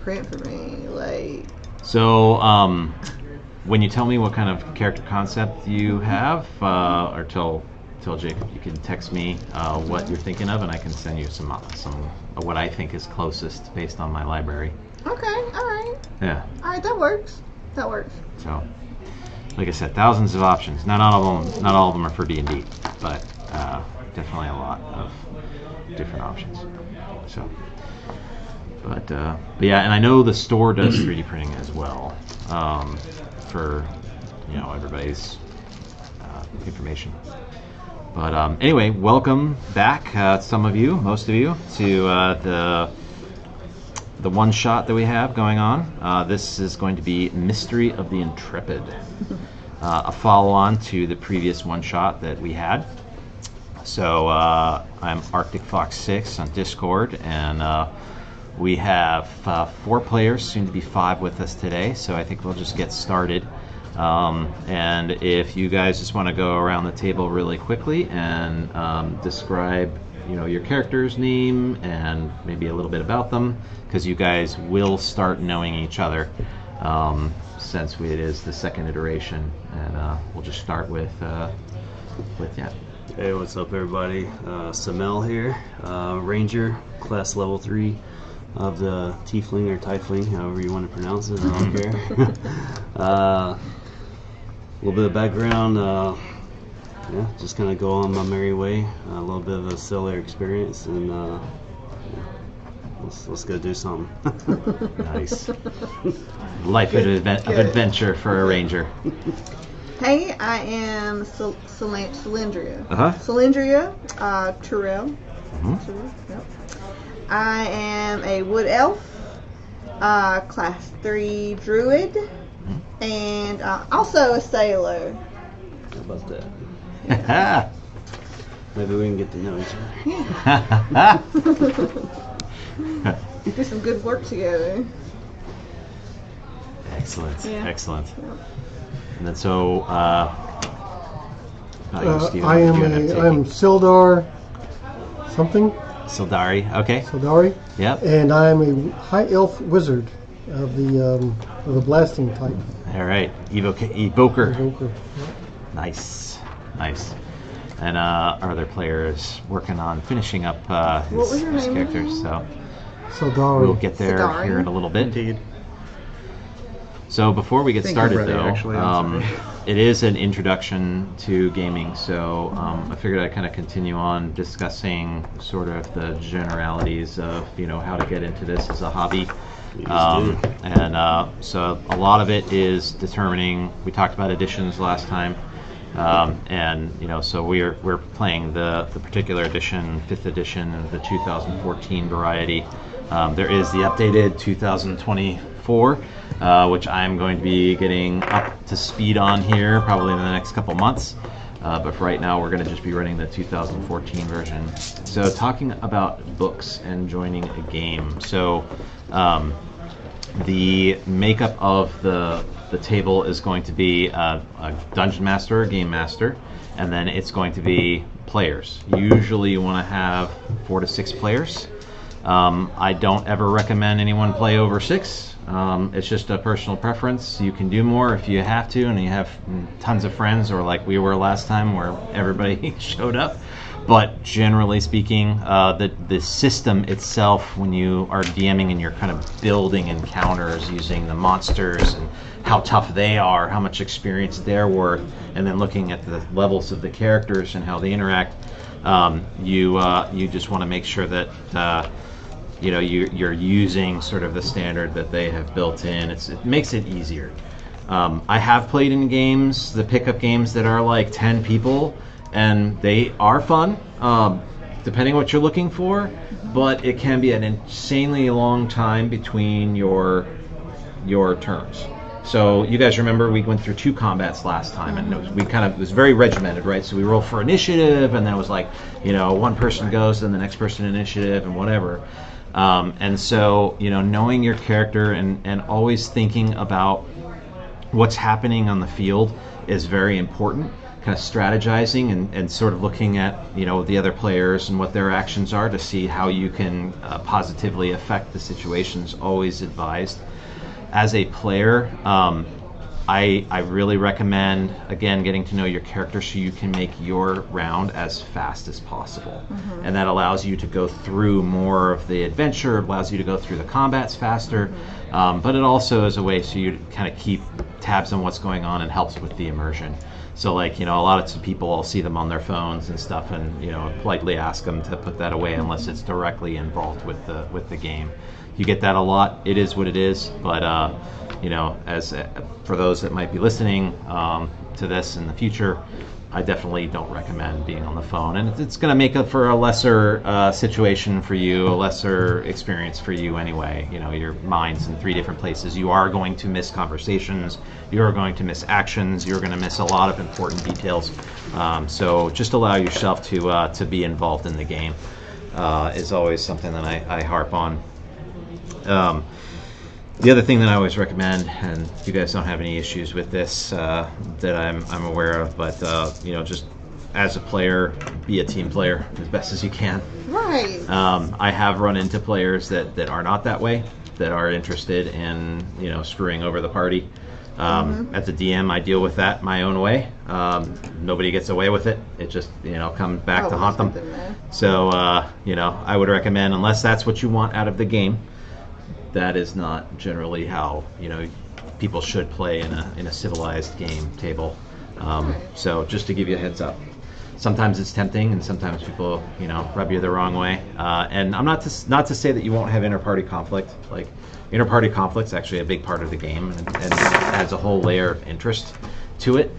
print for me. Like, so when you tell me what kind of character concept you have, or tell Jacob, you can text me what you're thinking of, and I can send you some of what I think is closest based on my library. Okay, all right. Yeah. All right, that works. That works. So, like I said, thousands of options. Not all of them are for D&D, but definitely a lot of different options. So, but yeah, and I know the store does 3D printing as well, for everybody's information. But anyway, welcome back, some of you, most of you, to the one shot that we have going on. This is going to be Mystery of the Intrepid, a follow-on to the previous one shot that we had. So I'm Arcticfox6 on Discord, and we have 4 players, soon to be 5 with us today. So I think we'll just get started. And if you guys just want to go around the table really quickly and describe, your character's name and maybe a little bit about them, because you guys will start knowing each other since it is the second iteration. And we'll just start with yeah. Hey, what's up, everybody? Samel here, Ranger, class level 3 of the Tiefling or Tiefling, however you want to pronounce it. I don't care. A little bit of background, yeah, just kind of go on my merry way. A little bit of a stellar experience, and let's go do something. Nice. Life of adventure for a ranger. Hey, I am Cylindria. Cylindria Terrell. Mm-hmm. Yep. I am a wood elf, class 3 druid, and also a sailor. How about that? Yeah. Maybe we can get to know each other. Yeah. Do some good work together. Excellent. Yeah. Excellent. Yep. And then so I am Sildar something. Sildari. Okay. Sildari. Yep. And I'm a high elf wizard of the blasting type. All right. Evoker. Evoker. Nice. And our other player is working on finishing up his character. So Sildari. we'll get there here in a little bit. Indeed. So before we get started, brother, though, actually, it is an introduction to gaming. So I figured I'd kind of continue on discussing sort of the generalities of how to get into this as a hobby. So a lot of it is determining. We talked about editions last time, so we're playing the particular edition, 5th edition, the 2014 variety. There is the updated 2024. Which I'm going to be getting up to speed on here probably in the next couple months. But for right now, we're going to just be running the 2014 version. So talking about books and joining a game. So the makeup of the table is going to be a dungeon master, a game master, and then it's going to be players. Usually you want to have 4 to 6 players. I don't ever recommend anyone play over 6. It's just a personal preference. You can do more if you have to, and you have tons of friends, or like we were last time where everybody showed up. But generally speaking, the system itself, when you are DMing and you're kind of building encounters using the monsters and how tough they are, how much experience they're worth, and then looking at the levels of the characters and how they interact, you just want to make sure that you're using sort of the standard that they have built in. It makes it easier. I have played in games, the pickup games that are like 10 people, and they are fun, depending on what you're looking for, but it can be an insanely long time between your turns. So you guys remember we went through 2 combats last time, and it was very regimented, right? So we rolled for initiative, and then it was like, one person goes, then the next person initiative, and whatever. And so, knowing your character and always thinking about what's happening on the field is very important, kind of strategizing and sort of looking at the other players and what their actions are to see how you can positively affect the situations. Always advised. As a player, I really recommend, again, getting to know your character so you can make your round as fast as possible. And that allows you to go through more of the adventure, allows you to go through the combats faster, but it also is a way so you kind of keep tabs on what's going on and helps with the immersion. So like, a lot of people, I'll see them on their phones and stuff, and politely ask them to put that away unless it's directly involved with the game. You get that a lot. It is what it is, but as for those that might be listening to this in the future, I definitely don't recommend being on the phone, and it's going to make up for a lesser situation for you, a lesser experience for you anyway. Your mind's in 3 different places. You are going to miss conversations, you are going to miss actions, you're going to miss a lot of important details. So just allow yourself to be involved in the game is always something that I harp on. The other thing that I always recommend, and you guys don't have any issues with this that I'm aware of, but just as a player, be a team player as best as you can. Right. I have run into players that are not that way, that are interested in screwing over the party. As a DM, I deal with that my own way. Nobody gets away with it. It just comes back to haunt them. So I would recommend, unless that's what you want out of the game, that is not generally how people should play in a civilized game table. So just to give you a heads up, sometimes it's tempting, and sometimes people rub you the wrong way. And I'm not to say that you won't have inter-party conflict. Like, inter-party conflict's actually a big part of the game, and adds a whole layer of interest to it.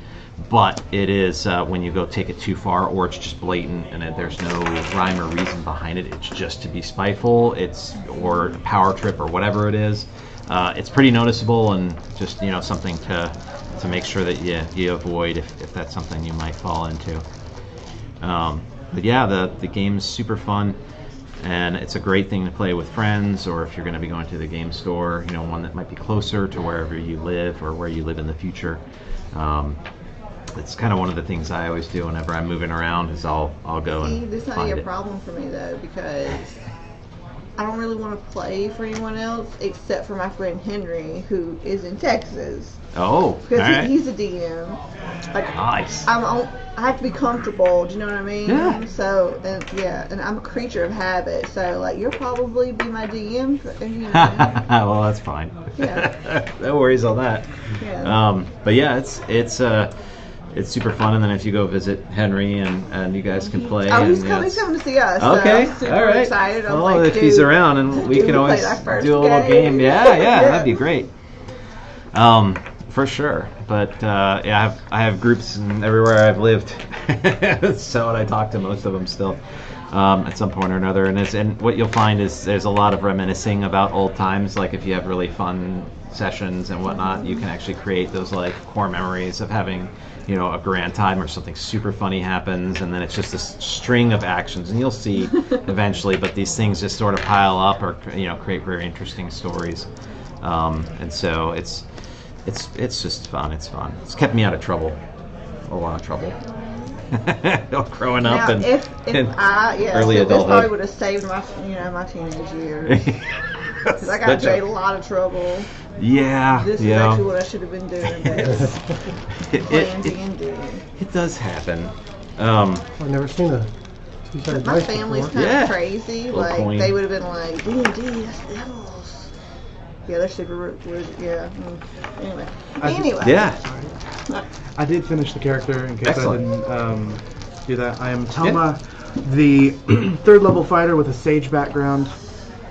But it is when you go take it too far, or it's just blatant and there's no rhyme or reason behind it. It's just to be spiteful. Or a power trip or whatever it is. It's pretty noticeable, and just something to make sure that you avoid if that's something you might fall into. But yeah, the game's super fun, and it's a great thing to play with friends, or if you're going to be going to the game store, one that might be closer to wherever you live or where you live in the future. It's kind of one of the things I always do whenever I'm moving around, is I'll go and this might be a problem for me though, because I don't really want to play for anyone else except for my friend Henry, who is in Texas. Oh, because he's a DM. Like, nice. I have to be comfortable. Do you know what I mean? Yeah. So and I'm a creature of habit. So like, you'll probably be my DM. Well, that's fine. Yeah. No worries on that. Yeah. But yeah, it's super fun, and then if you go visit Henry and you guys can play. Oh, he's coming to see us. Okay, so I'm super all right. excited. I'm well, like, if he's around, and we can always do a little game. Yeah, that'd be great. For sure. But I have groups everywhere I've lived, so and I talk to most of them still at some point or another. And what you'll find is there's a lot of reminiscing about old times. Like, if you have really fun sessions and whatnot, you can actually create those like core memories of having a grand time, or something super funny happens, and then it's just a string of actions, and you'll see eventually, but these things just sort of pile up, or create very interesting stories. And so it's just fun. It's fun. It's kept me out of trouble, a lot of trouble. Growing up and early adulthood. This probably would have saved my my teenage years. Because I got in a lot of trouble. Yeah. This is actually what I should have been doing. It does happen. I've never seen a two-sided My dice family's before. kind of crazy. Little Like, coin. they would have been like, D&D, that's devils. Yeah, they're super weird. Yeah. Anyway. Yeah. I did finish the character in case Excellent. I didn't do that. I am Toma, the 3rd level fighter with a sage background.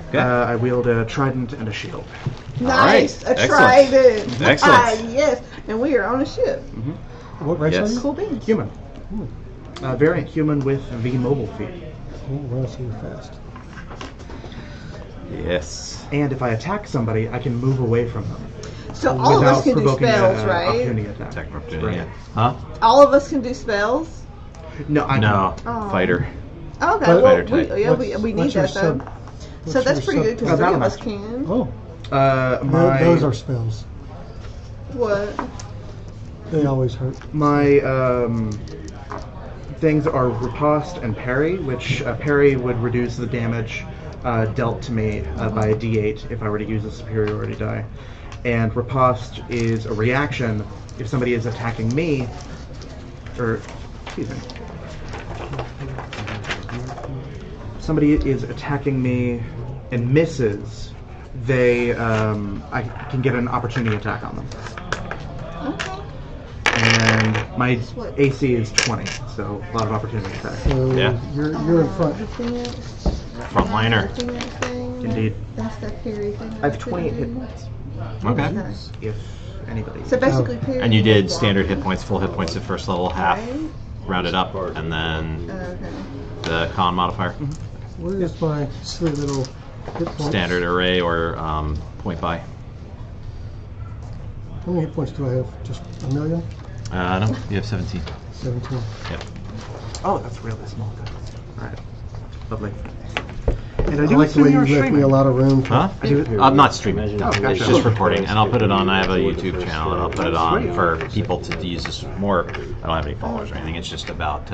Okay. I wield a trident and a shield. Nice. All right. A trident. Excellent. Yes. And we are on a ship. What race Yes. are you? Cool beans. Human. Variant human with V mobile feet. Oh, well, so you're fast. Yes. And if I attack somebody, I can move away from them. So all of us can do provoking spells, a right? opportunity attack. Attack opportunity. Right. Yeah. Huh? All of us can do spells? No, I No. Oh. Fighter. Okay, But- well, Fighter we need what's your that though. sub- So what's that's your pretty good, because sub- 3 of us Battle can. Oh, my those are spells. What? They always hurt. My things are riposte and parry, which parry would reduce the damage dealt to me by a d8 if I were to use a superiority die. And riposte is a reaction if somebody is attacking me, or, excuse me. Somebody is attacking me and misses, I can get an opportunity attack on them. Okay. And my AC is 20, so a lot of opportunity attacks. So Yeah. you're in front. Frontliner. Indeed. That's that parry thing. I have 28 hit points, Okay. if anybody. So basically, parry. And you did standard hit points, full hit points at first level, half Right? rounded up, and then Okay. the con modifier, Where's my silly little hit points? standard array or point by. How many hit points do I have? Just a million? No, you have 17. 17. Yep. Oh, that's really small. Alright. Lovely. And I like the way you left me a lot of room. Huh? I'm not streaming. Oh, gotcha. It's just recording, and I'll put it on. I have a YouTube channel, and I'll put it on for people to use this more. I don't have any followers or anything. It's just about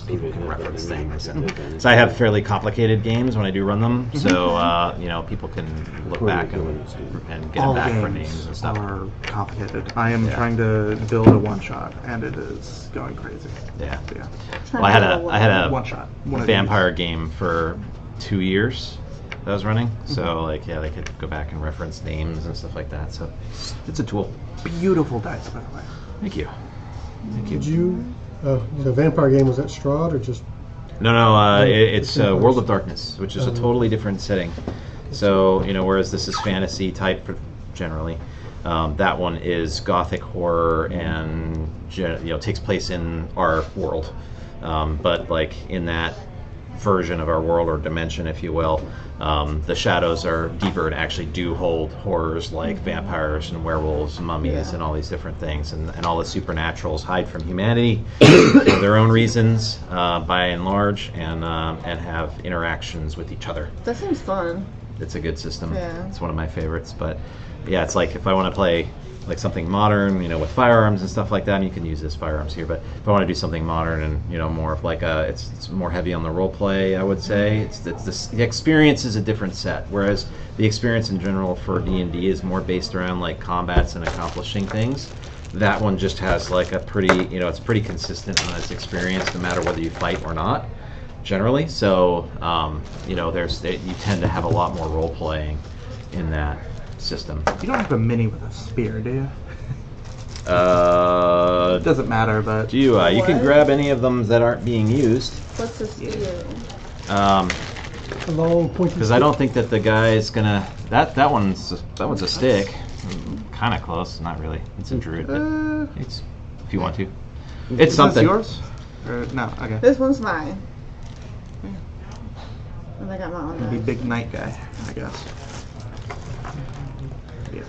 people can reference things. And so I have fairly complicated games when I do run them, so people can look back and get All them back for games names and stuff. are complicated. I am Yeah. trying to build a one-shot, and it is going crazy. Yeah. So, yeah. Well, I had a One-shot. One of vampire game for 2 years that I was running, so they could go back and reference names and stuff like that. So it's a tool. these. Beautiful dice, by the way. Thank you. Thank you. Did you, the vampire game, was that Strahd or just? No, it's it's World of Darkness, which is a totally different setting. So whereas this is fantasy type generally, that one is gothic horror and takes place in our world, but like in that version of our world or dimension, if you will, the shadows are deeper and actually do hold horrors like vampires and werewolves and mummies and all these different things, and all the supernaturals hide from humanity for their own reasons by and large, and have interactions with each other. That seems fun. It's a good system. Yeah. It's one of my favorites. But yeah, it's like if I want to play like something modern, with firearms and stuff like that, and you can use this firearms here. But if I want to do something modern and more of like it's more heavy on the role play, I would say the experience is a different set. Whereas the experience in general for D&D is more based around like combats and accomplishing things. That one just has like a pretty, it's pretty consistent on its experience, no matter whether you fight or not. Generally, so you tend to have a lot more role playing in that system. You don't have a mini with a spear, do you? It It doesn't matter, but do you? You can What? grab any of them that aren't being used. What's the spear? A long pointy Because I don't think that the guy's gonna. That one's a stick. Kind of close, not really. It's a druid, but it's if you want to. It's is something. this yours? Or, no, okay. This one's mine. And I got my own. The knife. big knight guy, I guess. Yeah.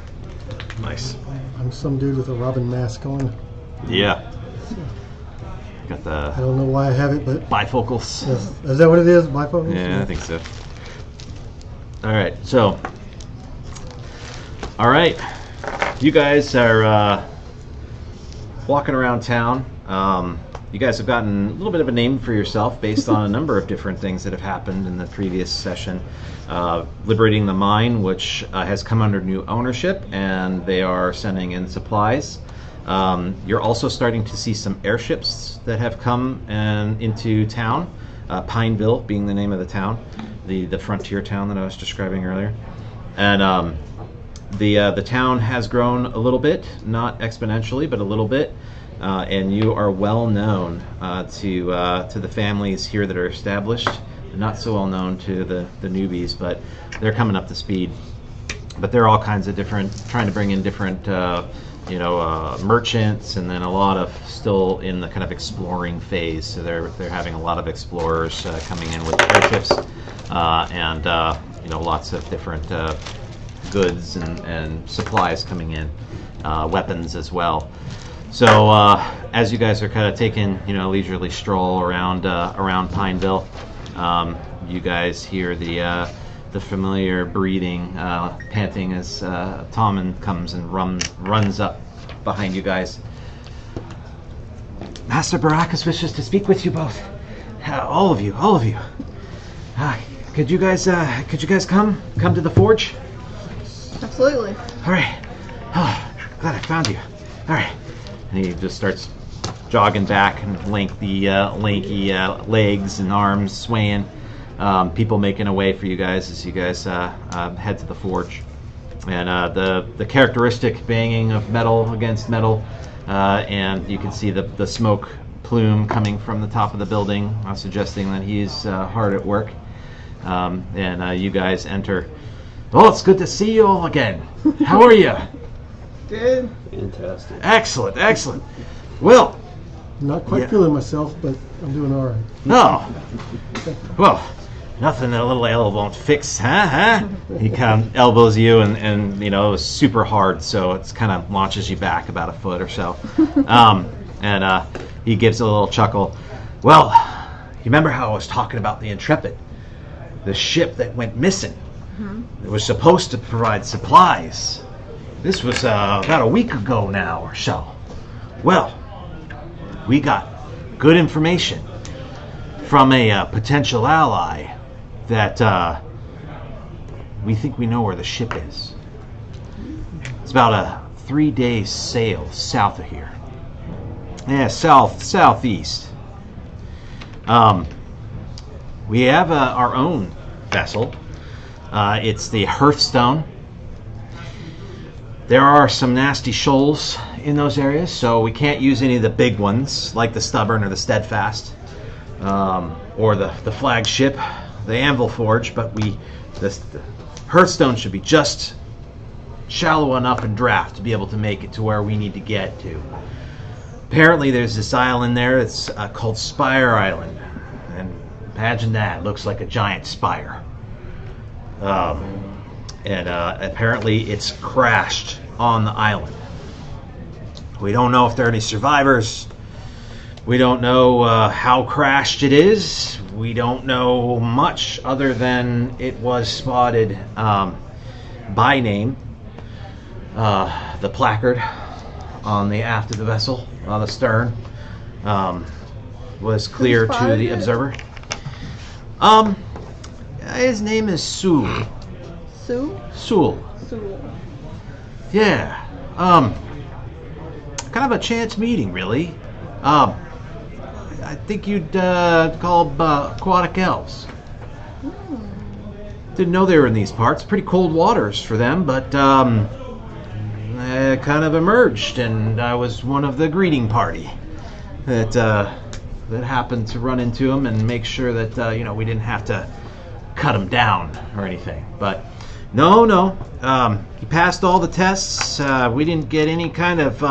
Nice. I'm some dude with a Robin mask on. Yeah. Got I the don't know why I have it, but bifocals. is that what it is? Bifocals? Yeah, I think so. All right, so. All right, you guys are walking around town. You guys have gotten a little bit of a name for yourself based on a number of different things that have happened in the previous session. Liberating the mine, which has come under new ownership, and they are sending in supplies. You're also starting to see some airships that have come into town. Pineville being the name of the town, the frontier town that I was describing earlier. And the town has grown a little bit, not exponentially, but a little bit. And you are well known to the families here that are established. Not so well known to the newbies, but they're coming up to speed. But they're all kinds of different, trying to bring in different, merchants, and then a lot of still in the kind of exploring phase. So they're having a lot of explorers coming in with airships, and lots of different goods and supplies coming in, weapons as well. So as you guys are kind of taking a leisurely stroll around Pineville, you guys hear the familiar breathing, panting as Tommen comes and runs up behind you guys. Master Baracus wishes to speak with you both. All of you. Could you guys come to the forge? Absolutely. All right. Oh, glad I found you. All right. And he just starts jogging back and lanky legs and arms swaying. People making a way for you guys as you guys head to the forge. And the characteristic banging of metal against metal, and you can see the smoke plume coming from the top of the building, suggesting that he's hard at work. And you guys enter. Oh, it's good to see you all again. How are you? Good. Fantastic. Excellent. Well, Not quite feeling myself, but I'm doing all right. no. Well, nothing that a little ale won't fix, huh? He kind of elbows you, and you know, it was super hard, so it's kind of launches you back about a foot or so. And he gives a little chuckle. Well, you remember how I was talking about the Intrepid? The ship that went missing. It was supposed to provide supplies. This was about a week ago now or so. Well, we got good information from a potential ally that we think we know where the ship is. It's about a 3-day sail south of here. Yeah, southeast. We have our own vessel. It's the Hearthstone. There are some nasty shoals in those areas, so we can't use any of the big ones like the Stubborn or the Steadfast, or the flagship, the Anvil Forge. But the Hearthstone should be just shallow enough in draft to be able to make it to where we need to get to. Apparently, there's this island there. It's called Spire Island, and imagine that. It looks like a giant spire. And apparently it's crashed on the island. We don't know if there are any survivors. We don't know how crashed it is. We don't know much other than it was spotted by name. The placard on the aft of the vessel, on the stern, was clear to the observer. His name is Sewell. Sewell. Yeah. Kind of a chance meeting, really. I think you'd call them aquatic elves. Didn't know they were in these parts. Pretty cold waters for them, but kind of emerged, and I was one of the greeting party that happened to run into them and make sure that we didn't have to cut him down or anything. But no, he passed all the tests. We didn't get any kind of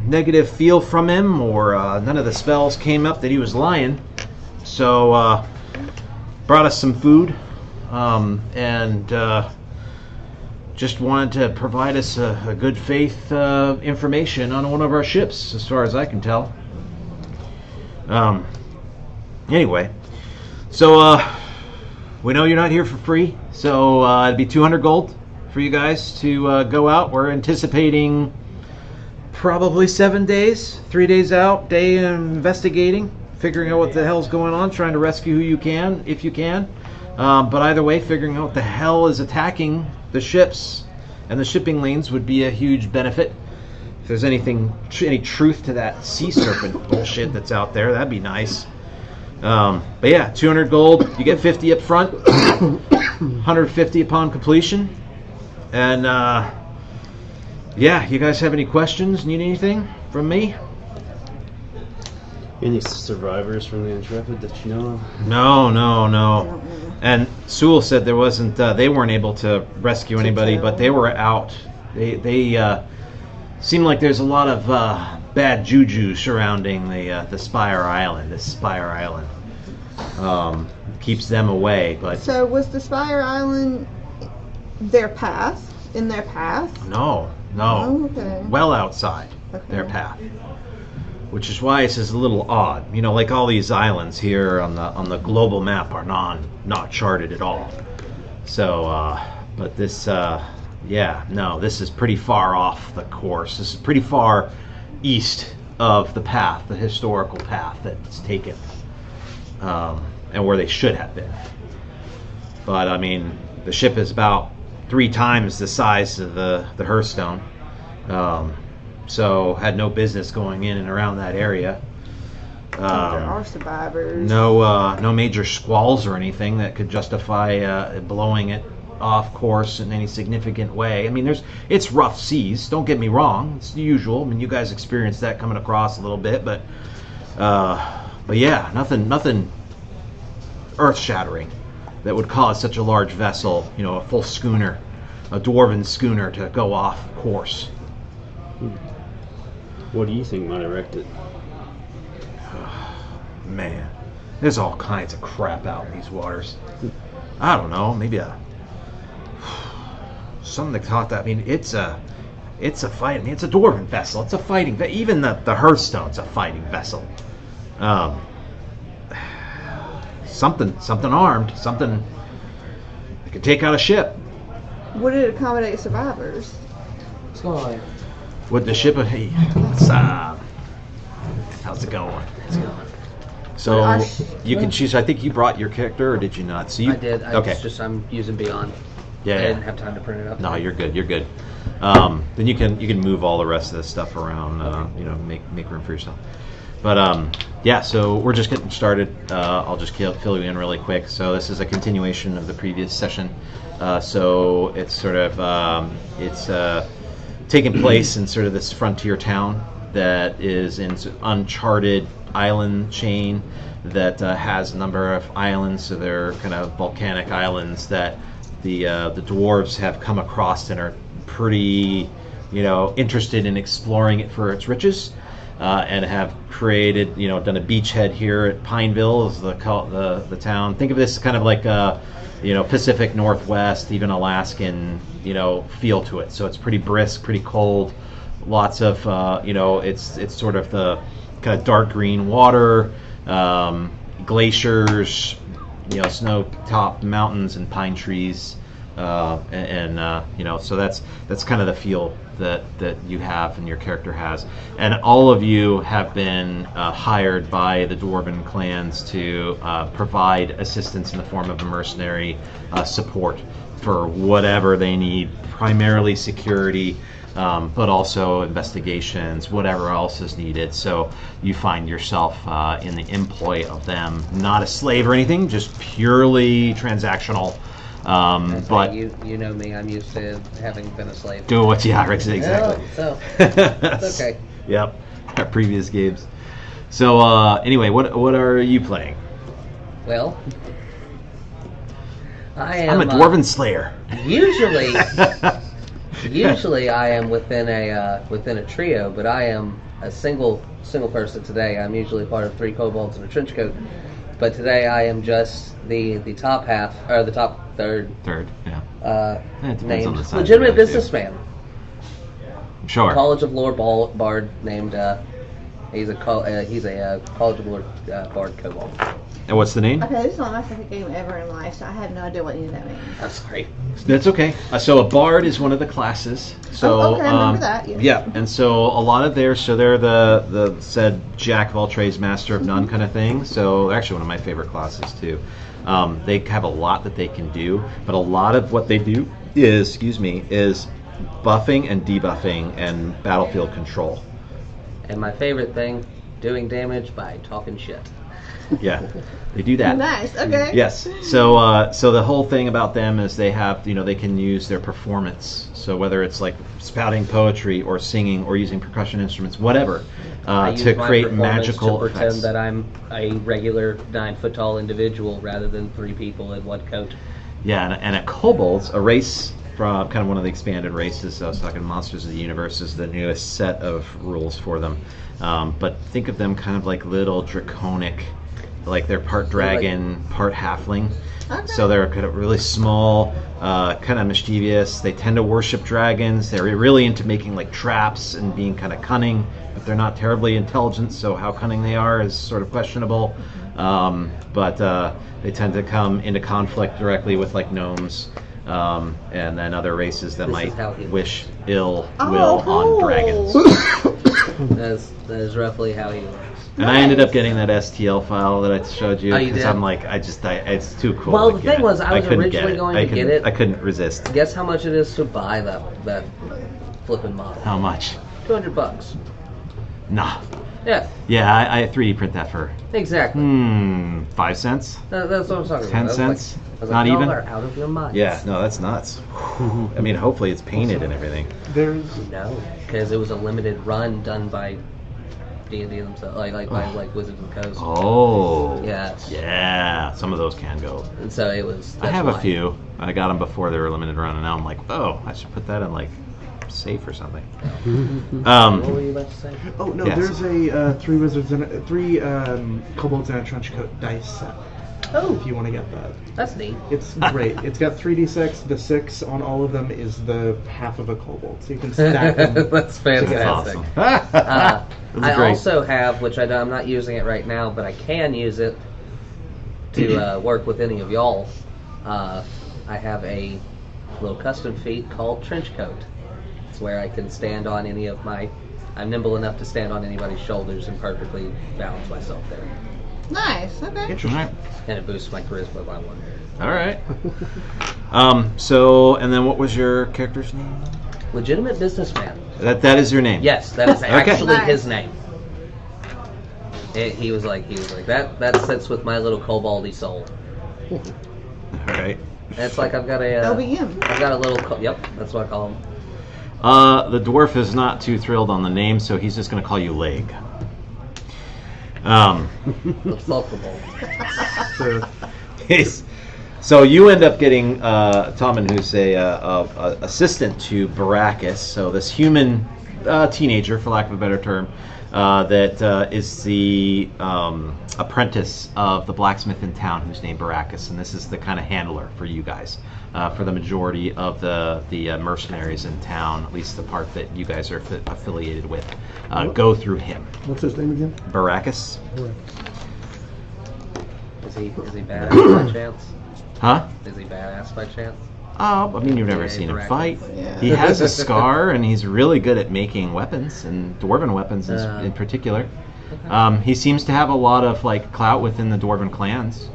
negative feel from him, or none of the spells came up that he was lying. So brought us some food, and just wanted to provide us a good faith information on one of our ships, as far as I can tell. Anyway, so we know you're not here for free, so it'd be 200 gold for you guys to go out. We're anticipating probably 7 days, 3 days out, day investigating, figuring out what the hell's going on, trying to rescue who you can, if you can. But either way, figuring out what the hell is attacking the ships and the shipping lanes would be a huge benefit. If there's any truth to that sea serpent bullshit that's out there, that'd be nice. But yeah, 200 gold. You get 50 up front, 150 upon completion. And yeah, you guys have any questions? Need anything from me? Any survivors from the Intrepid that you know of? No. And Sewell said there wasn't. They weren't able to rescue anybody, but they were out. They seem like there's a lot of bad juju surrounding the Spire Island. This Spire Island keeps them away. But so was the Spire Island their path? In their path? No. Oh, okay. Well outside their path. Which is why this is a little odd. Like all these islands here on the global map are not charted at all. So, but this, this is pretty far off the course. This is pretty far east of the path, the historical path that's taken, and where they should have been. But I mean, the ship is about 3 times the size of the Hearthstone, so had no business going in and around that area. There are survivors. No major squalls or anything that could justify blowing it off course in any significant way. I mean, it's rough seas. Don't get me wrong; it's the usual. I mean, you guys experienced that coming across a little bit, but yeah, nothing earth-shattering that would cause such a large vessel, a full schooner, a dwarven schooner, to go off course. What do you think might have wrecked it? Man, there's all kinds of crap out in these waters. I don't know, maybe something that caught that. I mean, it's a fight. I mean, it's a dwarven vessel. It's a fighting. Even the Hearthstone's a fighting vessel. Something armed. Something that could take out a ship. Would it accommodate survivors? What's going on? Would the ship? Hey, how's it going? So you can choose. I think you brought your character, or did you not? So I did. Okay. I'm using Beyond. Yeah. I didn't have time to print it up. No, you're good. You're good. Then you can move all the rest of this stuff around. Make room for yourself. But yeah. So we're just getting started. I'll just fill you in really quick. So this is a continuation of the previous session. So it's sort of taking place in sort of this frontier town that is in uncharted island chain that has a number of islands. So they're kind of volcanic islands that the dwarves have come across and are pretty, interested in exploring it for its riches, and have created, done a beachhead here at Pineville, is the town. Think of this kind of like Pacific Northwest, even Alaskan, feel to it. So it's pretty brisk, pretty cold. Lots of, it's sort of the kind of dark green water, glaciers, snow-topped mountains and pine trees, so that's kind of the feel that you have and your character has. And all of you have been hired by the Dwarven clans to provide assistance in the form of a mercenary support for whatever they need, primarily security, but also investigations, whatever else is needed. So you find yourself in the employ of them, not a slave or anything, just purely transactional. But you know me, I'm used to having been a slave. Do what you exactly. So it's okay. Yep, our previous games. So anyway, what are you playing? Well, I'm a Dwarven Slayer. Usually I am within a trio, but I am a single person today. I'm usually part of 3 kobolds in a trench coat, but today I am just the top half, or the top third. Third, yeah. Named on the size legitimate of it, too. businessman. Sure. College of Lore Bard named. He's a College of Lore Bard kobold. And what's the name? Okay, this is not my second game ever in life, so I have no idea what any of that means. I'm sorry. That's okay. So a bard is one of the classes. So okay, I remember that. Yes. Yeah, and so a lot of they're the said jack of all trades, master of none kind of thing. So they're actually one of my favorite classes too. They have a lot that they can do, but a lot of what they do is buffing and debuffing and battlefield control. And my favorite thing, doing damage by talking shit. Yeah, they do that. Nice. Okay. Yes. So the whole thing about them is they have, they can use their performance. So whether it's like spouting poetry or singing or using percussion instruments, whatever, to create magical to pretend effects. that I'm a regular 9-foot tall individual rather than 3 people in one coat. Yeah, and at kobolds, a race from kind of one of the expanded races. So I was talking Monsters of the Universe is the newest set of rules for them. But think of them kind of like little draconic. Like they're part dragon, part halfling. Okay. So they're kind of really small, kind of mischievous. They tend to worship dragons. They're really into making like traps and being kind of cunning, but they're not terribly intelligent, so how cunning they are is sort of questionable. But they tend to come into conflict directly with like gnomes, and then other races that might wish ill will on dragons. That is roughly how he works. And I ended up getting that STL file that I showed you Oh, you because did? I'm like, it's too cool. Well, to the thing get. was, I was couldn't originally it. going I to get it. I couldn't resist. Guess how much it is to buy that flipping model? How much? $200. Nah. Yeah, Yeah, I 3D print that for exactly. 5 cents. That's what I'm talking 10 about. cents? I was Not like, even? Y'all are out of your minds. Yeah, no, that's nuts. I mean, hopefully it's painted and everything. There's No, because it was a limited run done by D&D themselves, like Wizards of the Coast. Oh. Yes. Yeah, some of those can go. And so it was. I have a few. I got them before they were limited run, and now I'm like, oh, I should put that in like safe or something. What were you about to say? Oh no, Yes. there's a three kobolds and a trench coat dice set. Oh, If you want to get that, that's neat. it's great. It's got 3d6. The 6 on all of them is the half of a kobold, so you can stack them. That's That's fantastic. awesome. I That's great. also have, which I'm not using it right now, but I can use it to work with any of y'all. I have a little custom feat called Trench Coat. It's where I can stand on any of my. I'm nimble enough to stand on anybody's shoulders and perfectly balance myself there. Nice. Okay. Interesting. All right. And it boosts my charisma by 1. All right. So, and then what was your character's name? Legitimate businessman. That is your name. Yes, that is actually Nice. his name. He was like that sits with my little koboldy soul. All right. It's like I've got a LBM. I've got a little yep, that's what I call him. The dwarf is not too thrilled on the name, so he's just going to call you Leg. The Sulkable. So, So you end up getting Tommen, who's a assistant to Baracus, so this human teenager, for lack of a better term, that is the apprentice of the blacksmith in town, who's named Baracus, and this is the kind of handler for you guys, for the majority of the mercenaries in town, at least the part that you guys are affiliated with. Go through him. What's his name again? Baracus. Is he badass by chance? Huh? Is he badass by chance? Oh, I mean, you've never Yeah, seen him Baracus. fight. Yeah. He has a scar, and he's really good at making weapons, and dwarven weapons in particular. He seems to have a lot of like clout within the dwarven clans.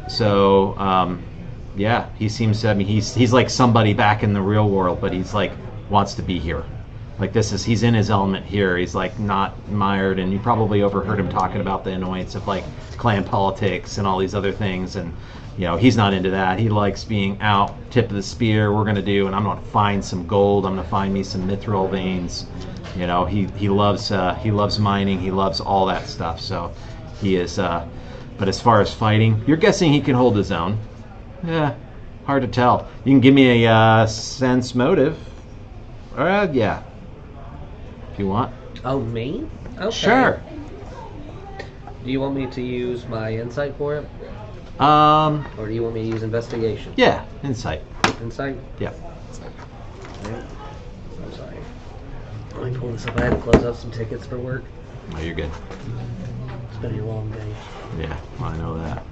So, yeah, he seems to. I mean, he's like somebody back in the real world, but he's like wants to be here. Like he's in his element here. He's like not mired, and you probably overheard him talking about the annoyance of like clan politics and all these other things, and you know he's not into that. He likes being out, tip of the spear. We're gonna do, and I'm gonna find some gold. I'm gonna find me some mithril veins. You know, he loves mining. He loves all that stuff. So he is. But as far as fighting, you're guessing he can hold his own. Yeah, hard to tell. You can give me a sense motive. Yeah. If you want. Oh, me? Okay. Sure. Do you want me to use my insight for it? Um. Or do you want me to use investigation? Yeah. Insight. Insight? Yeah. I'm sorry. Let me pull this up. I had to close up some tickets for work. Oh, you're good. It's been a long day. Yeah. I know that.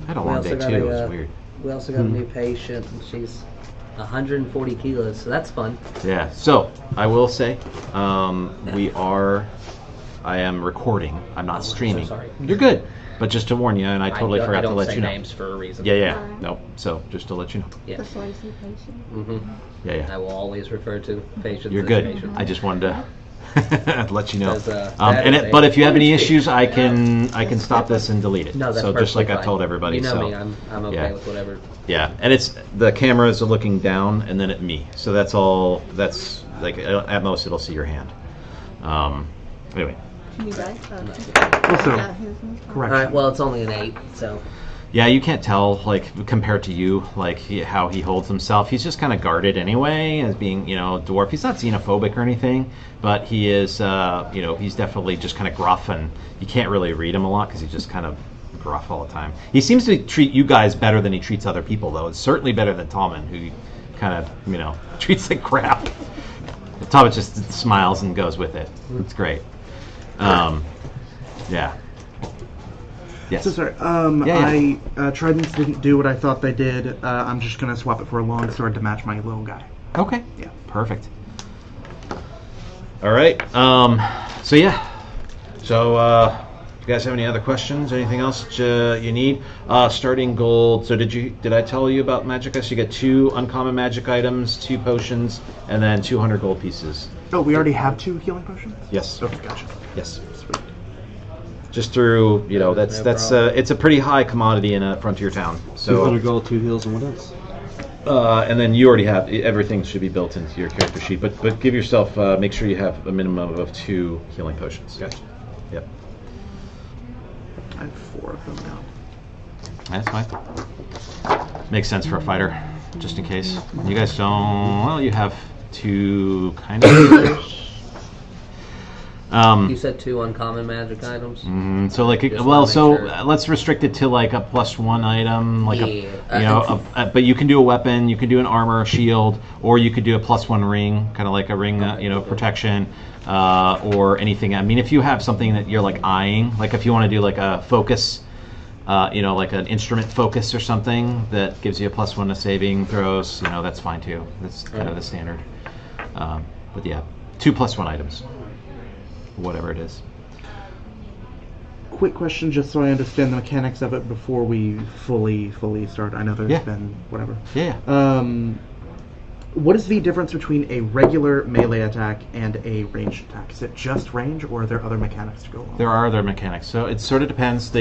I had a We long also day got too. a, It was weird. We also got a new patient, and she's 140 kilos, so that's fun. Yeah. So I will say, I am recording. I'm not I'm so streaming. sorry. You're good. But just to warn you, and I totally I forgot don't to let say you know. names for a reason. Yeah. Yeah. Alright. Nope. So just to let you know. Yeah. Persuasive patient. Mm-hmm. Yeah. Yeah. I will always refer to patients You're as good. patients. I just wanted to let you know. Because, that is a But if you have any huge issues, I can stop this and delete it. No, that's so just like perfectly I told fine. everybody. You know so me, I'm okay yeah. with whatever. Yeah, and it's the cameras are looking down and then at me. So that's all. That's like at most it'll see your hand. Anyway. Can you guys? Also, Yeah, his one's fine. correction. Alright, well, it's only an 8, so. Yeah, you can't tell, like, compared to you, like, how he holds himself. He's just kind of guarded anyway, as being, you know, a dwarf. He's not xenophobic or anything, but he is, you know, he's definitely just kind of gruff, and you can't really read him a lot because he's just kind of gruff all the time. He seems to treat you guys better than he treats other people, though. It's certainly better than Tommen, who kind of, you know, treats like crap. Tommen just smiles and goes with it. It's great. Yeah. Yes. So sorry. Yeah. Tridents didn't do what I thought they did. I'm just gonna swap it for a long sword to match my little guy. Okay. Yeah. Perfect. All right. So yeah. So you guys have any other questions? Anything else that you need? Starting gold. So did I tell you about magic items? You get 2 uncommon magic items, 2 potions, and then 200 gold pieces. Oh, we already have 2 healing potions? Yes. Okay, gotcha. Yes. Sweet. Just through, that's it's a pretty high commodity in a frontier town. So 200 gold, 2 heals, and what else? and then you already have everything should be built into your character sheet. But give yourself make sure you have a minimum of 2 healing potions. Gotcha. Yep. I have 4 of them now. That's fine. Makes sense for a fighter, just in case. You guys don't. Well, you have 2 kind of healers. You said 2 uncommon magic items. So like, Just well, wanna make so sure. let's restrict it to like a +1 item, like Yeah. but you can do a weapon, you can do an armor, a shield, or you could do a +1 ring, kind of like a ring, protection, or anything. I mean, if you have something that you're like eyeing, like if you want to do like a focus, like an instrument focus or something that gives you a +1 to saving throws, that's fine too. That's kind of the standard. But yeah, 2 +1 items. Whatever it is. Quick question, just so I understand the mechanics of it before we fully start. I know there's Yeah. been whatever. Yeah. What is the difference between a regular melee attack and a ranged attack? Is it just range, or are there other mechanics to go along? There are other mechanics. So it sort of depends.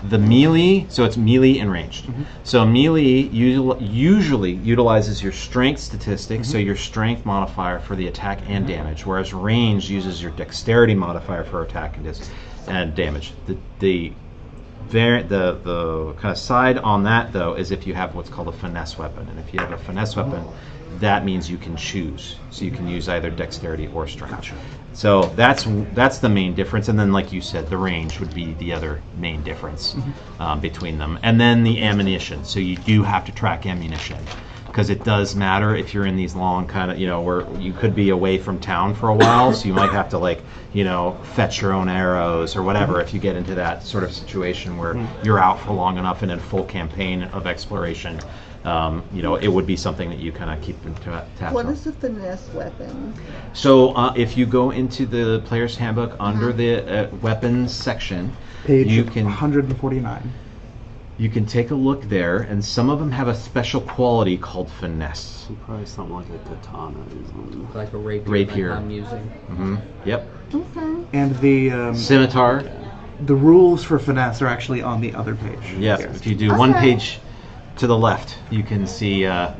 The melee, so it's melee and ranged. So melee usually utilizes your strength statistic, so your strength modifier for the attack and damage, whereas range uses your dexterity modifier for attack and damage. The kind of side on that though is if you have what's called a finesse weapon, and if you have a finesse weapon, that means you can choose. So you can use either dexterity or strength. Gotcha. So that's the main difference, and then like you said, the range would be the other main difference between them. And then the ammunition. So you do have to track ammunition, because it does matter if you're in these long kind of, where you could be away from town for a while, so you might have to fetch your own arrows or whatever if you get into that sort of situation where you're out for long enough in a full campaign of exploration. It would be something that you kind of keep in tap. What is a finesse weapon? So if you go into the player's handbook under the weapons section, Page you can 149. You can take a look there, and some of them have a special quality called finesse. Probably something like a katana. Like a Rapier. like I'm using. Yep. Okay. And the Scimitar. the rules for finesse are actually on the other page. Yes. Here. If you do one page to the left, you can see a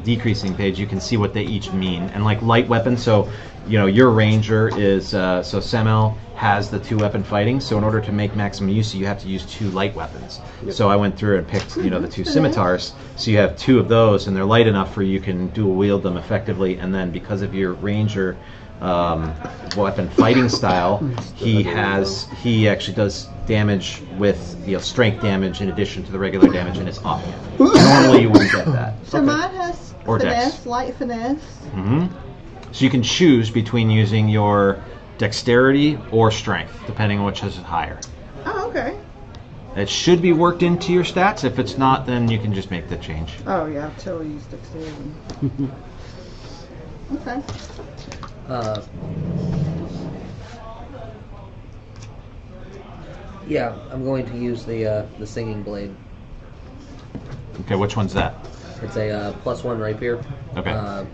decreasing page. You can see what they each mean. And like light weapons, so your ranger is so Samuel has the 2 weapon fighting. So in order to make maximum use, you have to use 2 light weapons. Yep. So I went through and picked the 2 scimitars. So you have 2 of those, and they're light enough for you can dual wield them effectively. And then because of your ranger weapon fighting style, he actually does damage with strength damage in addition to the regular damage in his up. Normally you wouldn't get that. So mine has Or finesse, dex. light finesse. So you can choose between using your dexterity or strength, depending on which is higher. Oh, okay. It should be worked into your stats. If it's not, then you can just make the change. Oh yeah, I've totally used dexterity. Okay. Yeah, I'm going to use the singing blade. Okay, which one's that? It's a +1 rapier. Okay.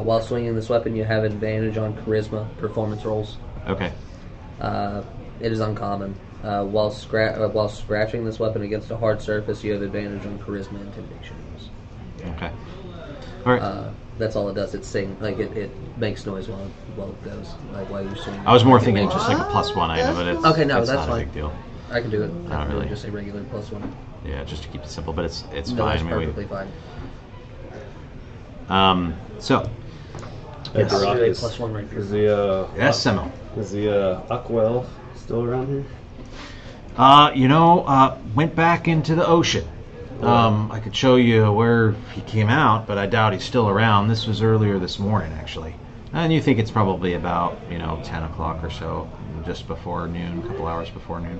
While swinging this weapon, you have advantage on charisma performance rolls. Okay. It is uncommon. While scratching this weapon against a hard surface, you have advantage on charisma intimidation rolls. Okay. All right. That's all it does. It it makes noise while it goes, like while you're swinging. I was more thinking just like a +1 item, but it's Okay, no, it's that's not fine. a big deal. I can do it. Not I can really. just say regular +1. Yeah, just to keep it simple, but it's No, fine. it's I mean, perfectly fine. So Yes. I'll do a +1 rapier. Is the yes, Semel. is the Aquelf still around here? Went back into the ocean. I could show you where he came out, but I doubt he's still around. This was earlier this morning, actually. And you think it's probably about 10 o'clock or so, just before noon, a couple hours before noon.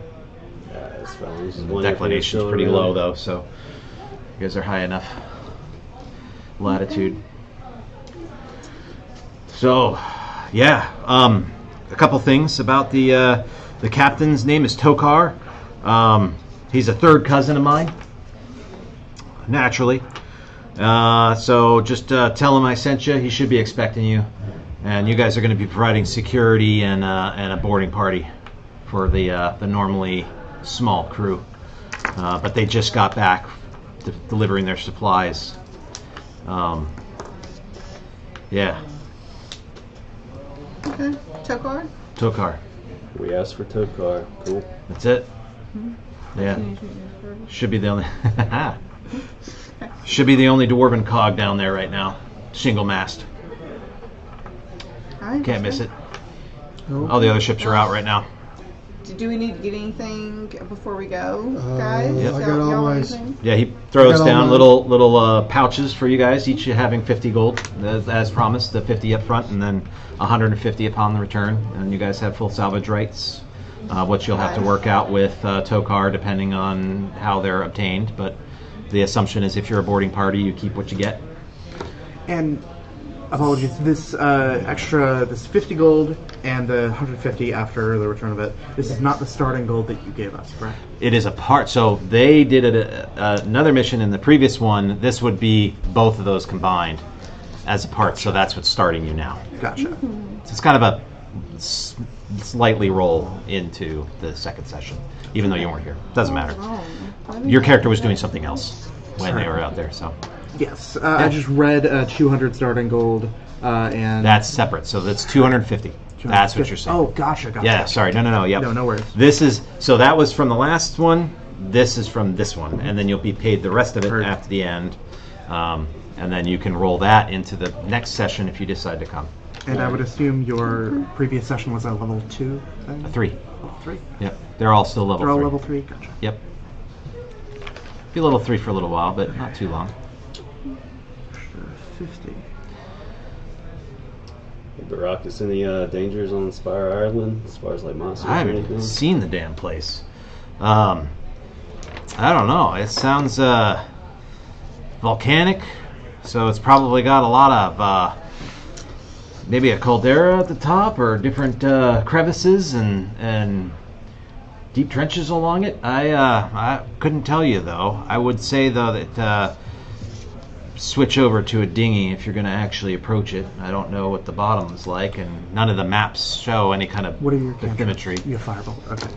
Yeah, it's fine. The declination's pretty low, though, so you guys are high enough latitude. So, yeah, a couple things about the captain's name is Tokar. He's a third cousin of mine, naturally. So just tell him I sent you. He should be expecting you, and you guys are going to be providing security and a boarding party for the normally small crew. But they just got back delivering their supplies. Yeah. Okay. Tokar? Tokar. We asked for Tokar. Cool. That's it. Yeah. Should be the only dwarven cog down there right now. Shingle mast. Can't miss it. All the other ships are out right now. Do we need to get anything before we go, guys? Yep. I got all my. Yeah, he throws down little pouches for you guys, each having 50 gold, as promised, the 50 up front, and then 150 upon the return. And you guys have full salvage rights, which you'll have to work out with Tokar, depending on how they're obtained. But the assumption is if you're a boarding party, you keep what you get. And apologies, this this 50 gold and the 150 after the return of it, this is not the starting gold that you gave us, correct? It is a part. So they did another mission in the previous one. This would be both of those combined as a part. So that's what's starting you now. Gotcha. So it's kind of a slightly roll into the second session, even though you weren't here. Doesn't matter. Your character was doing something else when they were out there. So Yes, I just read 200 starting gold, and that's separate. So that's 250. That's what you're saying. Oh, gotcha. Yeah, sorry. No. Yep. No worries. This is so that was from the last one. This is from this one, and then you'll be paid the rest of it after the end, and then you can roll that into the next session if you decide to come. And I would assume your previous session was a level 2 thing? A 3. Level 3? Yep. They're all still level 3. They're all level 3? Gotcha. Yep. Be level 3 for a little while, but not too long. 50. Baracus, any dangers on Spire Island as far as like monsters I or haven't anything? seen the damn place. I don't know. It sounds volcanic, so it's probably got a lot of maybe a caldera at the top or different crevices and deep trenches along it. I couldn't tell you though. I would say though that switch over to a dinghy if you're going to actually approach it. I don't know what the bottom is like, and none of the maps show any kind of What are your bathymetry. You have Firebolt. Okay.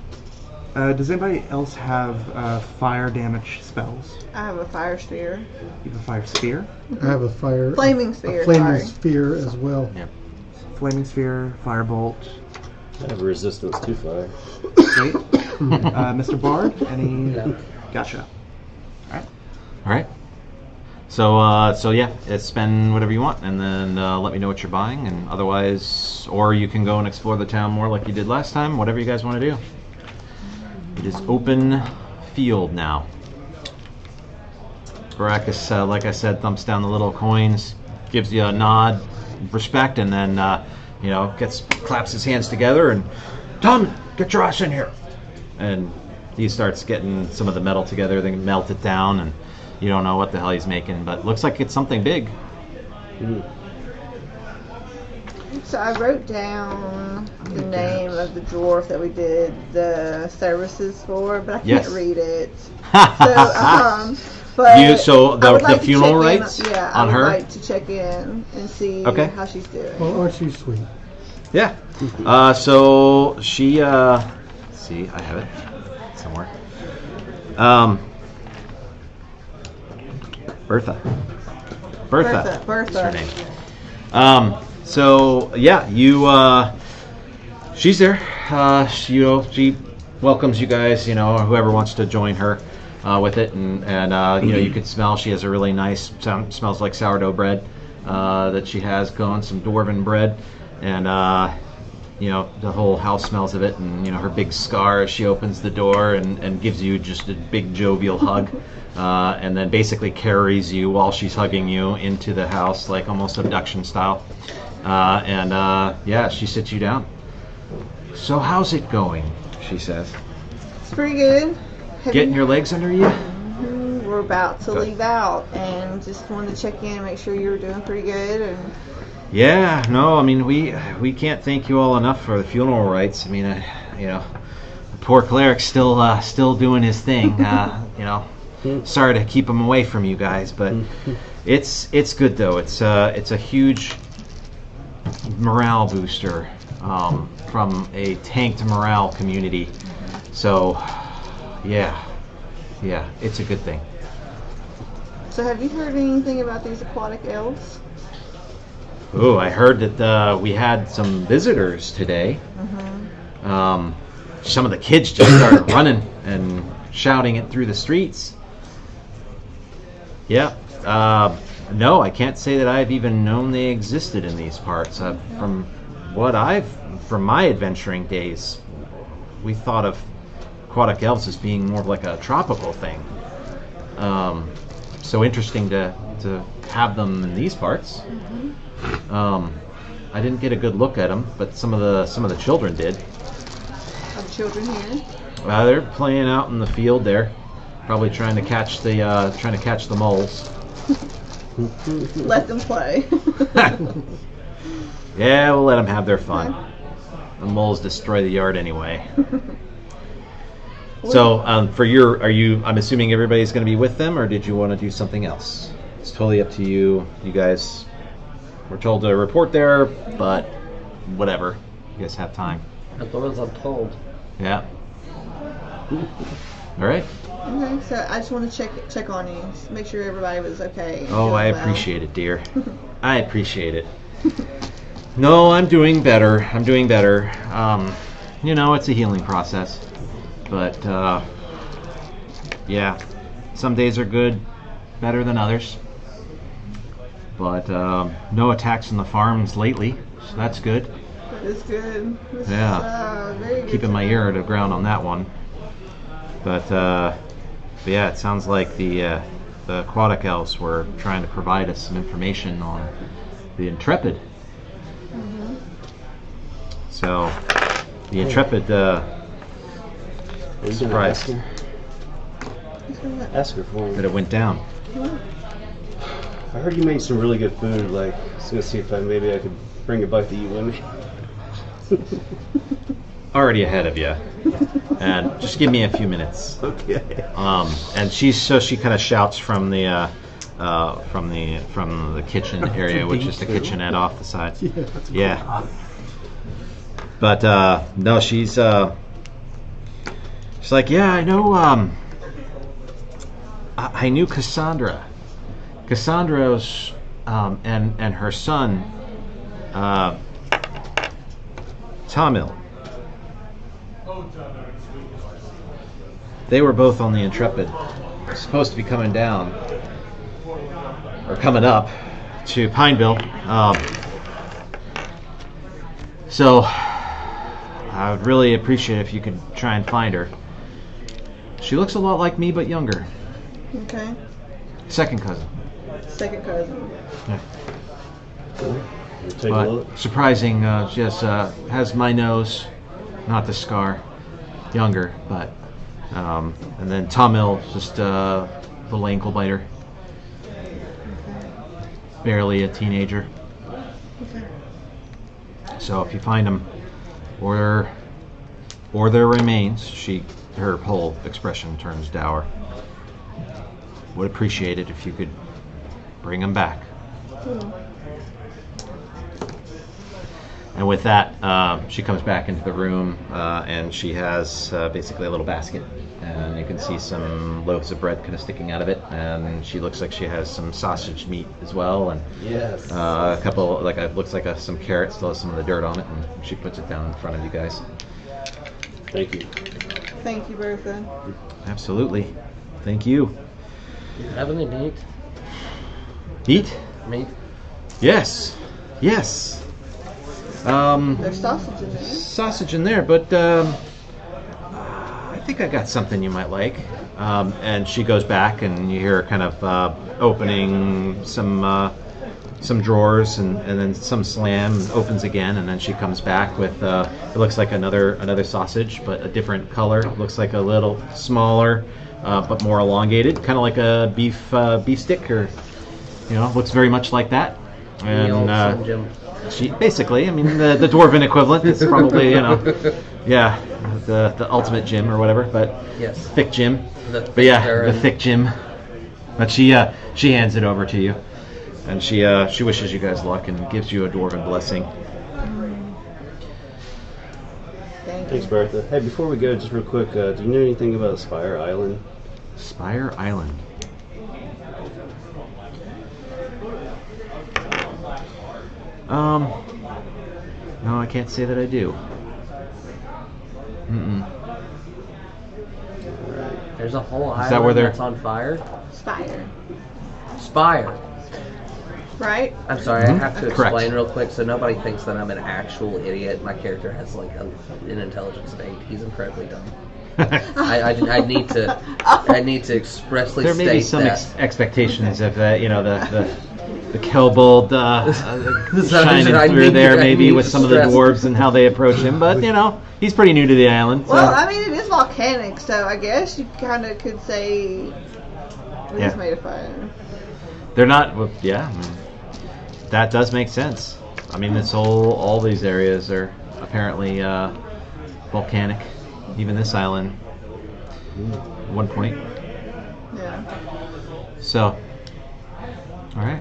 Does anybody else have fire damage spells? I have a fire sphere. You have a fire spear? I have a Flaming sphere, a flaming sorry. sphere as well. Yep. Flaming sphere, firebolt. I have resistance to fire. Great. Mr. Bard, any? No. Gotcha. All right. So yeah, spend whatever you want, and then let me know what you're buying, and otherwise, or you can go and explore the town more like you did last time. Whatever you guys want to do. It is open field now. Baracus, like I said, thumps down the little coins, gives you a nod, respect, and then claps his hands together and, Tom, get your ass in here. And he starts getting some of the metal together. They melt it down, and you don't know what the hell he's making, but looks like it's something big. So I wrote down the name of the dwarf that we did the services for, but I can't read it. But So I the would like to funeral check in- rites yeah, on I her? would like to check in and see how she's doing. Well, aren't you sweet? Yeah. So she, see, I have it somewhere. Bertha. Is her name. So yeah, she's there. She welcomes you guys, or whoever wants to join her with it, and you could smell she has a really nice smells like sourdough bread that she has going, some dwarven bread, and the whole house smells of it, and her big scar as she opens the door and gives you just a big jovial hug, and then basically carries you while she's hugging you into the house, like almost abduction style, and she sits you down. So how's it going? She says. It's pretty good. Getting your legs under you? were about to Good. leave out, and just wanted to check in, make sure you were doing pretty good. And Yeah, no, I mean we can't thank you all enough for the funeral rites. I mean, you know, the poor cleric's still doing his thing. You know, sorry to keep him away from you guys, but it's good though. It's a huge morale booster from a tanked morale community. So yeah, it's a good thing. so, have you heard anything about these aquatic elves? Oh, I heard that we had some visitors today. Some of the kids just started running and shouting it through the streets. Yeah. No, I can't say that I've even known they existed in these parts. From my adventuring days, we thought of aquatic elves as being more of like a tropical thing. So interesting to have them in these parts. I didn't get a good look at them, but some of the children did. Are the children here? They're playing out in the field there, probably trying to catch the moles. Let them play. Yeah, we'll let them have their fun. The moles destroy the yard anyway. So, I'm assuming everybody's going to be with them, or did you want to do something else? It's totally up to you. You guys were told to report there, but whatever. You guys have time. As long as I'm told. Yeah. All right. Okay, so I just want to check on you, make sure everybody was okay. and Oh, doing I well. appreciate it, dear. I appreciate it. No, I'm doing better. You know, it's a healing process. But, yeah, some days are good, better than others. But no attacks on the farms lately, so that's good. That is good. This Yeah. is, very good Keeping to my know. ear to the ground on that one. But yeah, it sounds like the aquatic elves were trying to provide us some information on the Intrepid. So the Intrepid, Are you gonna surprised ask her for that me? it went down. I heard you made some really good food. Like, I was gonna see if maybe I could bring a bite to eat with me. Already ahead of you, and just give me a few minutes. Okay. And she kind of shouts from the kitchen area, which is the kitchenette off the side. Yeah. But no, she's like, yeah, I know. I knew Cassandra. Cassandra's and her son, Tamil. They were both on the Intrepid. Supposed to be coming down or coming up to Pineville. So I would really appreciate it if you could try and find her. She looks a lot like me, but younger. Okay. Second cousin. Second cousin. Yeah. Take a look. But surprising, she has my nose, not the scar. Younger, but and then Tamil, just a little ankle biter. Barely a teenager. Okay. So if you find them, or their remains, her whole expression turns dour. Would appreciate it if you could bring them back. And with that, she comes back into the room, and she has basically a little basket, and you can see some loaves of bread kind of sticking out of it, and she looks like she has some sausage meat as well, and Yes. a couple, looks like some carrots, still has some of the dirt on it, and she puts it down in front of you guys. Thank you. Thank you, Bertha. Absolutely. Thank you. Have any meat? Eat? Meat? Yes. Yes. There's sausage in there. Sausage in there, but I think I got something you might like. And she goes back, and you hear her kind of opening some some drawers, and then some slam, and opens again, and then she comes back with it looks like another sausage, but a different color. It looks like a little smaller, but more elongated, kind of like a beef stick, or looks very much like that. The old Slim Jim. She basically, I mean, the dwarven equivalent. It's probably yeah, the ultimate Jim or whatever, but Yes. thick Jim. The But yeah, Baron. the thick Jim. But she hands it over to you, and she wishes you guys luck and gives you a dwarven blessing. Thank Thanks, you. Bertha. Hey, before we go, just real quick, do you know anything about Spire Island? Spire Island. No, I can't say that I do. There's a whole Is that island where they're- that's on fire. Spire. Spire. Right? I'm sorry, I have to Correct. explain real quick so nobody thinks that I'm an actual idiot. My character has like an intelligence of 8. He's incredibly dumb. I need to expressly There may state be some that. expectations of the kobold shining I through need there, to- I maybe need with to some of the stress- dwarves and how they approach him. But he's pretty new to the island. So. Well, I mean, it is volcanic, so I guess you kind of could say it Yeah. is made of fire. They're not. Well, yeah, I mean, that does make sense. I mean, it's all these areas are apparently volcanic. Even this island, at one point. Yeah. So, all right.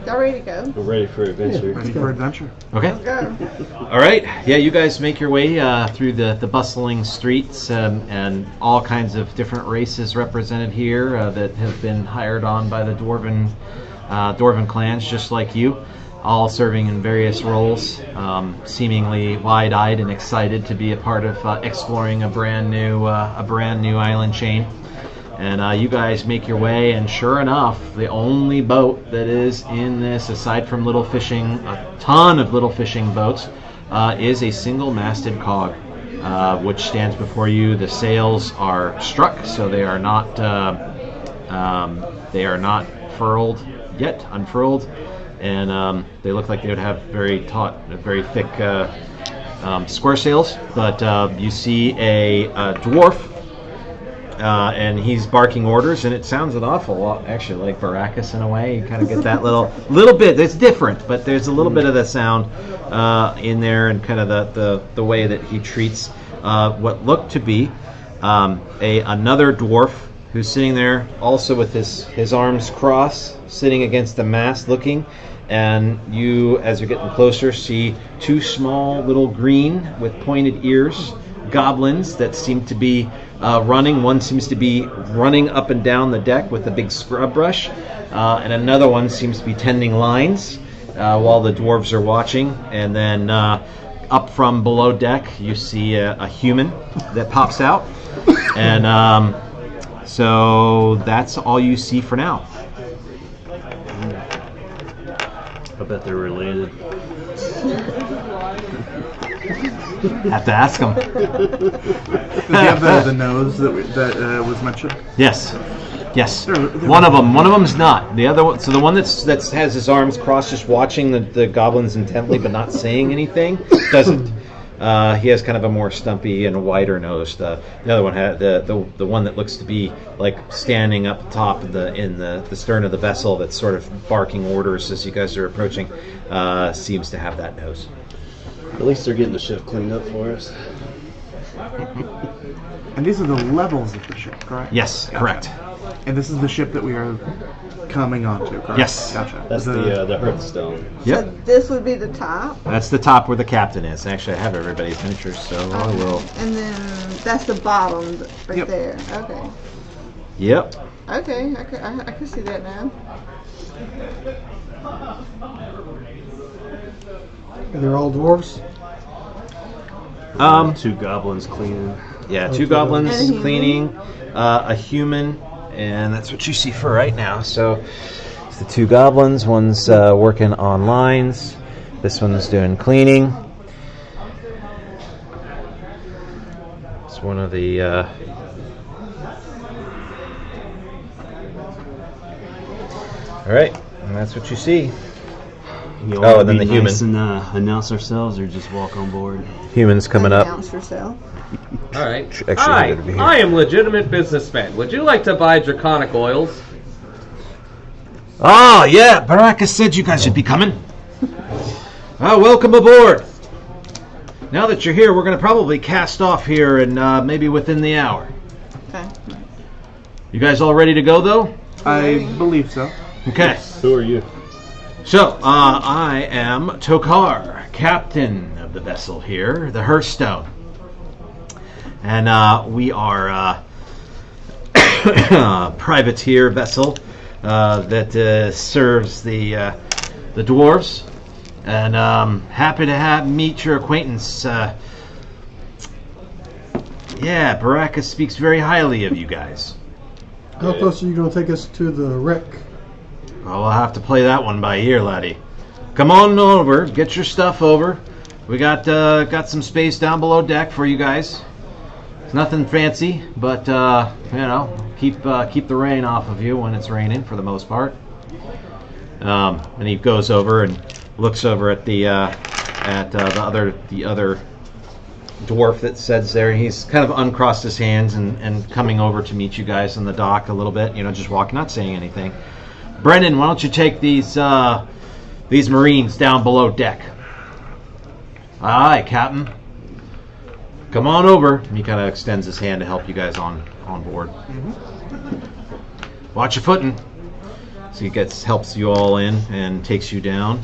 Y'all ready to go? We're ready for adventure. Ready for adventure? Okay. Let's go. All right. Yeah, you guys make your way through the bustling streets, and all kinds of different races represented here that have been hired on by the dwarven clans, just like you, all serving in various roles, seemingly wide-eyed and excited to be a part of exploring a brand new island chain. And you guys make your way, and sure enough, the only boat that is in this, aside from little fishing, a ton of little fishing boats, is a single-masted cog, which stands before you. The sails are struck, so they are not furled yet, unfurled, and they look like they would have very thick square sails. But you see a dwarf. And he's barking orders, and it sounds an awful lot, actually, like Baracus in a way. You kind of get that little bit. It's different, but there's a little bit of the sound in there, and kind of the way that he treats what looked to be another dwarf who's sitting there, also with his arms crossed, sitting against the mast, looking. And you, as you're getting closer, see two small, little green with pointed ears goblins that seem to be running. One seems to be running up and down the deck with a big scrub brush, and another one seems to be tending lines while the dwarves are watching. And then up from below deck, you see a human that pops out. And so that's all you see for now. I bet they're related. Have to ask them. Does he have the nose that was mentioned? Yes. They're One of them's not. The other one, so the one that has his arms crossed, just watching the goblins intently but not saying anything, doesn't. He has kind of a more stumpy and a wider nose. The other one had the one that looks to be like standing up top in the stern of the vessel, that's sort of barking orders as you guys are approaching. Seems to have that nose. At least they're getting the ship cleaned up for us. And these are the levels of the ship, correct? Yes, Gotcha. correct. And this is the ship that we are coming onto, correct? Yes. Gotcha. That's the Hearthstone. Yep. So this would be the top. That's the top where the captain is. Actually, I have everybody's miniatures, so I will. And then that's the bottom right Yep. there. Okay. Yep. Okay. I can see that now. They're all dwarves. Two goblins cleaning. Yeah, Oh, two two goblins goblins. And a cleaning, a human, and that's what you see for right now. So it's the two goblins. One's working on lines. This one's doing cleaning. It's one of the. All right, and that's what you see. You Oh, want and to then be the nice human. and announce ourselves, or just walk on board? Humans coming up. Announce yourself. All right. Actually, Hi, better be here. I am legitimate businessman. Would you like to buy draconic oils? Oh, yeah, Baraka said you guys should be coming. Welcome aboard. Now that you're here, we're going to probably cast off here and maybe within the hour. Okay. You guys all ready to go, though? I believe so. Okay. Who are you? So, I am Tokar, captain of the vessel here, the Hearthstone. And we are a privateer vessel that serves the dwarves. And happy to meet your acquaintance. Baraka speaks very highly of you guys. How close are you going to take us to the wreck? Well, we'll have to play that one by ear, laddie. Come on over, get your stuff over. We got some space down below deck for you guys. It's nothing fancy, but keep the rain off of you when it's raining for the most part. And he goes over and looks over at the other dwarf that sits there. He's kind of uncrossed his hands and coming over to meet you guys on the dock a little bit. Just walking, not saying anything. Brendan, why don't you take these Marines down below deck? Aye, Captain. Come on over. He kind of extends his hand to help you guys on board. Mm-hmm. Watch your footing. So he helps you all in and takes you down.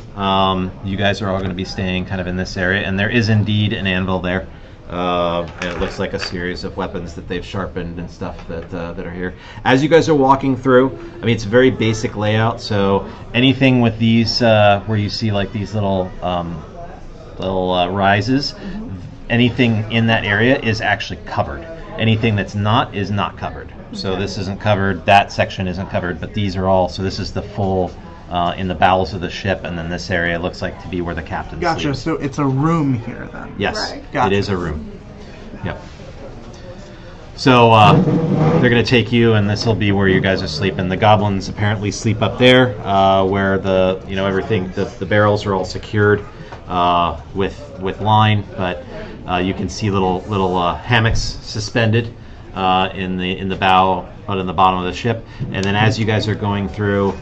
You guys are all going to be staying kind of in this area, and there is indeed an anvil there. And it looks like a series of weapons that they've sharpened and stuff that are here. As you guys are walking through, I mean, it's a very basic layout. So anything with these, where you see like these little rises, anything in that area is actually covered. Anything that's not is not covered. So this isn't covered. That section isn't covered. But these are all. So this is the full. In the bowels of the ship, and then this area looks like to be where the captain Gotcha. sleeps. So it's a room here then. Yes, Right. Gotcha. It is a room. Yep. So they're going to take you, and this will be where you guys are sleeping. The goblins apparently sleep up there, where the everything the barrels are all secured with line, but you can see little hammocks suspended in the bow, but in the bottom of the ship. And then as you guys are going through,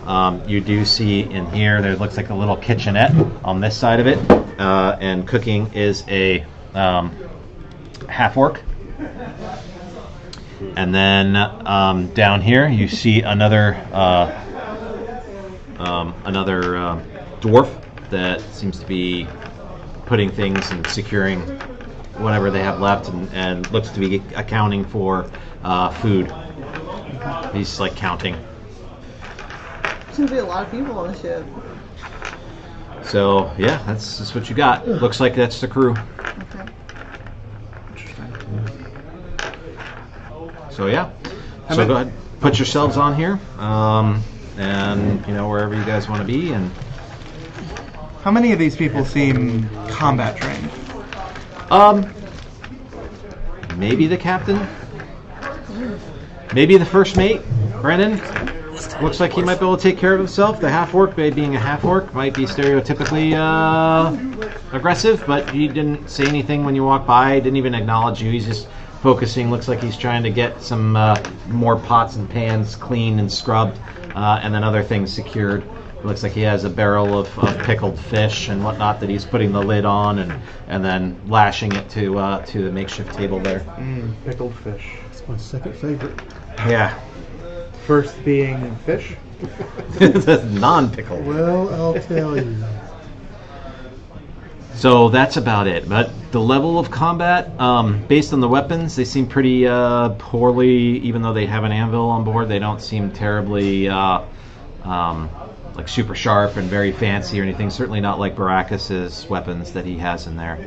you do see in here there looks like a little kitchenette on this side of it, and cooking is a half orc. And then down here you see another dwarf that seems to be putting things and securing whatever they have left, and looks to be accounting for food. He's like counting. Seems to be a lot of people on the ship. So yeah, that's what you got. Looks like that's the crew. Okay. So yeah. So go ahead, put yourselves on here, and wherever you guys want to be. And How many of these people seem combat trained? maybe the captain, maybe the first mate, Brennan. Looks like he might be able to take care of himself. The half-orc, being a half-orc, might be stereotypically aggressive, but he didn't say anything when you walked by. He didn't even acknowledge you. He's just focusing. Looks like he's trying to get some more pots and pans cleaned and scrubbed, and then other things secured. It looks like he has a barrel of pickled fish and whatnot that he's putting the lid on and then lashing it to the makeshift table there. Pickled fish. It's my second favorite. Yeah. First being fish. That's non-pickled. Well, I'll tell you. So that's about it. But the level of combat, based on the weapons, they seem pretty poorly. Even though they have an anvil on board, they don't seem terribly like super sharp and very fancy or anything. Certainly not like Baracus's weapons that he has in there.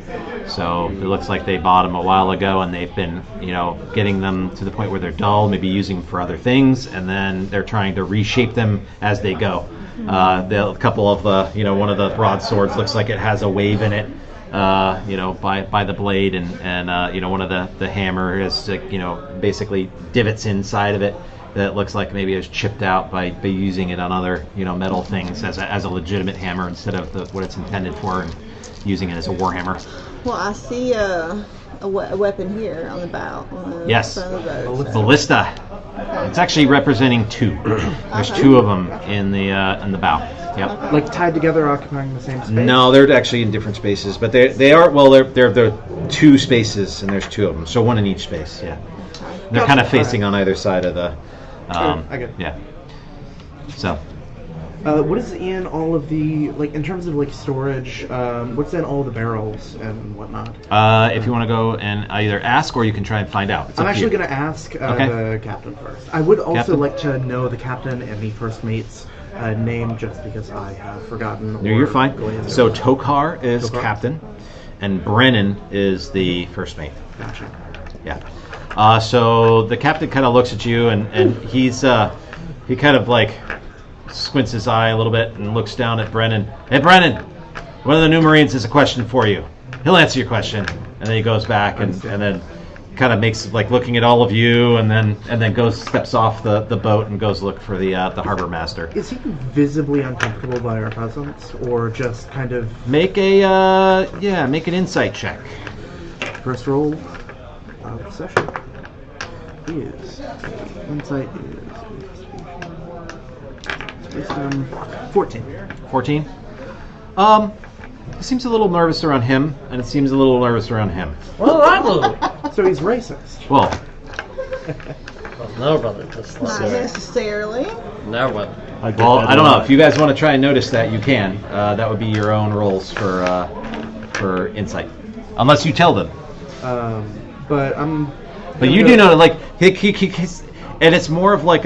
So it looks like they bought them a while ago, and they've been, getting them to the point where they're dull, maybe using them for other things, and then they're trying to reshape them as they go. A couple of one of the broadswords looks like it has a wave in it, by the blade, and one of the hammer is basically divots inside of it. that looks like maybe it was chipped out by using it on other metal things as a legitimate hammer instead of what it's intended for, and using it as a warhammer. Well, I see a weapon here on the bow. On the Yes, front of the boat, so. ballista. It's actually representing 2. There's 2 of them in the bow. Yep. Like tied together, occupying the same space? No, they're actually in different spaces, but they are they're 2 spaces, and there's 2 of them, so 1 in each space. Yeah, they're kind of facing on either side of the. I get it. Yeah. So. What is in all of the, like, in terms of like storage? What's in all the barrels and whatnot? If you want to go and either ask or you can try and find out. It's I'm up to actually you. going to ask Okay. the captain first. I would also Captain? like to know the captain and the first mate's name, just because I have forgotten. No, you're fine. glanced So over. Tokar is Tokar? captain, and Brennan is the first mate. Gotcha. Yeah. So the captain kind of looks at you, and he kind of like squints his eye a little bit and looks down at Brennan. Hey, Brennan, one of the new Marines has a question for you. He'll answer your question, and then he goes back and then kind of makes like looking at all of you, and then steps off the boat and goes look for the harbor master. Is he visibly uncomfortable by our presence, or just kind of Make an insight check. first roll of the session? Is insight is 14. 14. It seems a little nervous around him, and it seems a little nervous around him. Well, I will. So he's racist. Well, No, brother. That's Not necessarily. No, brother. I get well, that I don't know. a If you guys want to try and notice that, you can. That would be your own rolls for insight, unless you tell them. But I'm. But you do know, like he's, and it's more of like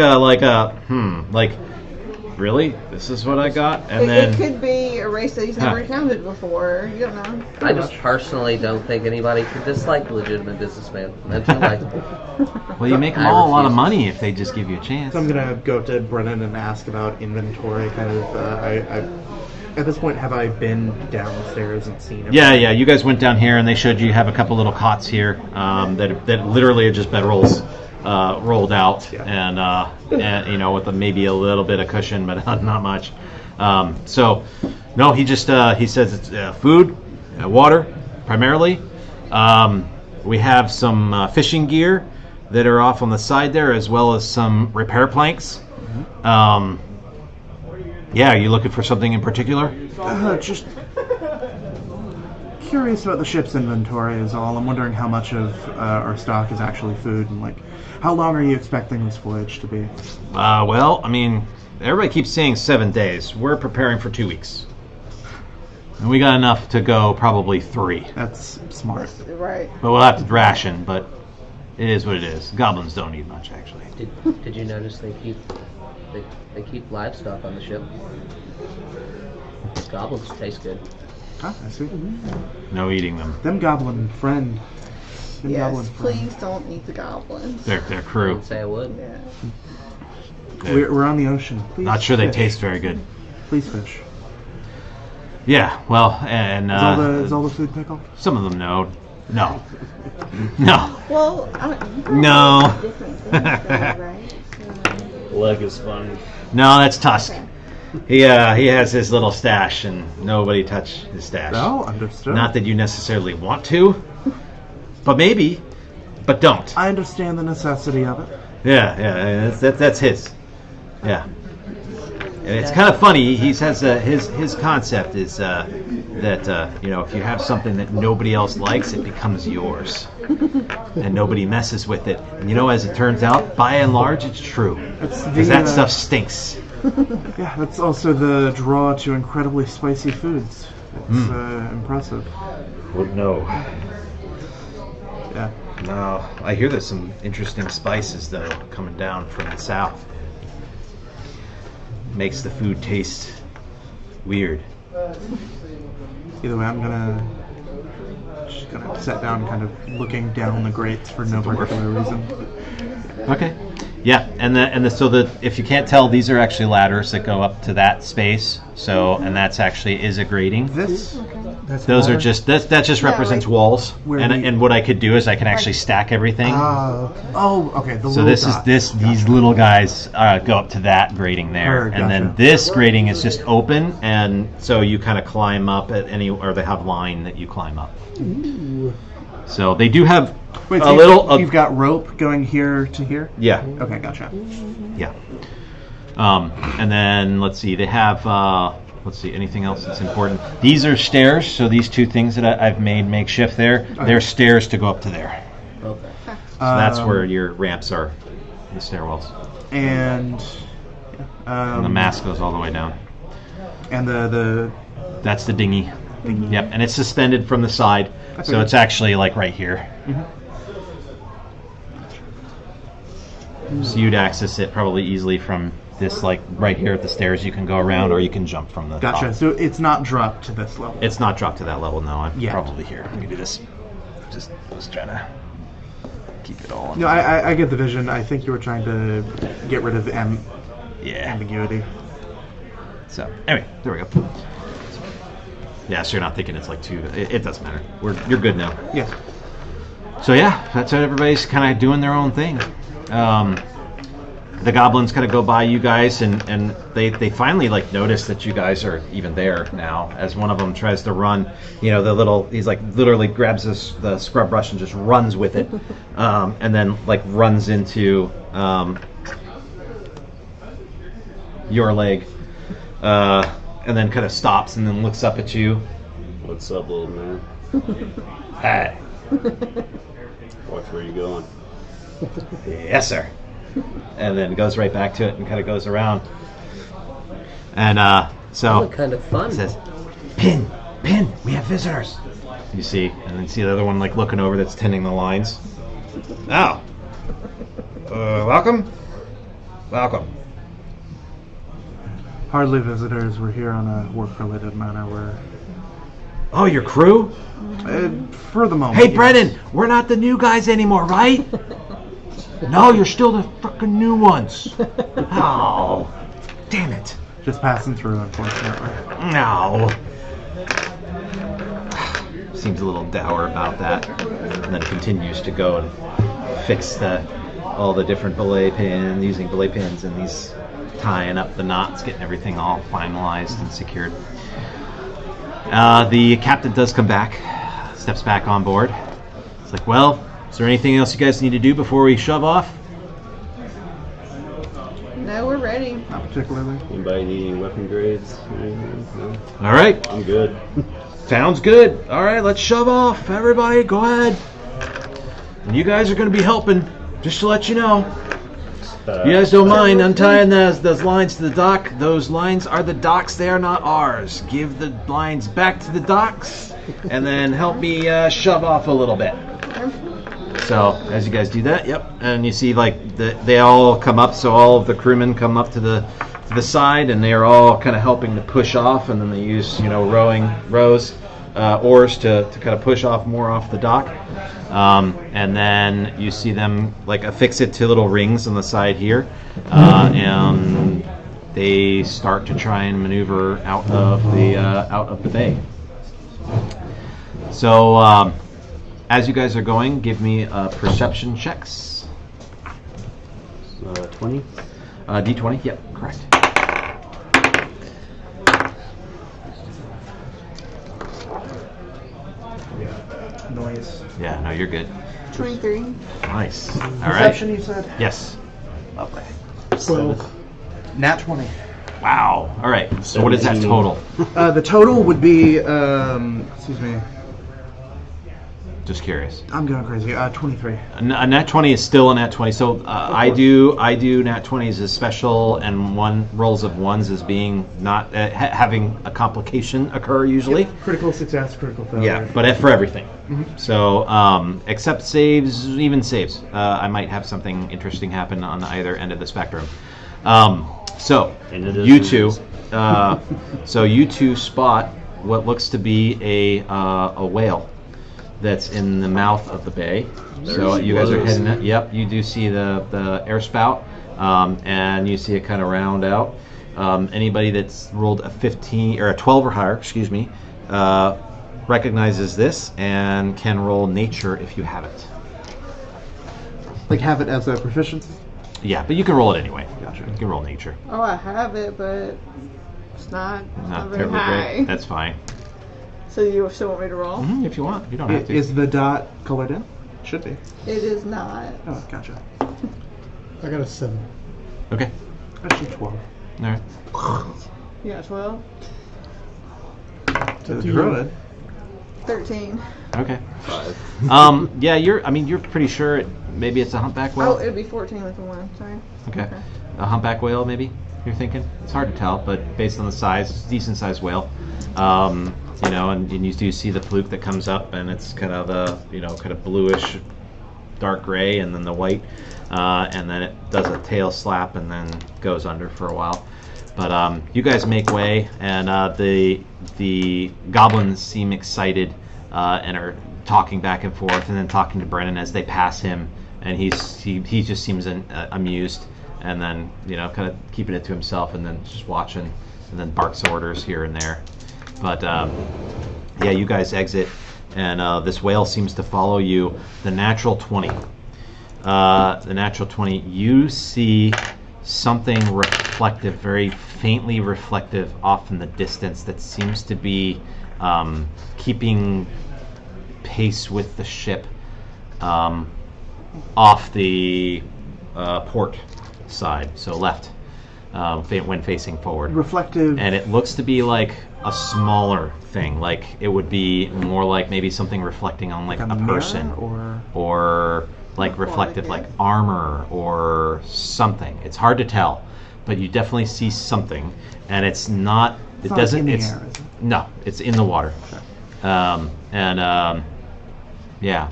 really, this is what I got, and It then could be a race that he's never encountered before. You don't know. I just personally don't think anybody could dislike a legitimate businessman. That's like, well, you make them I all a lot of refuse. money if they just give you a chance. So I'm gonna go to Brennan and ask about inventory. Kind of. At this point, have I been downstairs and seen it? Yeah. You guys went down here, and they showed you have a couple little cots here that literally are just bedrolls rolled out, Yeah. and with maybe a little bit of cushion, but not much. So, no, he just he says it's food, water, primarily. We have some fishing gear that are off on the side there, as well as some repair planks. Yeah, are you looking for something in particular? Just curious about the ship's inventory is all. I'm wondering how much of our stock is actually food, and like, how long are you expecting this voyage to be? Well, I mean, everybody keeps saying 7 days. We're preparing for 2 weeks. And we got enough to go probably 3. That's smart. Right. But we'll have to ration, but it is what it is. Goblins don't eat much, actually. did you notice they keep livestock on the ship? Goblins taste good. Ah, I see. No eating them. Them goblin friend. Them goblin Yes, friend. please don't eat the goblins. Their I crew. would say I would. Yeah. We're on the ocean. Please Not sure they fish. taste very good. Please fish. Yeah, well, and Is all the food pickled? some of them know. No. No. Well, No. different things, though, right? So, leg is fun. No, that's Tusk. okay. He has his little stash, and nobody touch his stash. No, understood. Not that you necessarily want to, but maybe, but don't. I understand the necessity of it. Yeah, that's his. Yeah, and it's kind of funny. He says his concept is that if you have something that nobody else likes, it becomes yours, and nobody messes with it. And as it turns out, by and large, it's true, It's because the, that stuff stinks. Yeah, that's also the draw to incredibly spicy foods. It's impressive. Wouldn't know. Yeah. No, I hear there's some interesting spices though coming down from the south. Makes the food taste weird. Either way, I'm just gonna sit down, kind of looking down the grates for no particular reason. Okay. Yeah, if you can't tell, these are actually ladders that go up to that space. So, and that's actually is a grating. This That's Those ladder? are just that just Yeah, represents like- walls. Where And we- and what I could do is I can actually stack everything. Okay. Oh, okay. The So little this dot. is these little guys go up to that grating there, Gotcha. and then this grating is just open, and so you kind of climb up at any, or they have line that you climb up. So they do have Wait, a so little. You've got rope going here to here. Yeah, Okay, gotcha. yeah. And then let's see, they have. Let's see, anything else that's important? These are stairs. So these two things that I've made makeshift there, they're stairs to go up to there. Okay. So that's where your ramps are, the stairwells. And And the mast goes all the way down. and the That's the dinghy. Yep, and it's suspended from the side, so Okay. it's actually like right here. So you'd access it probably easily from this, like right here at the stairs. You can go around, or you can jump from the gotcha. top. So it's not dropped to this level. It's not dropped to that level. No, I'm Yet. probably here. Let me do this. Just trying to keep it all. No, I get the vision. I think you were trying to get rid of the Yeah. ambiguity. So anyway, there we go. Yeah, so you're not thinking it's like two. It doesn't matter. You're good now. Yes. So yeah, that's how everybody's kind of doing their own thing. The goblins kind of go by you guys, and they finally like notice that you guys are even there now. As one of them tries to run, he's like literally grabs the scrub brush and just runs with it, and then like runs into your leg, and then kind of stops and then looks up at you. What's up, little man? Hi. Watch where you going. Yes, sir. And then goes right back to it and kind of goes around. And so Look kind of fun. it says, Pin, we have visitors. You see, and then see the other one like looking over that's tending the lines. Oh. Welcome. Hardly visitors. We're here on a work-related matter. Oh, your crew? For the moment. Hey, yes. Brennan, we're not the new guys anymore, right? No, you're still the fucking new ones. Oh, damn it. Just passing through, unfortunately. No. Seems a little dour about that, and then continues to go and fix all the different belay pins, using belay pins, and these tying up the knots, getting everything all finalized and secured. The captain does come back, steps back on board. It's like, well, is there anything else you guys need to do before we shove off? No, we're ready. Not particularly. Anybody need any weapon grades? Or anything? No? All right. I'm good. Sounds good. All right, let's shove off. Everybody, go ahead. And you guys are going to be helping, just to let you know. You guys don't mind untying those lines to the dock. Those lines are the docks. They are not ours. Give the lines back to the docks, and then help me shove off a little bit. So as you guys do that, yep, and you see like they all come up. So all of the crewmen come up to the side, and they are all kind of helping to push off. And then they use oars to kind of push off more off the dock. And then you see them like affix it to little rings on the side here, and they start to try and maneuver out of the bay. So as you guys are going, give me perception checks. 20? D20. Yep, correct. Noise. Yeah, no, you're good. 23. Nice. All right. Perception, you said? Yes. Lovely. 12. Nat 20. Wow. All right. So what is that 17. total? The total would be, excuse me, Just curious. I'm going crazy. 23. A nat 20 is still a nat 20. So I do nat 20s as special, and rolls of ones as being not having a complication occur usually. Critical success, critical failure. Yeah, but for everything. So except saves, even saves, I might have something interesting happen on either end of the spectrum. So And it is you what it two, is. so you two spot what looks to be a whale that's in the mouth of the bay. So There she you guys are was. heading. Yep, you do see the air spout. and you see it kind of round out. Anybody that's rolled a 15 or a 12 or higher, excuse me, recognizes this and can roll nature if you have it. Like have it as a proficiency? Yeah, but you can roll it anyway. Gotcha. You can roll nature. Oh, I have it, but it's not very terribly high. great. That's fine. So you still want me to roll? If you want. You don't have to. Is the dot colored in? Should be. It is not. Oh, gotcha. I got a 7. Okay. Actually 12. All right. You got 12? To the druid. 13. Okay. 5. Yeah, you're pretty sure maybe it's a humpback whale. Oh, it'd be 14 with the 1. Sorry. Okay. A humpback whale, maybe you're thinking. It's hard to tell, but based on the size, it's a decent sized whale. And you do see the fluke that comes up, and it's kind of kind of bluish, dark gray, and then the white, and then it does a tail slap and then goes under for a while. But you guys make way, and the goblins seem excited and are talking back and forth, and then talking to Brennan as they pass him, and he just seems amused, and then kind of keeping it to himself, and then just watching, and then barks orders here and there. But yeah, you guys exit, and this whale seems to follow you. The natural 20. You see something reflective, very faintly reflective, off in the distance that seems to be keeping pace with the ship off the port side, so left, when facing forward. Reflective. And it looks to be like a smaller thing, like it would be more like maybe something reflecting on like a person, or like reflective, like armor or something. It's hard to tell, but you definitely see something, and it's not. It doesn't. In the air, is it? No, it's in the water. Okay. Yeah,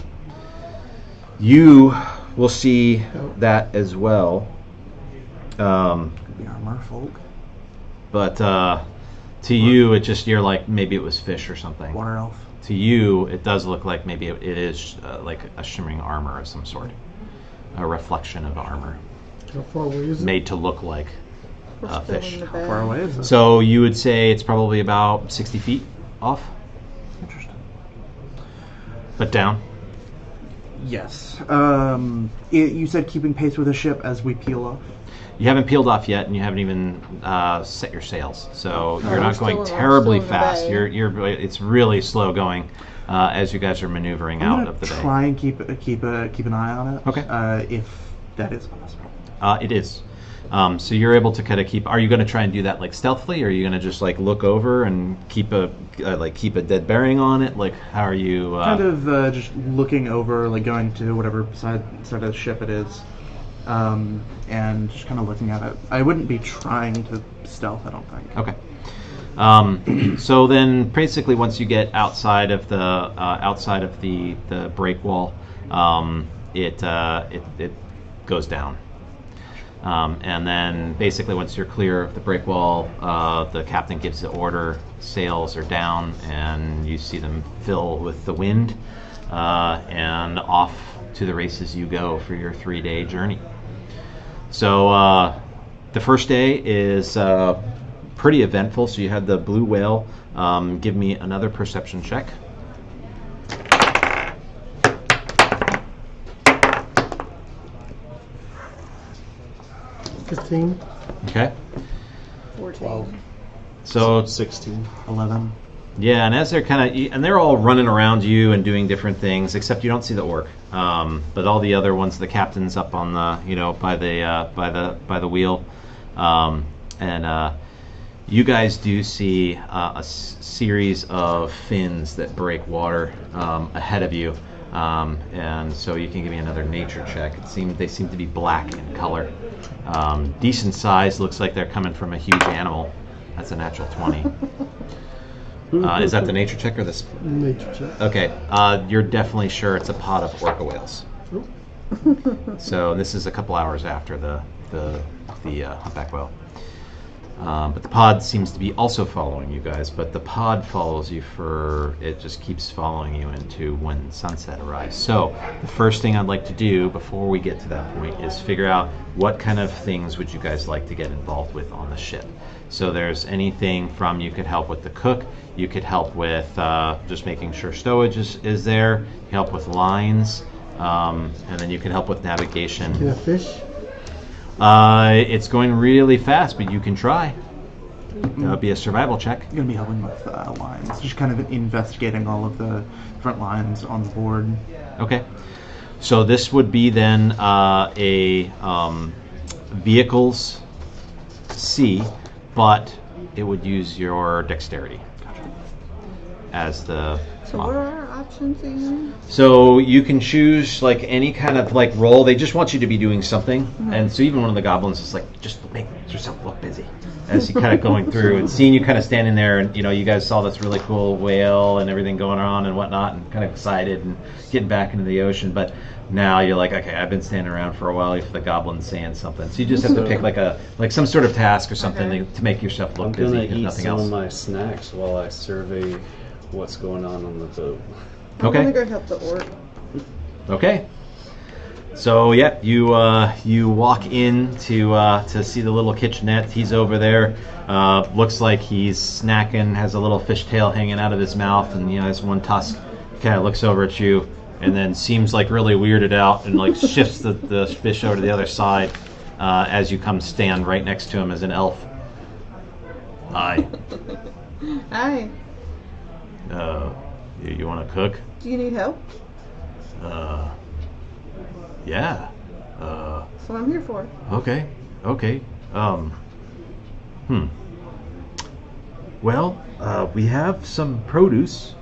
you will see that as well. The armor folk. But to you, it just, you're like, maybe it was fish or something. Water elf. To you, it does look like maybe it is like a shimmering armor of some sort, a reflection of armor. How far away is it? Made to look like a fish. How far away is it? So you would say it's probably about 60 feet off. Interesting. But down. Yes. You said keeping pace with the ship as we peel off. You haven't peeled off yet, and you haven't even set your sails, so you're not going still terribly in the fast. bay. It's really slow going as you guys are maneuvering out of the bay. Try and keep an eye on it. Okay. If that is possible. It is. So you're able to kind of keep. Are you going to try and do that like stealthily, or are you going to just like look over and keep a dead bearing on it? Like, how are you? Kind of just looking over, like going to whatever side of the ship it is. And just kind of looking at it. I wouldn't be trying to stealth, I don't think. Okay. So then, basically, once you get outside of the break wall, it goes down. And then, basically, once you're clear of the break wall, the captain gives the order. Sails are down, and you see them fill with the wind, and off to the races you go for your 3-day journey. So the first day is pretty eventful. So you had the blue whale. Give me another perception check. 15. Okay. 14. So 16. 11. yeah, and as they're all running around you and doing different things, except you don't see the orc. But all the other ones, the captain's up on the, by the wheel, and you guys do see a series of fins that break water ahead of you, and so you can give me another nature check. They seem to be black in color, decent size. Looks like they're coming from a huge animal. That's a natural 20. Is that the nature check or the Nature check. Okay, you're definitely sure it's a pod of orca whales. So this is a couple hours after the humpback whale. But the pod seems to be also following you guys, but the pod follows you it just keeps following you into when sunset arrives. So the first thing I'd like to do before we get to that point is figure out what kind of things would you guys like to get involved with on the ship. So there's anything from you could help with the cook, you could help with just making sure stowage is there, you help with lines, and then you can help with navigation. Can I fish? It's going really fast, but you can try. That would be a survival check. I'm gonna be helping with lines, just kind of investigating all of the front lines on the board. Okay. So this would be then a vehicles C, but it would use your dexterity as the. So what are our options again? So you can choose like any kind of like role. They just want you to be doing something, and so even one of the goblins is like, just make yourself look busy as you kind of going through and seeing you kind of standing there, and you guys saw this really cool whale and everything going on and whatnot, and kind of excited and getting back into the ocean. But now you're like, okay, I've been standing around for a while if the goblin's saying something. So you just have to pick like some sort of task or something to make yourself look busy. I'm If gonna eat nothing some else. of my snacks while I survey what's going on the boat. I'm Okay. gonna go help the orc. Okay. So yeah, you walk in to see the little kitchenette. He's over there. Looks like he's snacking. Has a little fish tail hanging out of his mouth, and has one tusk. Kind of looks over at you, and then seems like really weirded out, and like shifts the fish over to the other side as you come stand right next to him as an elf. Hi. Hi. You want to cook? Do you need help? Yeah. That's what I'm here for. Okay. Well, we have some produce.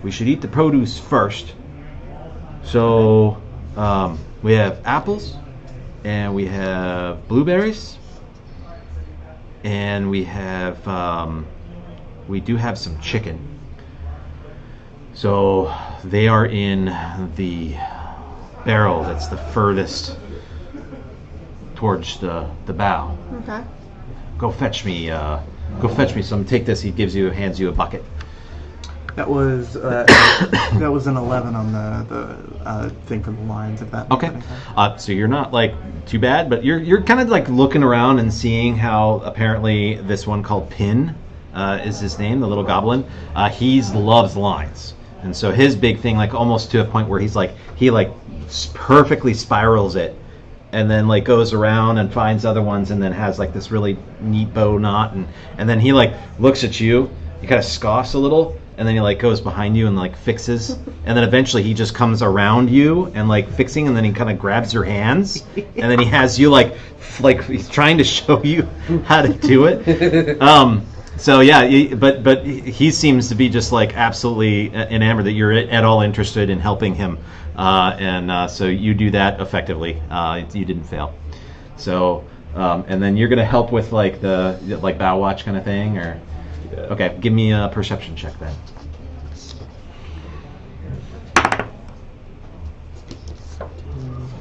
We should eat the produce first. So, we have apples, and we have blueberries, and we do have some chicken. So, they are in the barrel that's the furthest towards the bow. Okay. Go fetch me some. Take this. He hands you a bucket. That was that was an 11 on the thing from the lines. If that. Okay. So you're not like too bad, but you're kind of like looking around and seeing how apparently this one called Pin is his name, the little goblin. He loves lines, and so his big thing, like almost to a point where he perfectly spirals it, and then like goes around and finds other ones, and then has like this really neat bow knot, and then he like looks at you. He kind of scoffs a little. And then he like goes behind you and like fixes, and then eventually he just comes around you and like fixing, and then he kind of grabs your hands, and then he has you like he's trying to show you how to do it. So yeah, but he seems to be just like absolutely enamored that you're at all interested in helping him, and so you do that effectively. You didn't fail. So and then you're gonna help with like the bow watch kind of thing, or. Yeah. Okay, give me a perception check then.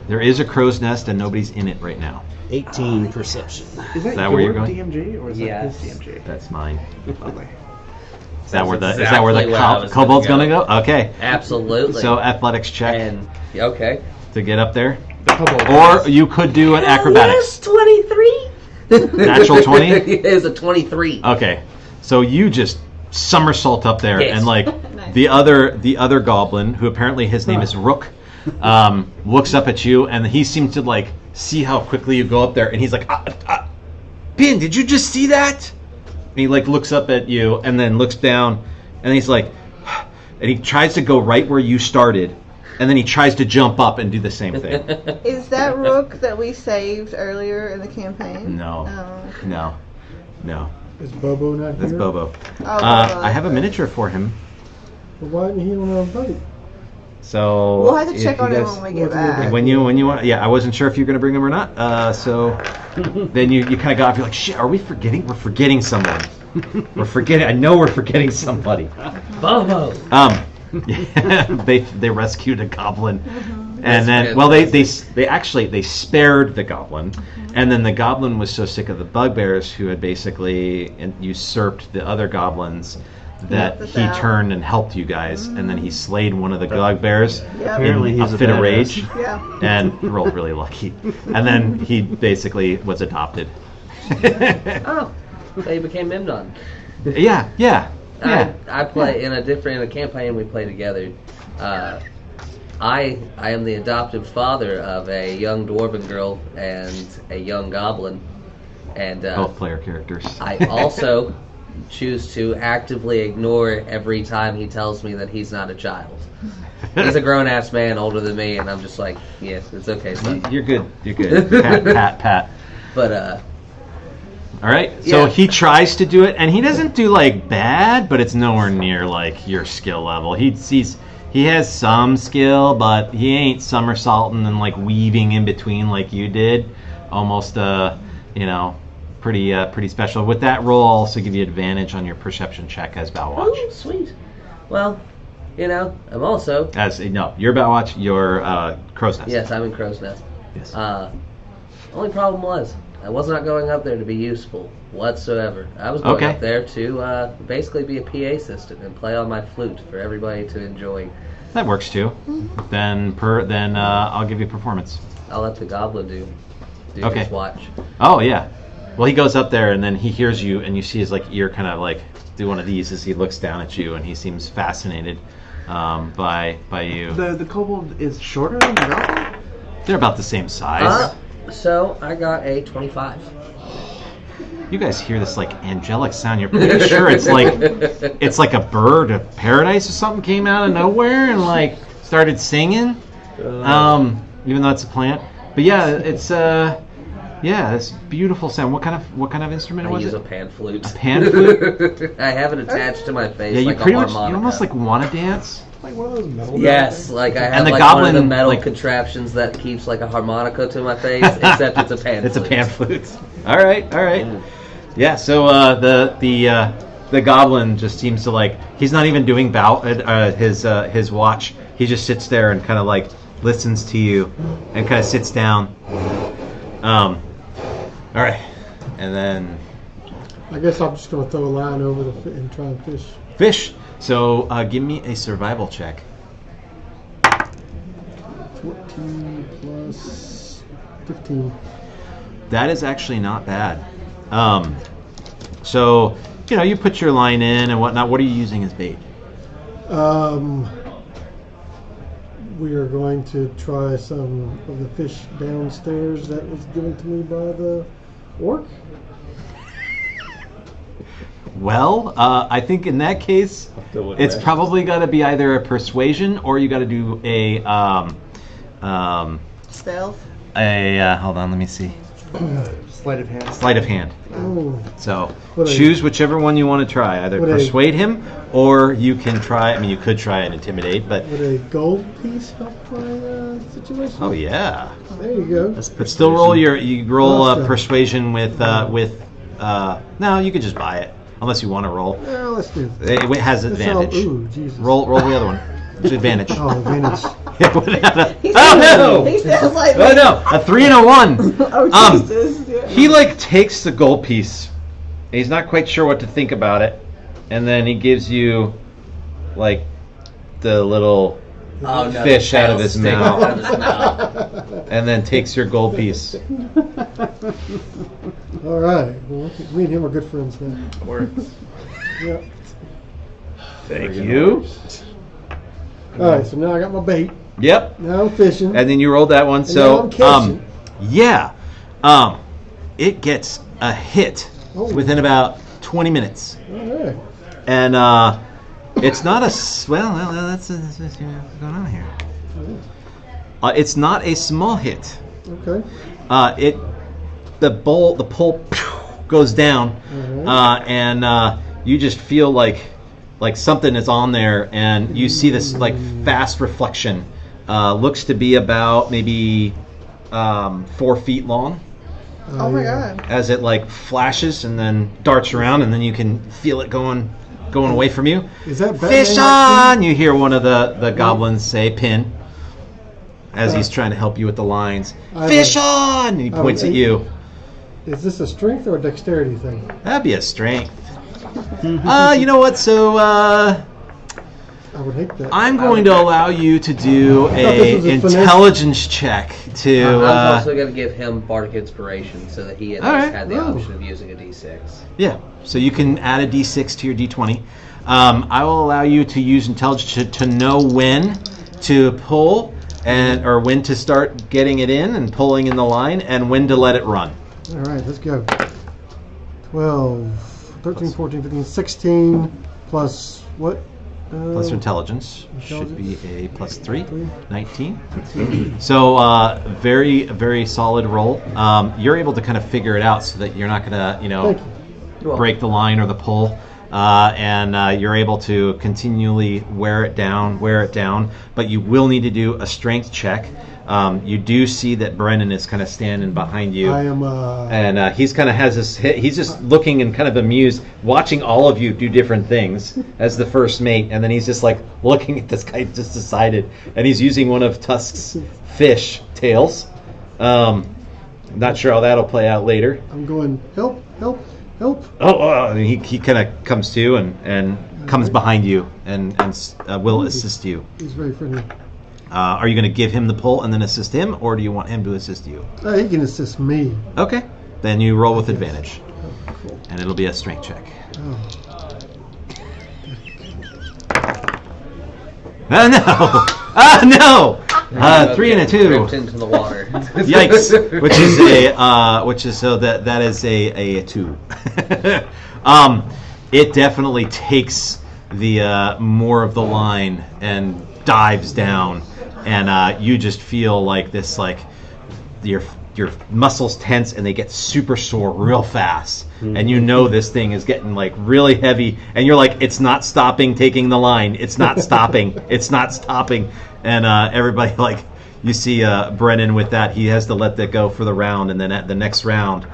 There is a crow's nest and nobody's in it right now. 18 perception. Is that where you're your going? DMG or is Yes. that his DMG? That's mine. Lovely. Is that where the exactly where I was kobold's gonna gonna go? Okay. Absolutely. So athletics check And okay. to get up there, The kobold. or you could do an acrobatics. 23. Natural 20? It is a 23. Okay, so you just somersault up there, Yes. and like Nice. the other goblin, who apparently his name is Rook, looks up at you, and he seems to like see how quickly you go up there, and he's like, Pin, did you just see that? And he like looks up at you, and then looks down, and he's like, and he tries to go right where you started, and then he tries to jump up and do the same thing. Is that rook that we saved earlier in the campaign? No. Oh. No. Is Bobo not That's here? Bobo. Oh, I have a miniature for him. Well, why isn't he on our boat? So We'll have to if check you on him guys- when we get back. when you want. Yeah, I wasn't sure if you're going to bring him or not. So then you kind of got off. You're like, shit, are we forgetting? We're forgetting someone. We're forgetting. I know we're forgetting somebody. Bobo. They rescued a goblin. And then, well, they actually spared the goblin, and then the goblin was so sick of the bugbears who had basically usurped the other goblins that he turned and helped you guys, and then he slayed one of the bugbears Apparently in he's a a fit of badass. rage, Yeah. and rolled really lucky. And then he basically was adopted. Oh, so you became Memnon. Yeah. I play in a campaign we play together. I am the adopted father of a young dwarven girl and a young goblin, and Both player characters. I also choose to actively ignore every time he tells me that he's not a child. He's a grown-ass man older than me, and I'm just like, yes, it's okay, son. You're good. Pat. But All right. So Yeah. he tries to do it, and he doesn't do like bad, but it's nowhere near like your skill level. He has some skill, but he ain't somersaulting and like weaving in between like you did. Almost pretty special. With that roll, I'll also give you advantage on your perception check as Bowwatch. ooh, sweet. Well, I'm also Your Bowwatch, your Crow's Nest. yes, I'm in Crow's Nest. Yes. Only problem was I was not going up there to be useful whatsoever. I was going Okay. up there to basically be a PA system and play on my flute for everybody to enjoy. That works too. Then I'll give you performance. I'll let the goblin do Okay. his watch. Oh yeah. Well, he goes up there and then he hears you, and you see his like ear kind of like do one of these as he looks down at you, and he seems fascinated by you. The kobold is shorter than the goblin? They're about the same size. So I got a 25. You guys hear this like angelic sound. You're pretty sure it's like a bird of paradise or something came out of nowhere and like started singing. Even though it's a plant. But yeah, it's this beautiful sound. What kind of instrument I was use it? a pan flute. A pan flute? I have it attached to my face Yeah, you like pretty a much harmonica. you almost like want to dance. Like one of those metal. Yes, like I have And the like one of goblin, the metal like- contraptions that keeps like a harmonica to my face, except it's a pan It's a flute. pan flute. All right. Yeah. So the goblin just seems to like he's not even doing his watch. He just sits there and kind of like listens to you and kind of sits down. All right, and then I guess I'm just gonna throw a line over and try and fish. fish. So give me a survival check. 14 plus 15. That is actually not bad. So you put your line in and whatnot. What are you using as bait? We are going to try some of the fish downstairs that was given to me by the orc. Well, I think in that case, it's probably got to be either a persuasion or you got to do a Stealth. hold on, let me see. Sleight of hand. Sleight of hand. Oh, So What a- choose whichever one you want to try. Either What a- persuade him, or you can try. I mean, you could try and intimidate, but would a gold piece help my situation? oh yeah. There you go. But still roll Awesome. persuasion with no, you could just buy it unless you want to roll. Yeah, let's do it. It has advantage. Ooh, Jesus. Roll the other one. It's advantage. Oh, advantage. Oh no! He sounds like Oh no! A 3 and a 1. Oh Jesus! Yeah. He like takes the gold piece. And he's not quite sure what to think about it, and then he gives you like the little Oh, no, fish the out of tail his sticking mouth. out of his mouth. and then takes your gold piece. All right. Well, me and him are good friends now. Works. Yep. Thank you. All right. So now I got my bait. Yep. Now I'm fishing. And then you rolled that one. now So I'm catching. yeah, it gets a hit Oh. within about 20 minutes. All right. And it's not that's what's going on here. It's not a small hit. Okay. The pole goes down, and you just feel like something is on there, and you see this like fast reflection. Looks to be about maybe 4 feet long. Oh my God! As it like flashes and then darts around, and then you can feel it going away from you. Is that Batman Fish on! You hear one of the goblins say, "Pin." as he's trying to help you with the lines. I Fish would- on! And he I points would- at you. Is this a strength or a dexterity thing? That'd be a strength. You know what? So I would hate that. I'm going to allow you to do thought this a was a finesse. intelligence check to. I was also going to give him Bardic Inspiration so that he at All least right. had the Oh. option of using a D6. Yeah, so you can add a d6 to your d20. I will allow you to use intelligence to know when to pull or when to start getting it in and pulling in the line and when to let it run. All right, let's go. 12, 13, 14, 15, 16 plus what? Plus your intelligence should be a plus 3, 3. 19. So very, very solid roll. You're able to kind of figure it out so that you're not going to, Thank you. break the line or the pull. And you're able to continually wear it down, but you will need to do a strength check. You do see that Brennan is kind of standing behind you. I am. And he's kind of has this. He's just looking and kind of amused, watching all of you do different things as the first mate, and then he's just like looking at this guy just decided, and he's using one of Tusk's fish tails. Not sure how that'll play out later. I'm going. Help! Help! Help! And he kind of comes to and comes behind you and will assist you. He's very friendly. Are you going to give him the pull and then assist him, or do you want him to assist you? He can assist me. Okay, then you roll with advantage, Oh, cool. and it'll be a strength check. Oh. No! 3 and a 2. Ripped into the water. Yikes! That is a 2. It definitely takes the more of the line and dives down, and you just feel like this, like your muscles tense and they get super sore real fast, and you know this thing is getting like really heavy, and you're like, it's not stopping taking the line, it's not stopping, it's not stopping, and everybody, like, you see Brennan with that, he has to let that go for the round, and then at the next round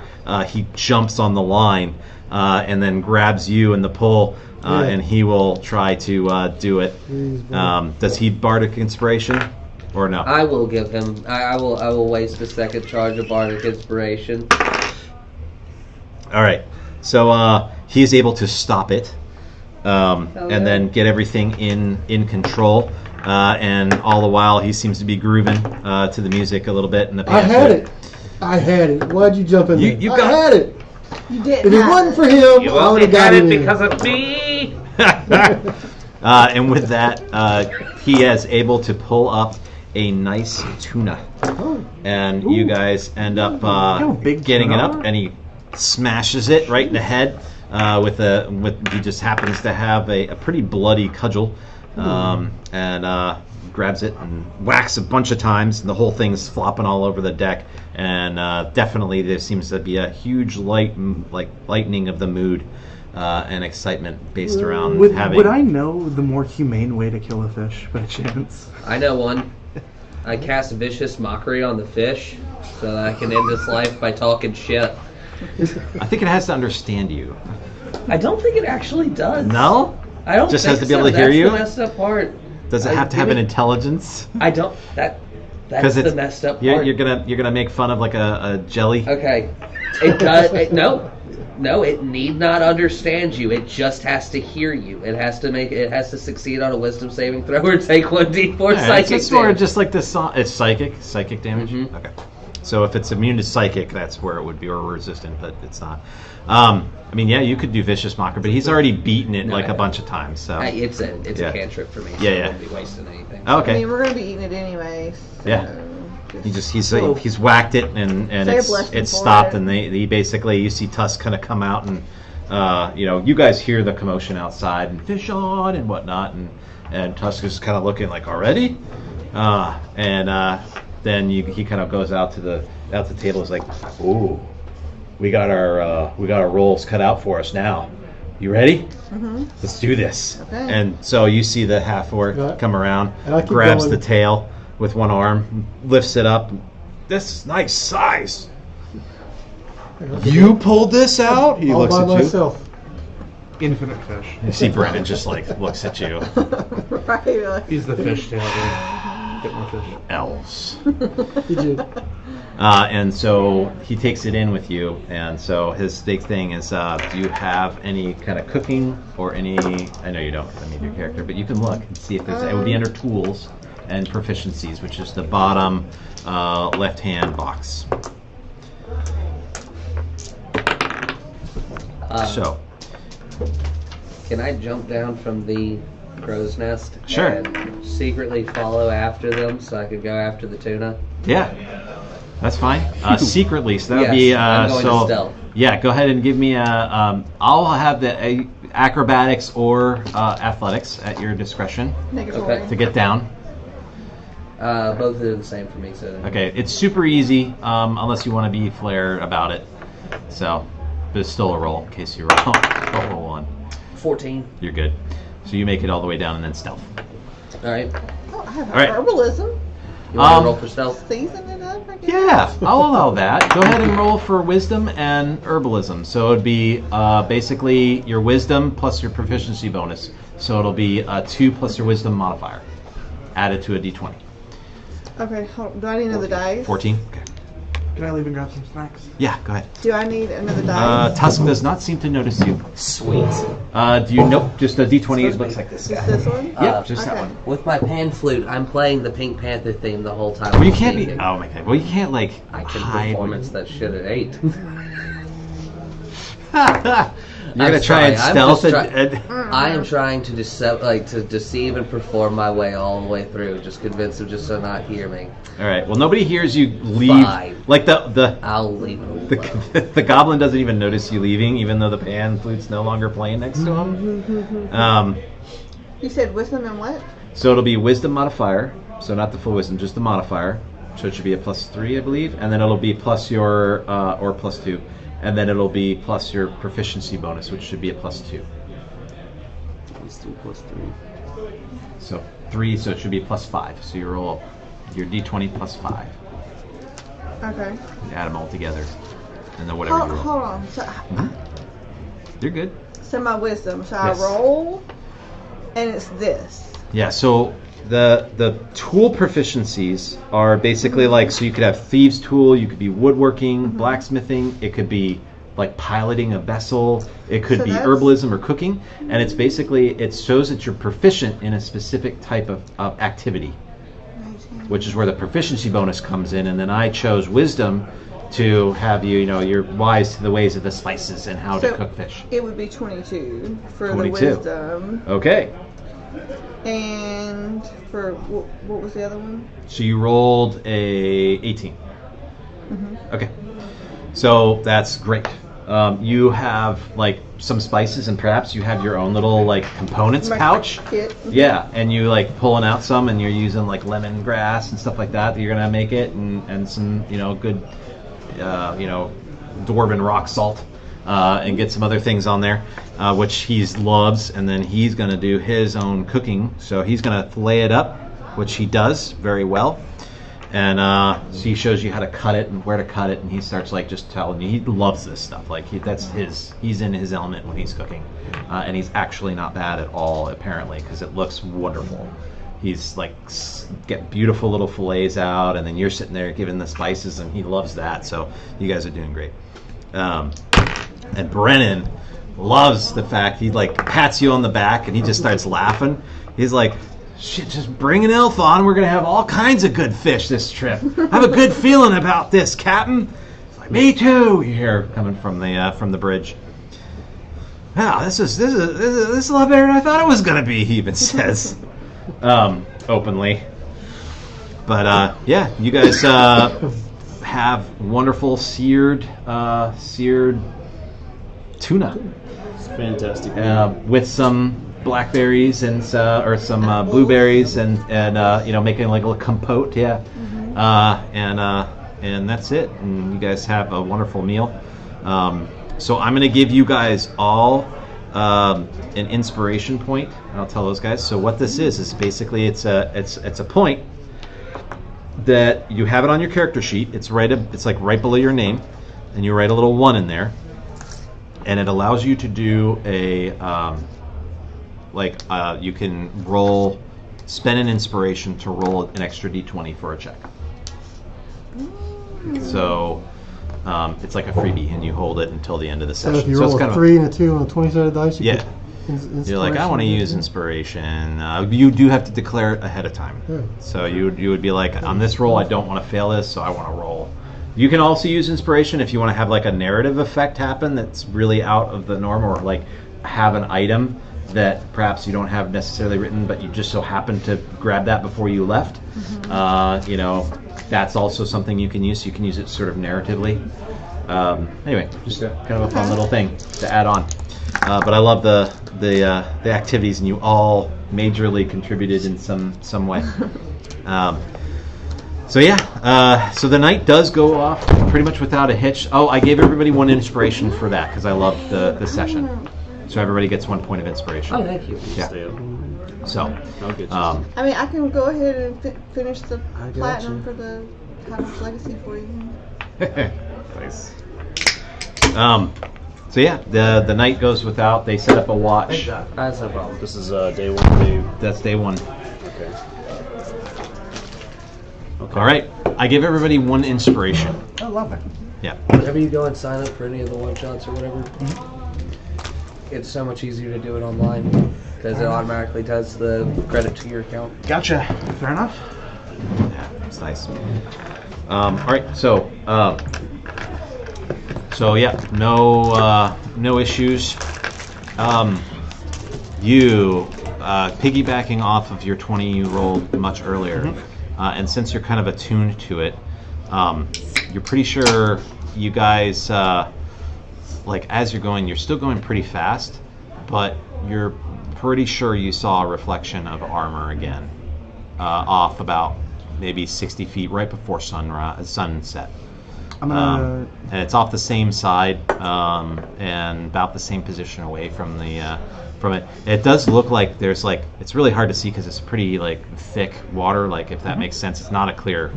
he jumps on the line and then grabs you in the pull. And he will try to do it. Does he Bardic Inspiration, or no? I will give him. I will waste a second charge of Bardic Inspiration. All right. So he is able to stop it, and then get everything in control. And all the while, he seems to be grooving to the music a little bit in the I pants. had it. Why'd you jump in there? You I got- had it. You didn't. If it have wasn't it. for him, You I would only have got got it it in. because of me. And with that, he is able to pull up a nice tuna. Oh, And you guys end up big getting it tuna up, are. and he smashes it right in the head he just happens to have a pretty bloody cudgel, and grabs it and whacks a bunch of times, and the whole thing's flopping all over the deck, and definitely there seems to be a huge lightening of the mood and excitement based around having. Would I know the more humane way to kill a fish by chance? I know one. I cast Vicious Mockery on the fish so that I can end its life by talking shit. I think it has to understand you. I don't think it actually does. No? I don't. Just think has to be able so. to hear That's you? the messed up part. Does it have to have an intelligence? I don't. That's Because the messed up part. you're gonna make fun of like a jelly. Okay. It does. No, it need not understand you. It just has to hear you. It has to succeed on a wisdom saving throw or take 1d4 Yeah, psychic it's sort of damage. just like this song. It's psychic damage. Mhm. Okay, so if it's immune to psychic, that's where it would be, or resistant, but it's not. I mean, yeah, you could do Vicious Mocker, but he's already beaten it No, like I a bunch of times. So It's a Yeah. cantrip for me. So Yeah, I yeah. won't be wasting anything. I okay, mean, we're gonna be eating it anyway. So Yeah. he's whacked it, and Say a it's blessing for stopped, it. and they basically, you see Tusk kind of come out, and you guys hear the commotion outside and fish on and whatnot, and Tusk is kind of looking like, already, then he kind of goes out to the table. Is like, ooh, we got our rolls cut out for us now. You ready? Mm-hmm. Let's do this. Okay. And so you see the half orc Yeah. come around, And I keep grabs going. the tail with one arm, lifts it up. This is nice size. You pulled this out? He all looks by at you. myself. Infinite fish. You see Brennan just like looks at you. Right. Like, He's the fish tail. Get more fish. elves. He did. And so he takes it in with you, and so his big thing is, do you have any kind of cooking or any? I know you don't. I mean your character, but you can look and see if there's. It would be under tools and proficiencies, which is the bottom left-hand box. So, Can I jump down from the crow's nest Sure. and secretly follow after them so I could go after the tuna? yeah, that's fine. Secretly, so that would Yes, be I'm going to so. stealth. Yeah, go ahead and give me a. I'll have the acrobatics or athletics at your discretion Negatory. Okay. to get down. Both are the same for me, so. Okay, it's super easy unless you want to be flair about it. So, but it's still a roll in case you roll. Don't roll one. 14. You're good. So you make it all the way down and then stealth. Alright. Oh, I have All right. herbalism. You want to roll for stealth? Season it up, I guess. Yeah, I'll allow that. Go ahead and roll for wisdom and herbalism. So it'd be basically your wisdom plus your proficiency bonus. So it'll be 2 plus your wisdom modifier added to a d20. Okay, hold on. Do I need another dice? 14. Okay. Can I leave and grab some snacks? Yeah, go ahead. Do I need another dice? Tusk does not seem to notice you. Sweet. Do you? Nope. Just a d20. It looks like this Just guy. this one? Yep, just that okay. one. With my pan flute, I'm playing the Pink Panther theme the whole time. Well, you I'm can't be. singing. Oh my god. Well, you can't like I can hide. performance that shit at 8. You're gonna I'm try and sorry, I'm stealth just and I am trying to deceive and perform my way all the way through. Just convince them just to not hear me. all right. Well, nobody hears you leave. Fine. Like the I'll leave them alone. the goblin doesn't even notice you leaving, even though the pan flute's no longer playing next to him. You said wisdom and what? So it'll be wisdom modifier. So not the full wisdom, just the modifier. So it should be a +3, I believe, and then it'll be plus your or +2. And then it'll be plus your proficiency bonus, which should be a +2. +2 +3. So 3, so it should be a +5. So you roll your d20 +5. Okay. You add them all together, and then whatever you roll. Hold on. So, You're good. so my wisdom. So Yes. I roll, and it's this. Yeah. So the tool proficiencies are basically like, so you could have thieves' tool, you could be woodworking, blacksmithing, it could be like piloting a vessel, it could So be that's- herbalism or cooking, and it's basically, it shows that you're proficient in a specific type of activity, which is where the proficiency bonus comes in. And then I chose wisdom to have you, you're wise to the ways of the spices and how to So- cook fish. It would be 22 for 22. the wisdom. Okay. And for what was the other one? So you rolled a 18. Okay. So that's great. You have like some spices, and perhaps you have your own little like components My pouch. kit. Yeah, and you like pulling out some, and you're using like lemongrass and stuff like that you're gonna make it, and some good dwarven rock salt, and get some other things on there, which he loves, and then he's gonna do his own cooking. So he's gonna fillet it up, which he does very well. And so he shows you how to cut it and where to cut it, and he starts like just telling you. He loves this stuff. Like he's in his element when he's cooking, and he's actually not bad at all apparently, because it looks wonderful. He's like get beautiful little fillets out, and then you're sitting there giving the spices, and he loves that. So you guys are doing great. And Brennan loves the fact he like pats you on the back, and he just starts laughing. He's like, shit, just bring an elf on. We're going to have all kinds of good fish this trip. I have a good feeling about this, Captain. It's like, me too, you hear coming from the bridge. Wow, this is a lot better than I thought it was going to be, he even says, openly. But, yeah, you guys have wonderful seared tuna. It's fantastic. With some blackberries and or some blueberries and making like a little compote, and that's it. And you guys have a wonderful meal. So I'm going to give you guys all an inspiration point, and I'll tell those guys. So what this is basically it's a point that you have it on your character sheet. It's like right below your name, and you write a little 1 in there, and it allows you to do a you can roll spend an inspiration to roll an extra d20 for a check. So it's like a freebie, and you hold it until the end of the So session. if you So roll it's a kind 3 and a 2 on a 20-sided dice, you Yeah. get You're like, I want to inspiration. use inspiration. You do have to declare it ahead of time. Yeah. So you would be like, on this roll, I don't want to fail this, so I want to roll. You can also use inspiration if you want to have like a narrative effect happen that's really out of the norm, or like have an item that perhaps you don't have necessarily written, but you just so happen to grab that before you left. You know, that's also something you can use. You can use it sort of narratively. Anyway, just kind of a fun little thing to add on. But I love the activities, and you all majorly contributed in some way. So yeah, so the night does go off pretty much without a hitch. Oh, I gave everybody one inspiration for that because I loved the session. So everybody gets 1 point of inspiration. Oh, thank you. Yeah. Stay up. So, I'll get you. I mean, I can go ahead and finish the I got platinum you. for the Timeless Legacy for you. nice. So yeah, the night goes without. They set up a watch. That's no problem. This is day 1, Dave. That's day 1. Okay. All right, I give everybody 1 inspiration. I love it. Yeah. Whenever you go and sign up for any of the one-shots or whatever, it's so much easier to do it online because it automatically does the credit to your account. Gotcha. Fair enough. Yeah, it's nice. All right, so yeah, no issues. You piggybacking off of your 20 you rolled much earlier, and since you're kind of attuned to it, you're pretty sure you guys like as you're going, you're still going pretty fast, but you're pretty sure you saw a reflection of armor again, off about maybe 60 feet right before sunset. I'm gonna. And it's off the same side, and about the same position away from the from it. It does look like there's like it's really hard to see because it's pretty like thick water. Like if that makes sense, it's not a clear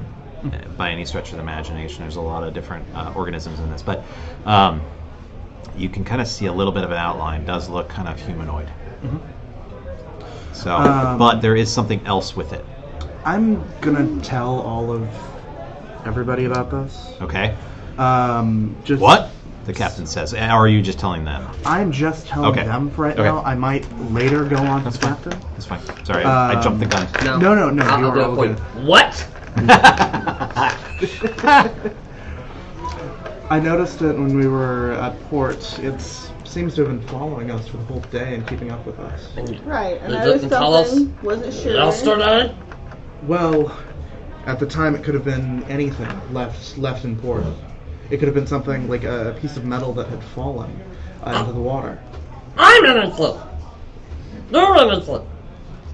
by any stretch of the imagination. There's a lot of different organisms in this, but you can kind of see a little bit of an outline. It does look kind of humanoid. So, but there is something else with it. I'm gonna tell all of everybody about this. Okay. Just What? The captain says. Or are you just telling them? I'm just telling Okay. them for right Okay. now. I might later go on to the captain. That's fine. Sorry, I jumped the gun. No. I'll You do are it all for you. good. What? I noticed it when we were at port. It seems to have been following us for the whole day and keeping up with us. Right, I It noticed doesn't tell us. something, wasn't sure. Well, at the time it could have been anything left in port. It could have been something like a piece of metal that had fallen into the water. I'm innocent. You're innocent.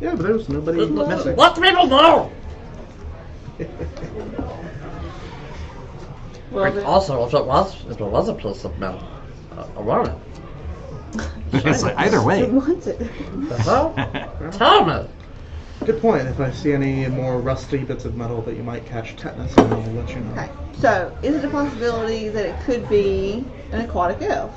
Yeah, but there was nobody missing. Let the people know. Well, then, Also, if it was a piece of metal, a runner. It's like, either who way. wants it? So, tell me. Good point. If I see any more rusty bits of metal that you might catch tetanus, I'll let you know. Okay, so is it a possibility that it could be an aquatic elf?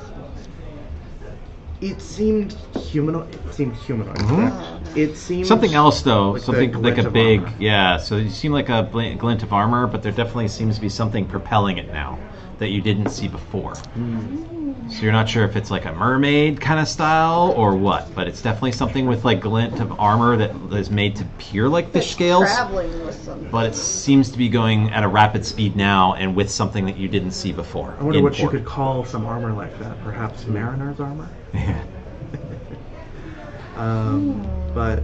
It seemed humanoid. Mhm. It seemed Something else though, like the something like glint a of big, armor. yeah. So you seem like a glint of armor, but there definitely seems to be something propelling it now that you didn't see before. So you're not sure if it's like a mermaid kind of style or what, but it's definitely something with like glint of armor that is made to appear like fish scales. Traveling with something. But it seems to be going at a rapid speed now, and with something that you didn't see before. I wonder in what you port. could call some armor like that. Perhaps mariner's armor. Yeah. But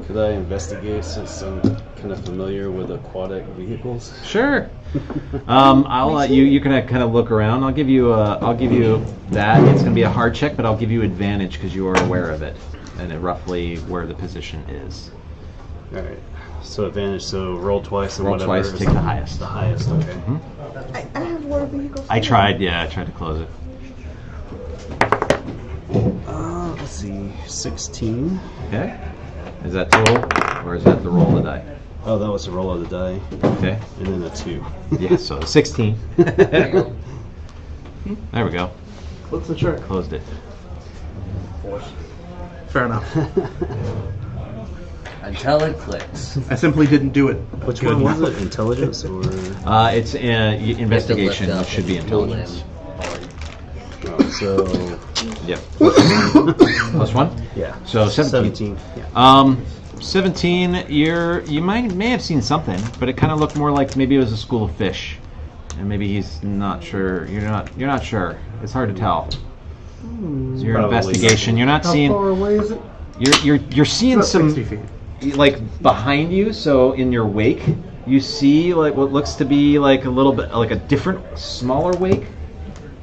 Could I investigate since I'm kind of familiar with aquatic vehicles? Sure. I'll let you. You can kind of look around. I'll give you that. It's going to be a hard check, but I'll give you advantage because you are aware of it and roughly where the position is. All right. So advantage. So roll twice and Roll whatever. twice, is take the highest. The highest. Okay. I have water vehicles. I tried. Yeah, I tried to close it. Let's see. 16. Okay. Is that total, or is that the roll of the die? Oh, that was a roll of the die, Okay. and then a 2. Yeah. So 16. There you go. There we go. what's the trick? Closed it. Fair enough. Until it clicks. I simply didn't do it. Which good one was enough. it? Intelligence or? It's investigation. lift It up should be and pull intelligence. Oh, so Yep. Plus one. yeah. So 17. Yeah. 17. You may have seen something, but it kind of looked more like maybe it was a school of fish, and maybe he's not sure. You're not sure. It's hard to tell. So your Probably investigation. You're not How seeing. far away is it? You're seeing About some 60 feet. like behind you. So in your wake, you see like what looks to be like a little bit like a different, smaller wake,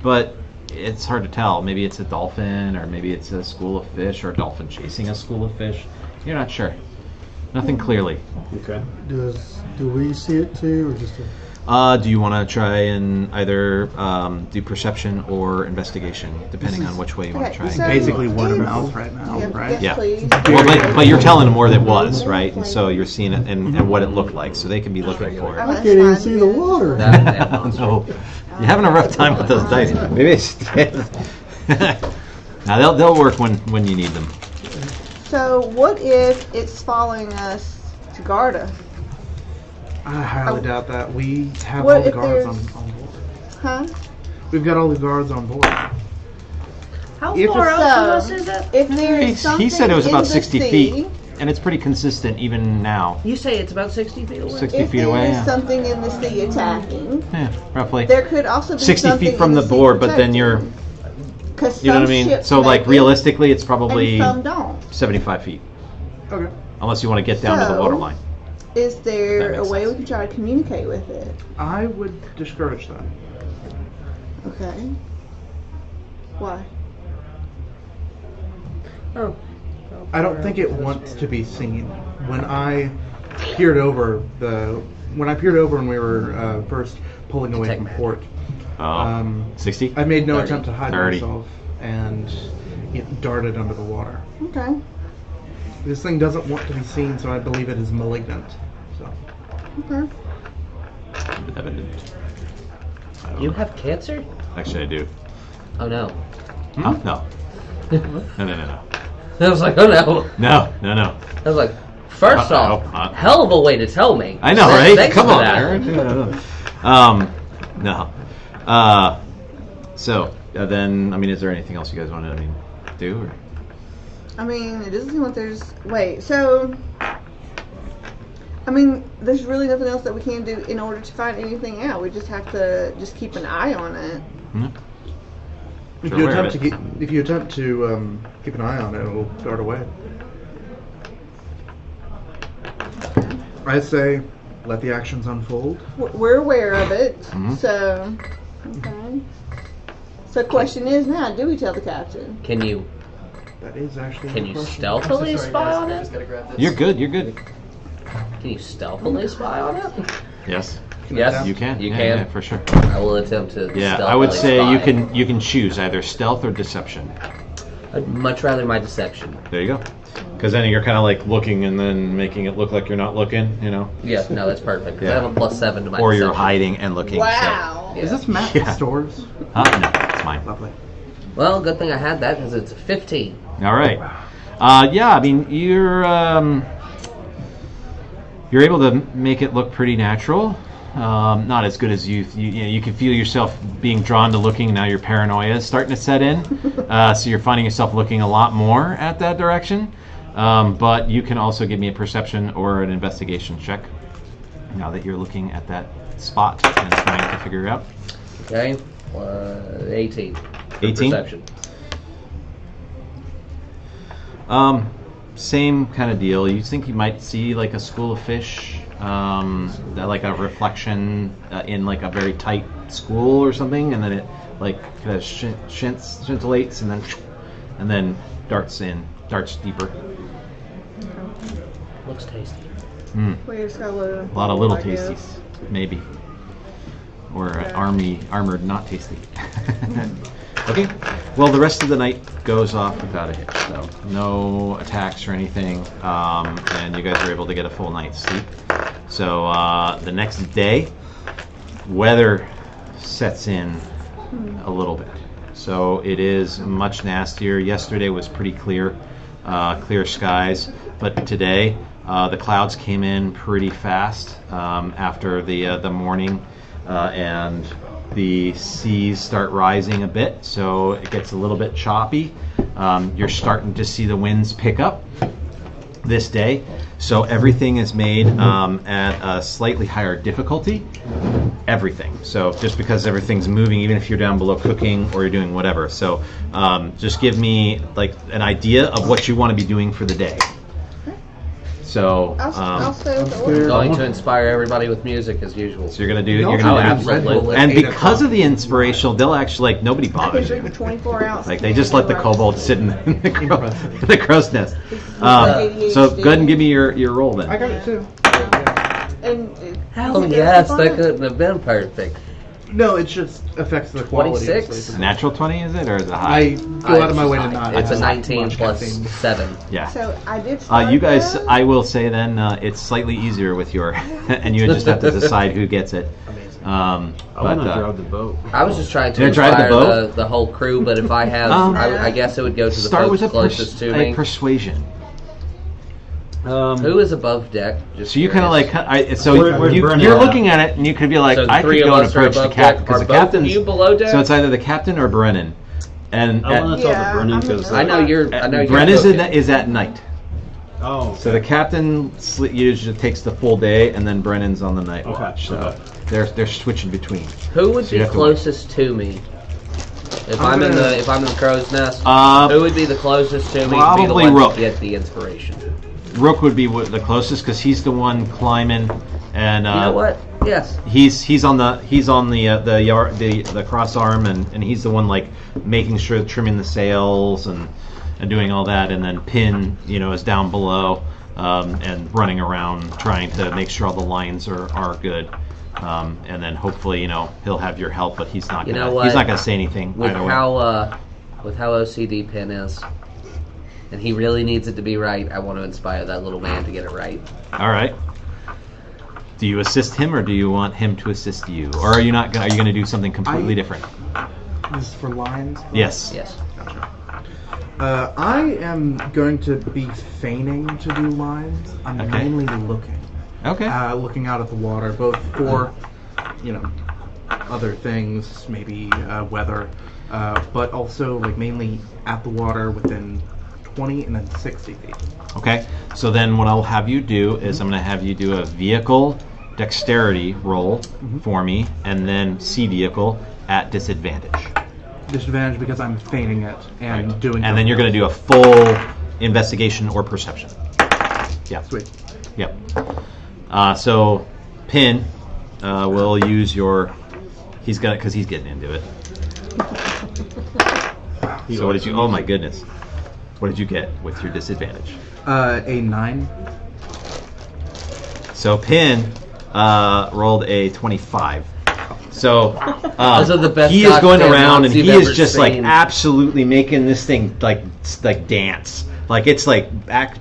but it's hard to tell. Maybe it's a dolphin, or maybe it's a school of fish, or a dolphin chasing a school of fish. You're not sure. Nothing clearly. Okay. Do we see it too, or just a... Do you want to try and either do perception or investigation, depending on which way you want to try? Okay, so- Basically word of mouth right now, Yeah, right? yes, Yeah. please. Well, but you're telling them where that was, right? And so you're seeing it and what it looked like, so they can be looking for Oh, it. that's Can't even fine, see the yeah. water. No, you're having a rough time with those dice. Maybe it's now they'll work when you need them. So what if it's following us to guard us? I highly doubt that. We have What all the if guards on there's- board. Huh? We've got all the guards on board. How If far it's- out from So, us is it? if there is something He said it was in about the 60 sea, feet, and it's pretty consistent even now. You say it's about 60 feet away? 60 If feet there away. is Yeah. something in the sea attacking, Yeah, roughly. there could also be 60 something feet from in the sea board, but then you're, protecting. 'Cause you know what I some mean? ships So like make it, realistically, it's probably and some don't. 75 feet, Okay. unless you want to get down to the So- water line. Is That there a makes way sense. we can try to communicate with it? I would discourage that. Okay. Why? Oh. I don't think it wants to be seen. When I peered over when we were first pulling away from Detect port, Oh, 60? I made no 30. attempt to hide 30. myself and darted under the water. Okay. This thing doesn't want to be seen, so I believe it is malignant. So Okay. Evident. I don't You know. have cancer? Actually, I do. Oh no. Huh? No. No. I was like, oh no. No. I was like, first I off, hope not. hell of a way to tell me. I know, Thanks right? for Come on, that. Aaron. No. So then, I mean, is there anything else you guys want to, do? Or? I mean, it doesn't seem like there's. Wait, so. I mean, there's really nothing else that we can do in order to find anything out. We just have to just keep an eye on it. Hmm? if Sure, you aware of attempt to if you attempt to keep an eye on it, it'll dart away. I say, let the actions unfold. We're aware of it, Mhm. so. Okay. So, question is now: do we tell the captain? Can you That is actually. can the you question. stealthily spy on it? You're good. Can you stealthily spy on it? Yes, Yes, you can. You Yeah, can. yeah, for sure. I will attempt to. Yeah, stealthily I would say spy. you can choose either stealth or deception. I'd much rather my deception. There you go. Because then you're kind of like looking and then making it look like you're not looking, Yes, no, that's perfect. 'Cause I Yeah. have a +7 to my or you're deception. hiding and looking. Wow. Yeah. Is this Matt Yeah. Stores? So. No, it's mine. Lovely. Well, good thing I had that because it's 15. All right. Yeah, I mean you're able to make it look pretty natural. Not as good as you can feel yourself being drawn to looking. Now your paranoia is starting to set in, so you're finding yourself looking a lot more at that direction. But you can also give me a perception or an investigation check. Now that you're looking at that spot and trying to figure it out. Okay, 18. for 18? Perception. Same kind of deal. You think you might see like a school of fish, that, like a reflection in like a very tight school or something, and then it like kind of scintillates and then darts deeper. Looks tasty. We just got a A lot of little I guess. tasties, maybe, or armored not tasty. Okay. Well, the rest of the night goes off without a hitch, so no attacks or anything, and you guys are able to get a full night's sleep. So the next day, weather sets in a little bit, so it is much nastier. Yesterday was pretty clear, clear skies, but today The clouds came in pretty fast after the morning, and the seas start rising a bit, so it gets a little bit choppy. You're starting to see the winds pick up this day, so everything is made at a slightly higher difficulty. Everything. So just because everything's moving, even if you're down below cooking or you're doing whatever. So just give me like an idea of what you want to be doing for the day. So I'll stay with the I'm order. scared. Going to inspire everybody with music as usual. so you're gonna do. No, You're Oh, gonna do. absolutely. And because of the inspirational, they'll actually like nobody I can bothers drink you. a 24-ounce. Like they just let the kobold sit in the crow's nest. ADHD. So go ahead and give me your roll then. I got it too. And Hell is it yes, fun? that couldn't have been perfect. No, it just affects the quality. 26? Of Natural 20 is it or is it high? I go out of my way to not. It's a have 19 much plus caffeine. 7. Yeah. So I did start You guys, that. I will say then it's slightly easier with your, and you just have to decide who gets it. Amazing. I want to drive the boat. I was just trying to You're gonna drive the inspire boat? the whole crew, but if I have, I guess it would go to the Start with folks closest to me. persuasion. Who is above deck? Just So you kind of curious. like, Where's Brennan you're at? looking at it and you could be like, So the I could three of go and us are approach the above captain deck. because Are the both of captain's. you below deck? So it's either the captain or Brennan, and I want to talk to Brennan I'm because in I know you're. I know you're. Brennan cooking. is at night. Oh, So the captain usually takes the full day, and then Brennan's on the night Okay, watch. So okay. they're switching between. Who would So you be have to wait. closest to me? If I'm in the crow's nest, Uh, who would be the closest to me? To be the probably one Rook. to get the inspiration. Rook would be the closest because he's the one climbing, and You know what? Yes. he's on the cross arm, and he's the one like making sure trimming the sails and doing all that, and then Pin is down below and running around trying to make sure all the lines are good, and then hopefully he'll have your help, but he's not You gonna know he's what? not gonna say anything With either way. how OCD Pin is, and he really needs it to be right. I want to inspire that little man to get it right. All right. Do you assist him, or do you want him to assist you, or are you not? Are you going to do something completely different? This is for lines. Yes. Yes. I am going to be feigning to do lines. I'm Okay. mainly looking. Okay. Looking out at the water, both for, other things, maybe weather, but also like mainly at the water within 20 and then 60 feet. Okay. So then, what I'll have you do is I'm going to have you do a vehicle dexterity roll for me, and then sea vehicle at disadvantage. Disadvantage because I'm feigning it and doing. And then you're going to do a full investigation or perception. Yeah. Sweet. Yep. So, Pin will use your. He's got it because he's getting into it. So what did you? Oh my goodness! What did you get with your disadvantage? A 9. So Pin rolled a 25. So Those are the best he is going goddamn around and odds he you've is ever just like seen. absolutely making this thing like dance. Like it's like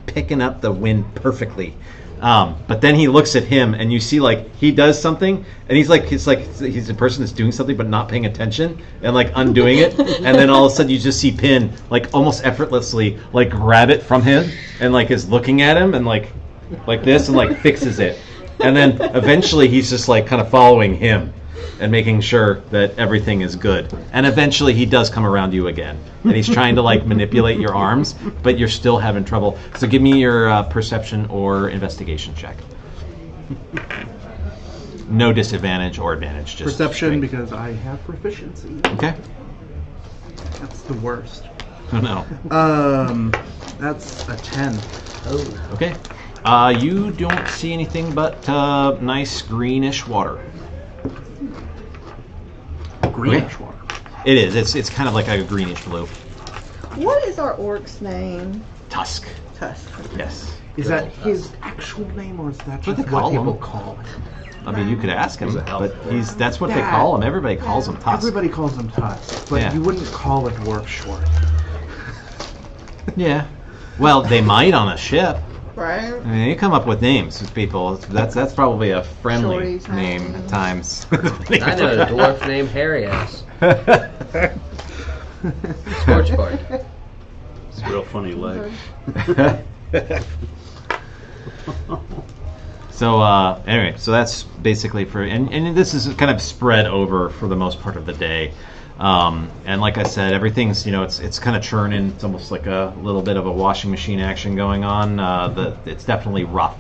picking up the wind perfectly. But then he looks at him and you see like he does something and he's a person that's doing something but not paying attention and like undoing it, and then all of a sudden you just see Pin like almost effortlessly like grab it from him and like is looking at him and like this and like fixes it, and then eventually he's just like kind of following him and making sure that everything is good, and eventually he does come around you again and he's trying to like manipulate your arms, but you're still having trouble. So give me your perception or investigation check. No disadvantage or advantage, just Perception straight. because I have proficiency. Okay. That's the worst. Oh no. That's a 10. Okay. You don't see anything but nice greenish water. Greenish water. It is. It's kind of like a greenish blue. What is our orc's name? Tusk. Tusk. Yes. Is that his actual name, or is that What just they what call people him. call him? I mean, you could ask him, He's a elf. but that's what they That- call him. Everybody calls him Tusk. Everybody calls him Tusk, but Yeah. you wouldn't call it Dwarf Short. Yeah. Well, they might on a ship. Right? I mean, you come up with names with people. That's probably a friendly Shorty name time. at times. I know a dwarf named Harry Ass. Scorchboard. It's a real funny leg. So anyway, so that's basically for, and this is kind of spread over for the most part of the day. And like I said, everything's, it's kind of churning. It's almost like a little bit of a washing machine action going on. It's definitely rough.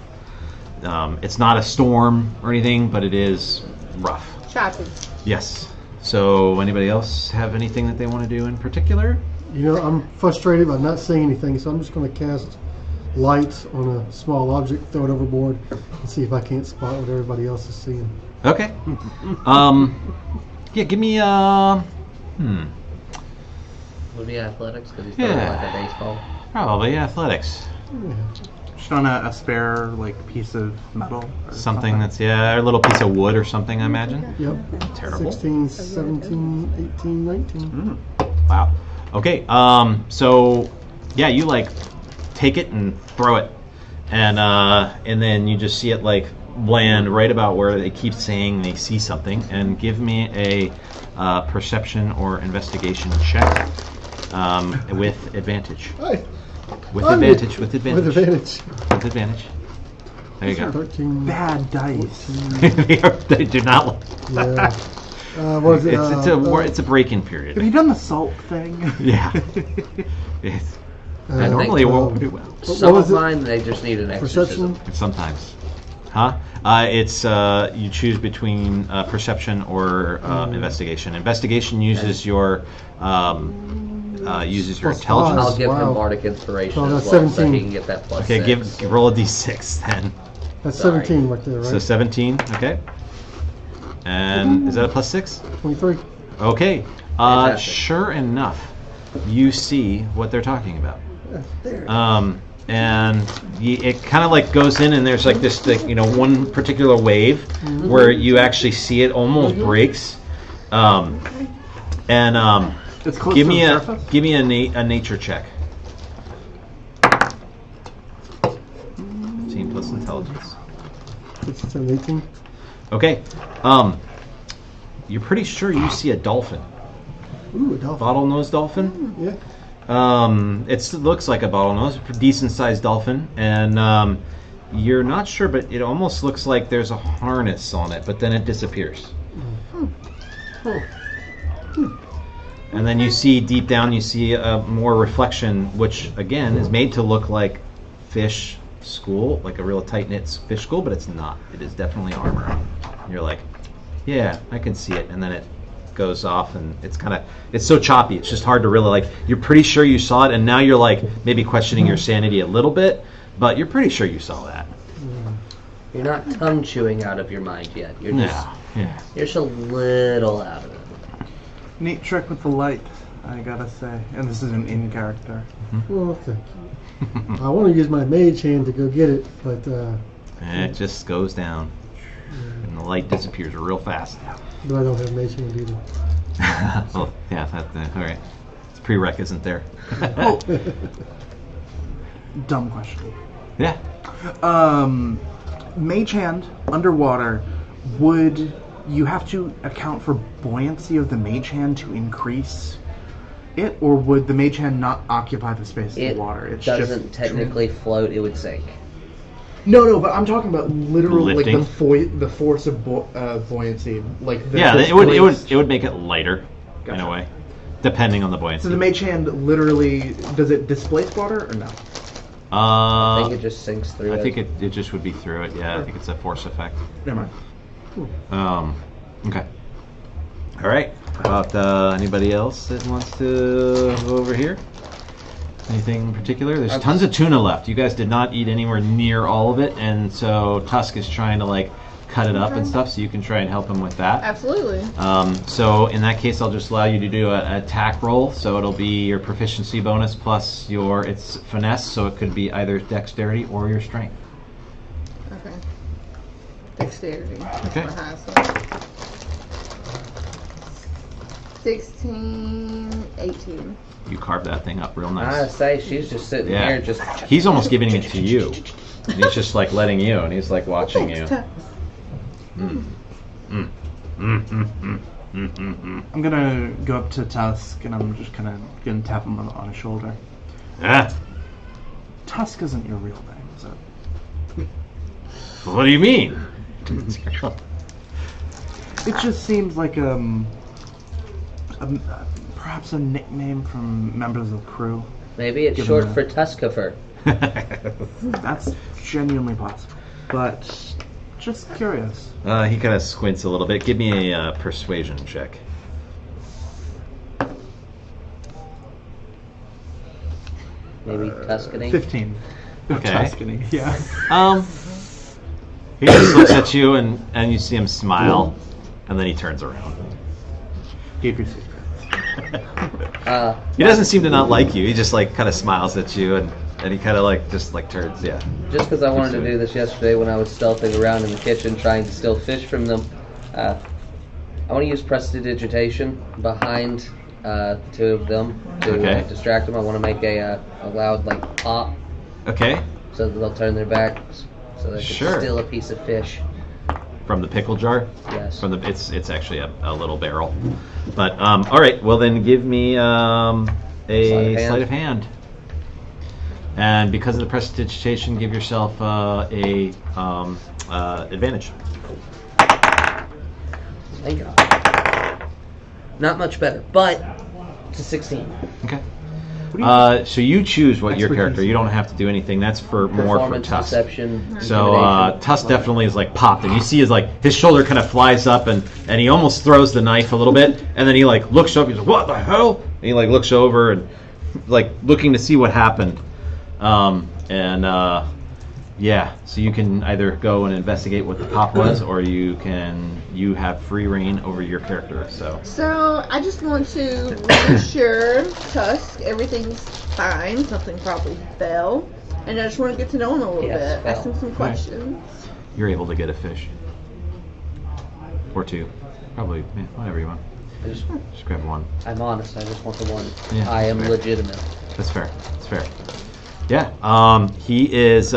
It's not a storm or anything, but it is rough. Choppy. Yes. So anybody else have anything that they want to do in particular? I'm frustrated by not seeing anything, so I'm just going to cast lights on a small object, throw it overboard, and see if I can't spot what everybody else is seeing. Okay. Yeah, give me Would be athletics because he's throwing like a baseball. Probably athletics. Yeah. Just on a spare piece of metal. Or Something that's a little piece of wood or something, I imagine. Yep. Terrible. 16, 17, 18, 19. Wow. Okay. So yeah, you take it and throw it, and then you just see it land right about where they keep saying they see something. And give me a perception or investigation check with advantage. Hi. With advantage. With advantage. With advantage. With advantage. There you go. 13. Bad dice. They do not look. Yeah. What is it? It's a break-in period. Have you done the salt thing? Yeah. It's, I normally it won't do well. Some was of it? mine, they just need an exorcism. Perception? Sometimes. Huh? It's you choose between perception or investigation. Investigation uses your intelligence. I'll give Wow. him bardic inspiration Oh, as that's well, so 17. he can get that plus Okay, 6. roll a d6 then. That's Sorry. 17 right there, right? So 17. Okay. And is that a plus 6? 23. Okay. Fantastic. Sure enough, you see what they're talking about. There. And it kind of goes in, and there's this one particular wave where you actually see it almost breaks. It's close Give to me the a surface? give me a nature check. 15 plus intelligence. It's 18. Okay. You're pretty sure you see a dolphin. Ooh, a dolphin. Bottlenose dolphin. Yeah. It looks like a bottlenose, a decent-sized dolphin, and you're not sure, but it almost looks like there's a harness on it, but then it disappears. And then you see deep down, you see a more reflection, which again is made to look like fish school, like a real tight-knit fish school, but it's not. It is definitely armor. And you're like, yeah, I can see it, and then it goes off, and it's so choppy, it's just hard to really you're pretty sure you saw it, and now you're maybe questioning your sanity a little bit, but you're pretty sure you saw that. You're not tongue chewing out of your mind yet. You're just you're just a little out of it. Neat trick with the light, I gotta say. And this is an in-character. Well, thank you. I want to use my mage hand to go get it, but And it just goes down, and the light disappears real fast. I don't have mage hand either. Well, yeah, all right. It's prereq isn't there. Oh. Dumb question. Yeah. Mage hand, underwater, would you have to account for buoyancy of the mage hand to increase it, or would the mage hand not occupy the space of the water? It doesn't technically float, it would sink. No, but I'm talking about literal, Lifting? the force of buoyancy, it would make it lighter in Gotcha. a way, depending on the buoyancy. So the mage hand literally, does it displace water or no? I think it just sinks through I it. think it just would be through it. Yeah, I think it's a force effect. Never mind. Okay. All right. About anybody else that wants to go over here? Anything in particular? There's tons of tuna left. You guys did not eat anywhere near all of it, and so Tusk is trying to cut it up and stuff, so you can try and help him with that. Absolutely. So in that case, I'll just allow you to do an attack roll. So it'll be your proficiency bonus plus it's finesse, so it could be either dexterity or your strength. Okay. Dexterity. That's Okay. my highest one. 16, 18. You carve that thing up real I nice. say she's just sitting Yeah. here just... He's almost giving it to you. And he's just letting you, and he's watching you. I'm gonna go up to Tusk and I'm just gonna tap him on his shoulder. Ah. Tusk isn't your real name, is it? What do you mean? It just seems like perhaps a nickname from members of the crew. Maybe it's short for Tuskifer. That's genuinely possible. But just curious. He kind of squints a little bit. Give me a persuasion check. Maybe Tuscany. 15. Okay. Tuscany, yeah. He just looks at you and you see him smile, and then he turns around. Keep your secret. He doesn't seem to not like you. He just like kind of smiles at you, and he kind of like just like turns. Yeah. Just because I wanted to do this yesterday when I was stealthing around in the kitchen trying to steal fish from them, I want to use prestidigitation behind the two of them to distract them. I want to make a loud like pop. Okay. So that they'll turn their backs, so they can Sure. steal a piece of fish. From the pickle jar. Yes. From the it's actually a little barrel, but all right. Well then, give me a sleight of hand. And because of the prestidigitation, give yourself a advantage. Thank God. Not much better, but it's a 16. Okay. So you choose what your character. You don't have to do anything. That's for more for Performance, Tusk. deception, So intimidation. Tusk definitely is like popped, and you see his shoulder kind of flies up, and he almost throws the knife a little bit, and then he like looks up. He's like, "What the hell?" And he like looks over and like looking to see what happened. Yeah, so you can either go and investigate what the pop was, or you have free reign over your character. So I just want to reassure Tusk everything's fine. Something probably fell, and I just want to get to know him a little Yes, bit. Ask him some questions. You're able to get a fish or two, probably whatever you want. Just grab one. I'm honest, I just want the one. Yeah, I am fair. legitimate. That's fair. That's fair. Yeah. He is.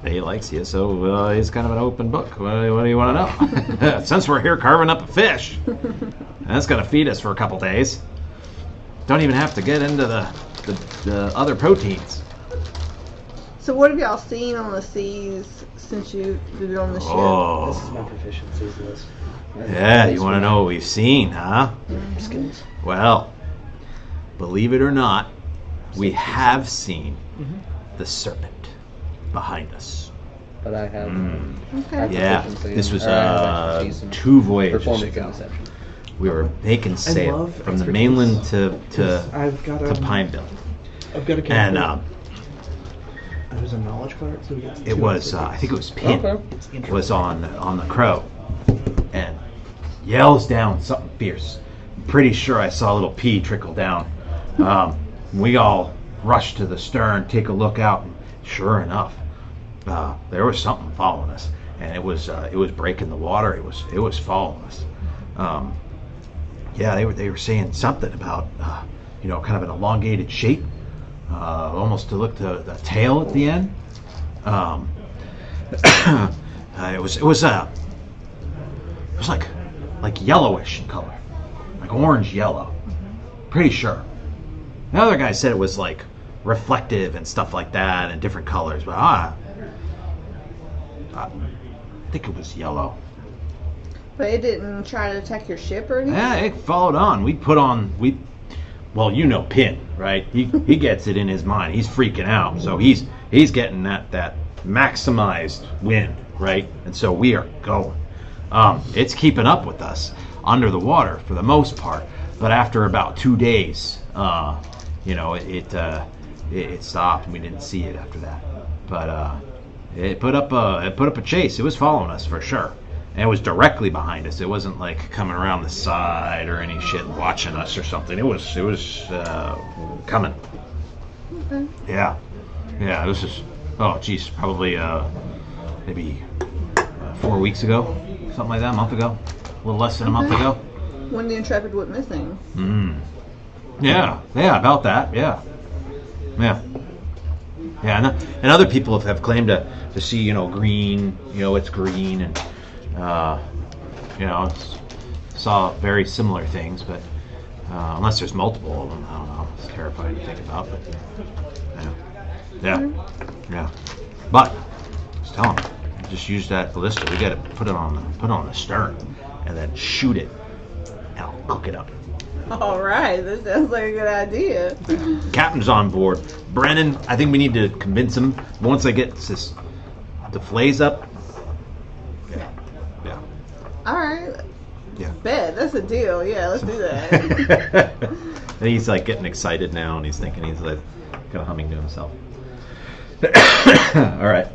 He likes you, so he's kind of an open book. What do you want to know? Since we're here carving up a fish, that's gonna feed us for a couple days. Don't even have to get into the other proteins. So what have y'all seen on the seas since you've been on the ship? Oh. This is my proficiencies list. Yeah, you want to know what we've seen, huh? Skills. Well, believe it or not, we have seen the serpent behind us. But I have. Okay. Yeah, proficiency this was or I have expertise in 2 voyages performance ago. and deception. We were making sail love from the expertise. mainland to I've got Pineville, I've got a and character. It was a knowledge card, so we got it was I think it was Pin Okay. was on the Crow, and yells down something fierce. I'm pretty sure I saw a little pee trickle down. We all rushed to the stern, take a look out, and sure enough, there was something following us, and it was breaking the water. It was following us. Yeah, they were saying something about kind of an elongated shape, almost to look to the tail at the end. It was like yellowish in color, like orange yellow. Pretty sure. The other guy said it was like reflective and stuff like that, and different colors, but I think it was yellow. But it didn't try to attack your ship or anything? Yeah, it followed on. Well, you know Pin, right? He gets it in his mind. He's freaking out, so he's getting that maximized wind, right? And so we are going. It's keeping up with us under the water for the most part, but after about 2 days, it stopped, and we didn't see it after that. But it put up a chase. It was following us for sure. And it was directly behind us. It wasn't like coming around the side or any shit watching us or something. It was coming. Okay. Yeah. This is probably maybe 4 weeks ago, something like that, a month ago, a little less than a month ago. When the Intrepid went missing. Yeah, about that. Yeah, and other people have claimed to see green. It's green, and saw very similar things, but unless there's multiple of them, I don't know. It's terrifying to think about, but yeah. But Just tell him. Just use that ballista. We got to put it on the stern, and then shoot it, and I'll cook it up. All right, that sounds like a good idea. Captain's on board. Brennan, I think we need to convince him. Once I get the flays up. Yeah. All right. Yeah. Bet that's a deal. Yeah, let's do that. And he's like getting excited now, and he's thinking, he's like kind of humming to himself. All right.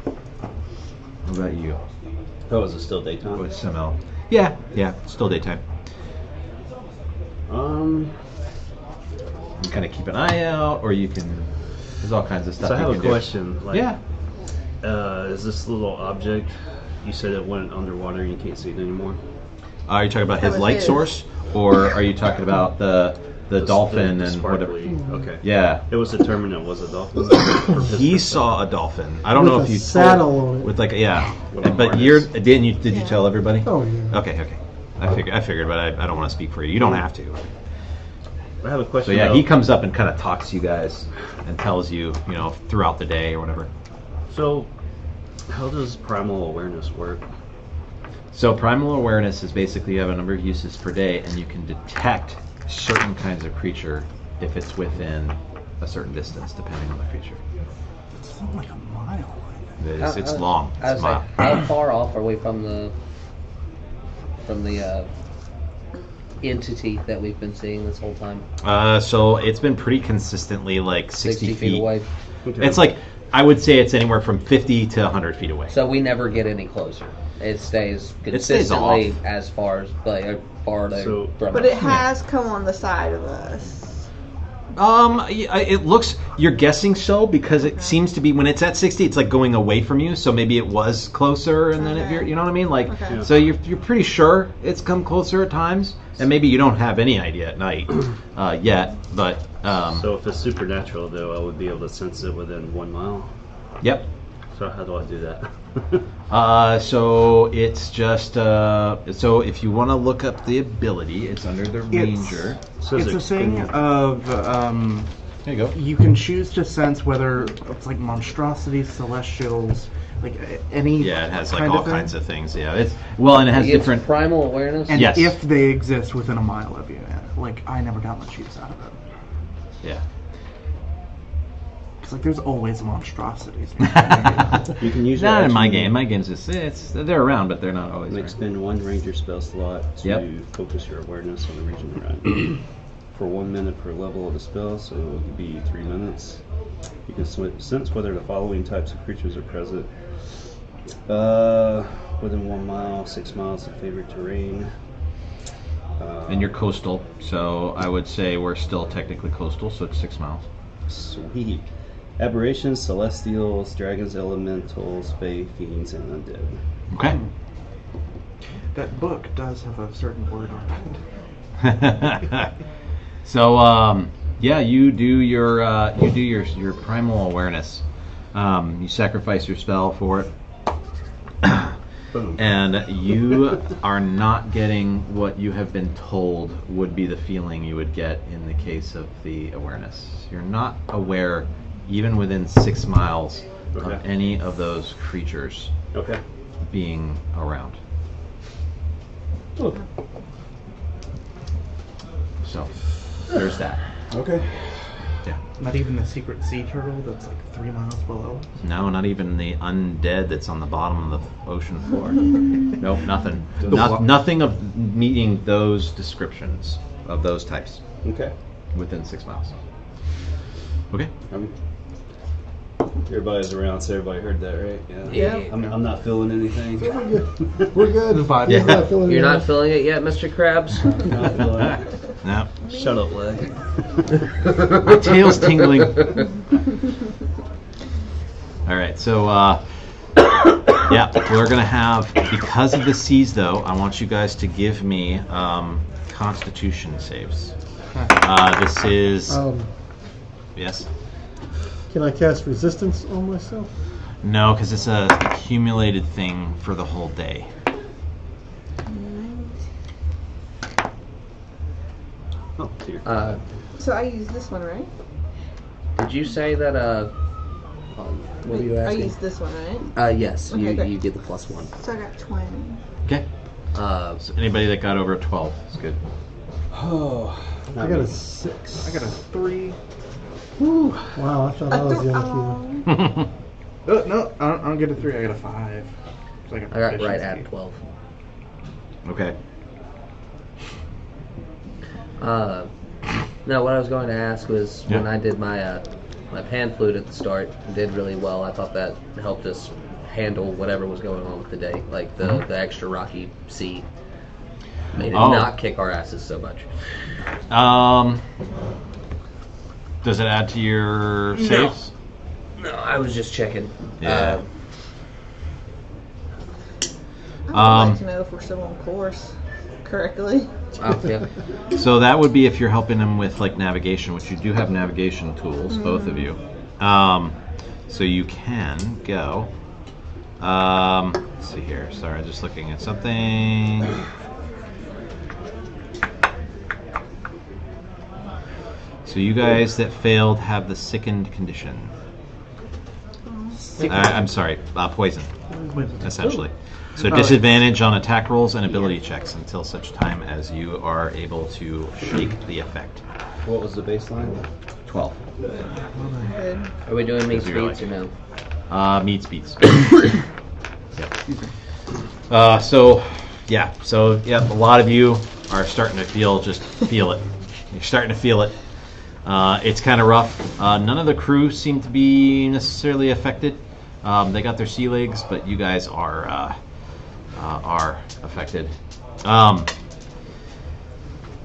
What about you? Oh, is it still daytime? With Samel. Yeah, still daytime. Um, You kind of keep an eye out, or you can. There's all kinds of stuff. so I have you a can question. Like, Yeah. Is this little object? You said it went underwater and you can't see it anymore. Are you talking about That his was light his. source, or are you talking about the dolphin the and whatever? sparkly. Okay. Yeah. It was determined it was a dolphin. He saw a dolphin. I don't With know a if you saddle on it. with like yeah. With a But harness. did you tell everybody? Oh yeah. Okay. I figured, but I don't want to speak for you. You don't have to. I have a question. So yeah, about- he comes up and kind of talks to you guys and tells you, throughout the day or whatever. So, how does primal awareness work? So primal awareness is basically you have a number of uses per day, and you can detect certain kinds of creature if it's within a certain distance, depending on the creature. It's something like a mile. It's long. I It's was a like, mile. how far off are we from the entity that we've been seeing this whole time? So it's been pretty consistently like 60 feet away. Okay. It's like, I would say it's anywhere from 50 to 100 feet away. So we never get any closer. It stays It stays consistently off. as far to So- from But us. it has come on the side of us. It looks, you're guessing so because it seems to be, when it's at 60, it's like going away from you, so maybe it was closer, and then Okay. you know what I mean? Like, Okay. so you're pretty sure it's come closer at times, and maybe you don't have any idea at night yet, but, So if it's supernatural, though, I would be able to sense it within 1 mile. yep. So how do I do that? So it's just, so if you want to look up the ability, it's under the Ranger. So It's a thing of There you go. you can choose to sense whether it's like monstrosities, celestials, like any Yeah, it has like kind all of thing. kinds of things. Yeah, and it has It's different. primal awareness. And Yes. if they exist within a mile of you, like I never got much use out of it. Yeah. Because like there's always monstrosities. You can use Not your in my action game. My game's just they're around, but they're not always to around. expend 1 ranger spell slot to Yep. focus your awareness on the region you're in. For 1 minute per level of the spell, so it would be 3 minutes. You can sense whether the following types of creatures are present. Within 1 mile, 6 miles of favored terrain. And you're coastal, so I would say we're still technically coastal, so it's 6 miles. Sweet. Aberrations, celestials, dragons, elementals, fae, fiends, and undead. Okay. That book does have a certain word on it. So yeah, you do your primal awareness. You sacrifice your spell for it. Boom. And you are not getting what you have been told would be the feeling you would get in the case of the awareness. You're not aware, even within 6 miles, Okay. of any of those creatures Okay. being around. Oh. So, there's that. Okay. Yeah. Not even the secret sea turtle that's like 3 miles below. No, not even the undead that's on the bottom of the ocean floor. Nope, nothing. Nothing of meeting those descriptions of those types Okay. within 6 miles. Okay. Everybody's around, so everybody heard that, right? Yeah. I'm not feeling anything. We're good. We're good. The vibe. Yeah. Not feeling You're it. not feeling it yet, Mr. Krabs? Not feeling it. No. Shut up, leg. My tail's tingling. All right, so yeah, we're gonna have, because of the seas though, I want you guys to give me Constitution saves. This is yes. Can I cast resistance on myself? No, because it's a accumulated thing for the whole day. Oh, dear. So I use this one, right? Did you say that What are you I asking? used this one, right? Yes, Okay, great. you get the +1. So I got 20. Okay. So anybody that got over a 12 is good. Oh, I got a 6. I got a 3. Whew. Wow, I thought I was the unlucky No, I don't get a 3. I got a 5. So I got right proficiency. at 12. Okay. No, what I was going to ask was when I did my my pan flute at the start, did really well. I thought that helped us handle whatever was going on with the day, like the extra rocky sea made it not kick our asses so much. Does it add to your saves? No, I was just checking. Yeah. I would like to know if we're still on course correctly. Yeah. So that would be if you're helping them with like navigation, which you do have navigation tools, both of you. So you can go. Let's see here. Sorry, just looking at something. So you guys that failed have the sickened condition. I'm sorry, poison, essentially. So disadvantage on attack rolls and ability checks until such time as you are able to shake the effect. What was the baseline? 12. Good. Are we doing meat You're speeds or like- no? Meat speeds. Yep. So a lot of you are starting to feel it. You're starting to feel it. It's kind of rough. None of the crew seem to be necessarily affected. They got their sea legs, but you guys are affected.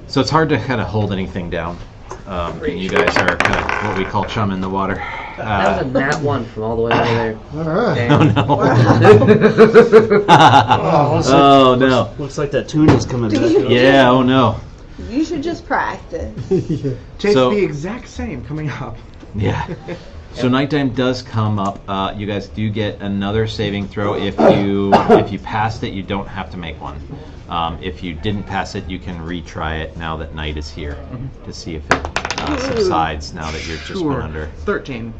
So it's hard to kind of hold anything down. And you guys are kind of what we call chum in the water. That was a nat 1 from all the way over there. All right. Damn. Oh no! Looks like that tuna's coming back. Yeah. Oh no. You should just practice. Yeah. Tastes So- the exact same coming up. Yeah. So nighttime does come up. You guys do get another saving throw. If you passed it, you don't have to make one. If you didn't pass it, you can retry it now that night is here to see if it subsides now that you're just been under. 13.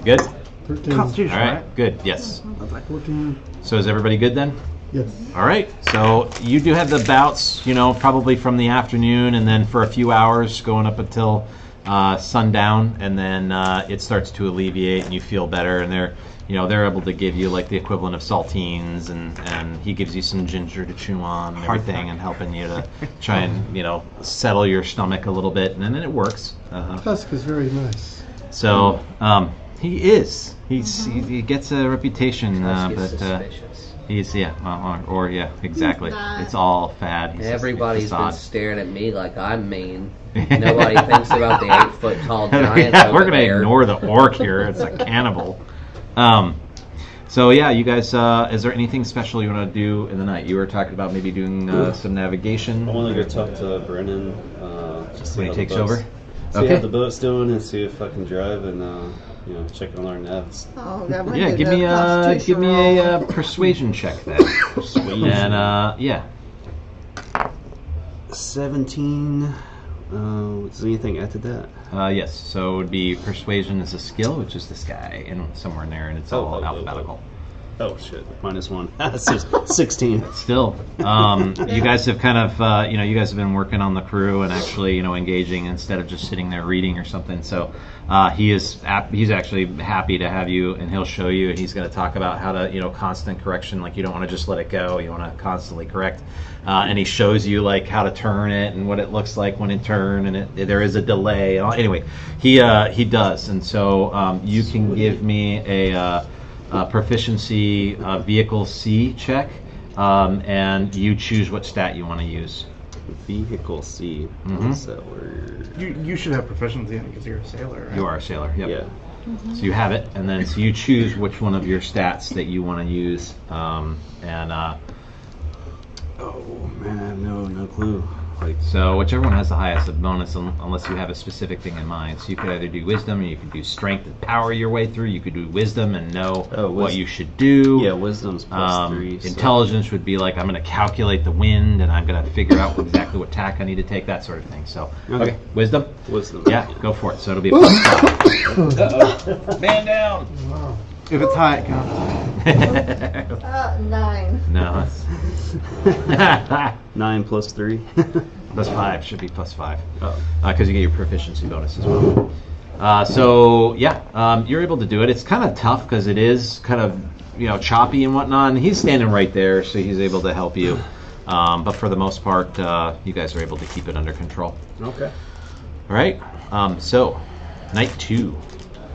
Good? 13. Constitution, All right, good, yes. 14. So is everybody good then? Yes. All right, so you do have the bouts, probably from the afternoon and then for a few hours going up until sundown, and then it starts to alleviate and you feel better, and they're able to give you like the equivalent of saltines, and he gives you some ginger to chew on and everything, and helping you to try and settle your stomach a little bit, and then it works. Tusk is very nice. So he gets a reputation, but Suspicious. he's exactly. It's all fad. He's just a Everybody's been facade. staring at me like I'm mean. Nobody thinks about the 8-foot tall giant. Yeah, we're over gonna there. ignore the orc here. It's a cannibal. So yeah, you guys. Is there anything special you want to do in the night? You were talking about maybe doing some navigation. I want to go talk to Brennan. Just see When he how takes the boat's- over? See Okay. how the boat's doing and see if I can drive and check on our navs. Oh, God, Yeah, give me a persuasion check then. And yeah. 17. Is there anything after that? Yes. So it would be persuasion as a skill, which is this guy, and somewhere in there, and it's all alphabetical. Oh shit! -1. That's just 16. Still, you guys have kind of, you guys have been working on the crew and actually, engaging instead of just sitting there reading or something. So he's actually happy to have you, and he'll show you, and he's going to talk about how to, constant correction. Like you don't want to just let it go; you want to constantly correct. And he shows you like how to turn it and what it looks like when it turn, and there is a delay. Anyway, he does, and so you can give me a proficiency vehicle C check, and you choose what stat you want to use. Vehicle C. Mhm. What's that word? You should have proficiency in it because you're a sailor, right? You are a sailor. Yep. Yeah. So you have it, and then so you choose which one of your stats that you want to use, Oh man, I have no clue. Like, So whichever one has the highest bonus, unless you have a specific thing in mind. So you could either do wisdom, or you could do strength and power your way through. You could do wisdom and know what you should do. yeah, wisdom's +3. So. Intelligence would be like, I'm going to calculate the wind and I'm going to figure out exactly what tack I need to take, that sort of thing. So okay, wisdom. Wisdom. Yeah, go for it. So it'll be +5. Man down. Wow. If it's high, it counts. 9. No, it's 9 + 3. +5 should be +5 Oh. because you get your proficiency bonus as well. So yeah, you're able to do it. It's kind of tough because it is kind of choppy and whatnot. And he's standing right there, so he's able to help you. But for the most part, you guys are able to keep it under control. Okay. All right. So night 2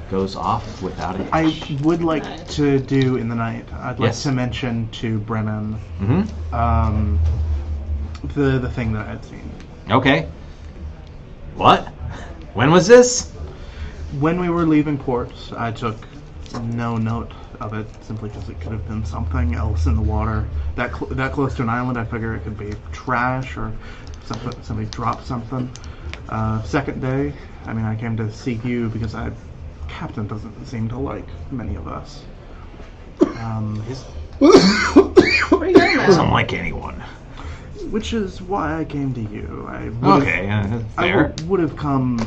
goes off without a I hitch. would like to do in the night. I'd like Yes. to mention to Brennan Mm-hmm. the thing that I had seen. Okay. What? When was this? When we were leaving port, I took no note of it simply because it could have been something else in the water. That close to an island, I figure it could be trash or somebody dropped something. Second day, I came to seek you because Captain doesn't seem to like many of us. Where are you going now? Doesn't like anyone. Which is why I came to you. Okay, fair. Would have come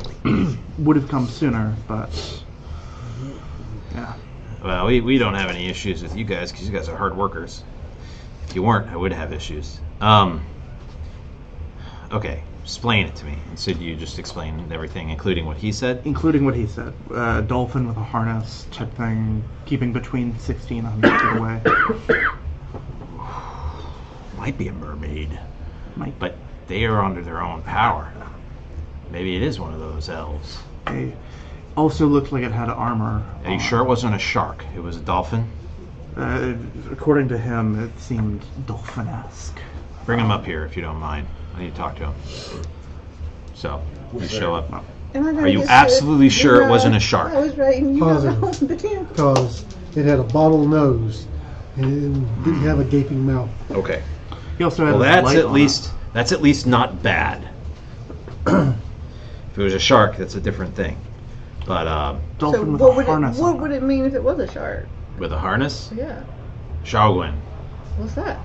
sooner, but yeah. Well, we don't have any issues with you guys because you guys are hard workers. If you weren't, I would have issues. Okay, explain it to me. And so you just explain everything, including what he said? Including what he said. Dolphin with a harness type thing, keeping between 60 and 100 feet away. Might be a mermaid, Might but they are under their own power. Maybe it is one of those elves. It also looked like it had armor. Are you sure it wasn't a shark? It was a dolphin? According to him, it seemed dolphin-esque. Bring him up here if you don't mind. I need to talk to him. So, you show up. Am I gonna Are you get absolutely sick? sure it No, wasn't a shark? I was right, and you Positive. got the temp. Because it had a bottle nose and didn't have a gaping mouth. Okay. He also had Well, a that's light at on least not bad. If it was a shark, that's a different thing. But it. So Dolphin with what a would harness what on would it mean if it was a shark? with a harness, Yeah. Shaolin. What's that?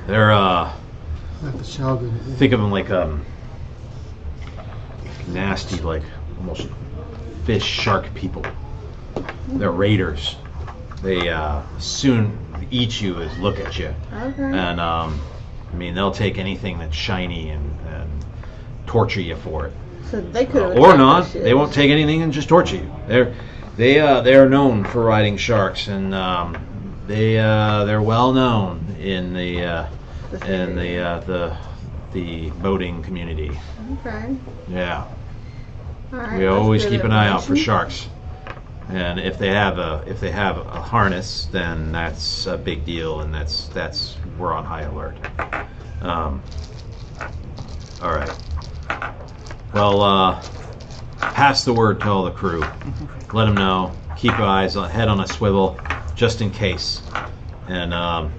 They're Not the Shogun. think of them like nasty, like almost fish shark people. They're raiders. They soon eat you as look at you. Okay. And they'll take anything that's shiny and torture you for it. So they could have. Or not. They won't take anything and just torture you. They are known for riding sharks, and they're well known in the boating community. Okay. Yeah, All right. we that's always good keep an eye out for information. sharks. And if they have a harness, then that's a big deal, and that's we're on high alert. All right. Well, pass the word to all the crew. Let them know. Keep your eyes head on a swivel, just in case. And I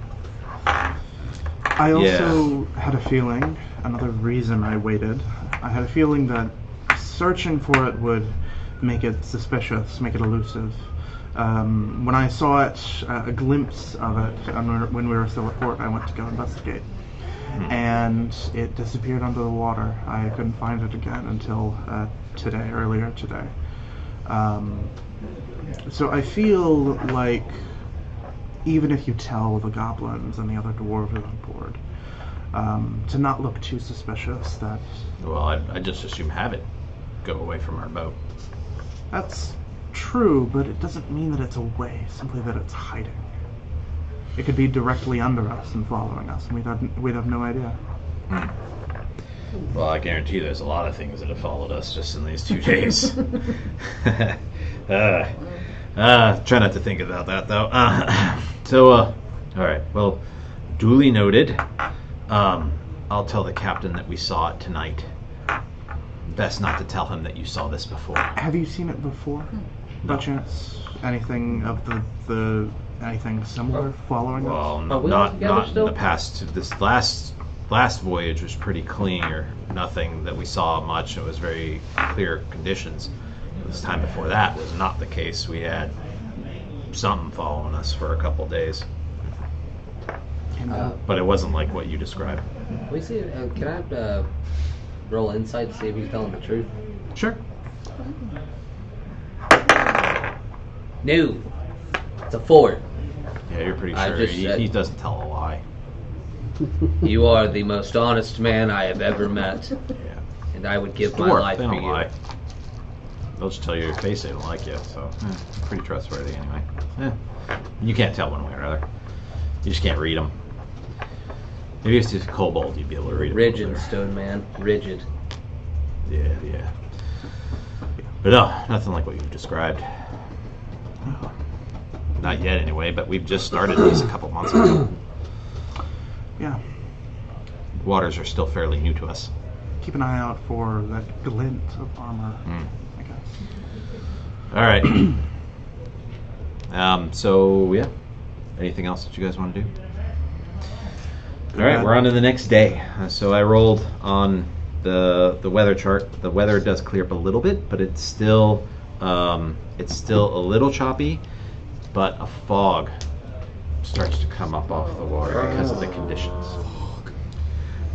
also had a feeling, another reason I waited, I had a feeling that searching for it would make it suspicious, make it elusive. When I saw it, a glimpse of it, when we were still at port, I went to go investigate. And it disappeared under the water. I couldn't find it again until earlier today. So I feel like even if you tell the goblins and the other dwarves on board to not look too suspicious, that well, I just assume have it go away from our boat. that's true, but it doesn't mean that it's away, simply that it's hiding. It could be directly under us and following us, and we'd have no idea. Well, I guarantee there's a lot of things that have followed us just in these 2 days. Try not to think about that, though. All right. Well, duly noted. I'll tell the captain that we saw it tonight. Best not to tell him that you saw this before. Have you seen it before? By chance? Anything of anything similar following us? Well, Are we all not together in still? the past. This last last voyage was pretty clean, or nothing that we saw much. It was very clear conditions. This time before that was not the case. We had something following us for a couple days, but it wasn't like what you described. We see. Can I roll insight to see if he's telling the truth? Sure. No, it's a 4. Yeah, you're pretty I sure just said- he doesn't tell a lie. You are the most honest man I have ever met, Yeah. and I would give my Dwarf, life they for don't you. lie. They'll just tell you to your face they don't like you, so pretty trustworthy anyway. You can't tell one way or another. You just can't read them. Maybe if it's just kobold, you'd be able to read them. Rigid, Stone Man. Rigid. Yeah. But no, nothing like what you described. Not yet, anyway. But we've just started these a couple months ago. Yeah. Waters are still fairly new to us. Keep an eye out for that glint of armor, I guess. All right. So yeah. Anything else that you guys want to do? All right, we're on to the next day. So I rolled on the weather chart. The weather does clear up a little bit, but it's still a little choppy. But a fog starts to come up off the water because of the conditions.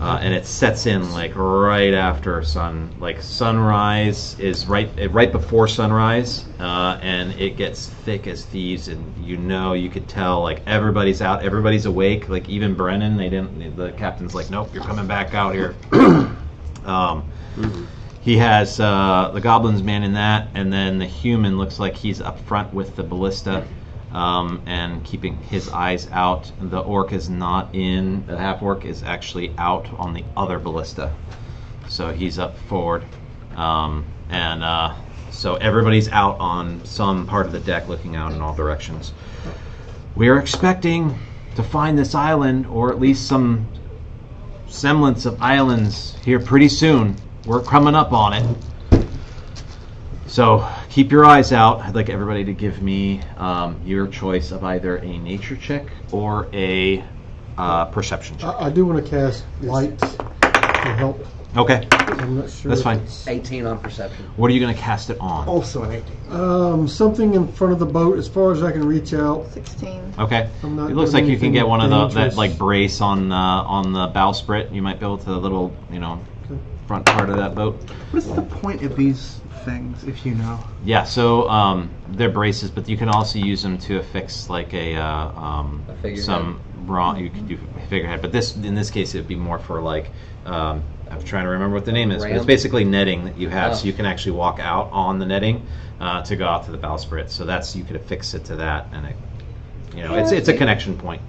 And it sets in like right after sunrise is right before sunrise, and it gets thick as thieves, and you could tell like everybody's out, everybody's awake, like even Brennan. The captain's like, nope, you're coming back out here. He has the goblin's man in that, and then the human looks like he's up front with the ballista. And keeping his eyes out. The orc is not in. The half orc is actually out on the other ballista, so he's up forward, so everybody's out on some part of the deck, looking out in all directions. We are expecting to find this island, or at least some semblance of islands, here pretty soon. We're coming up on it. So keep your eyes out. I'd like everybody to give me your choice of either a nature check or a perception check. I do want to cast lights to help. Okay, I'm not sure. that's if fine. it's- 18 on perception. What are you going to cast it on? Also an 18. Something in front of the boat, as far as I can reach out. 16. Okay, I'm not it looks doing like you can anything get one of that dangerous. like brace on the bowsprit. You might be able to the little front part of that boat. What is the point of these things, if you know? Yeah, so they're braces, but you can also use them to affix like a figurehead. some raw. You can do a figurehead, but in this case, it'd be more for like I'm trying to remember what the name is. But it's Ram? basically netting that you have, Oh. so you can actually walk out on the netting to go out to the bowsprit. So you could affix it to that, and it's a connection point.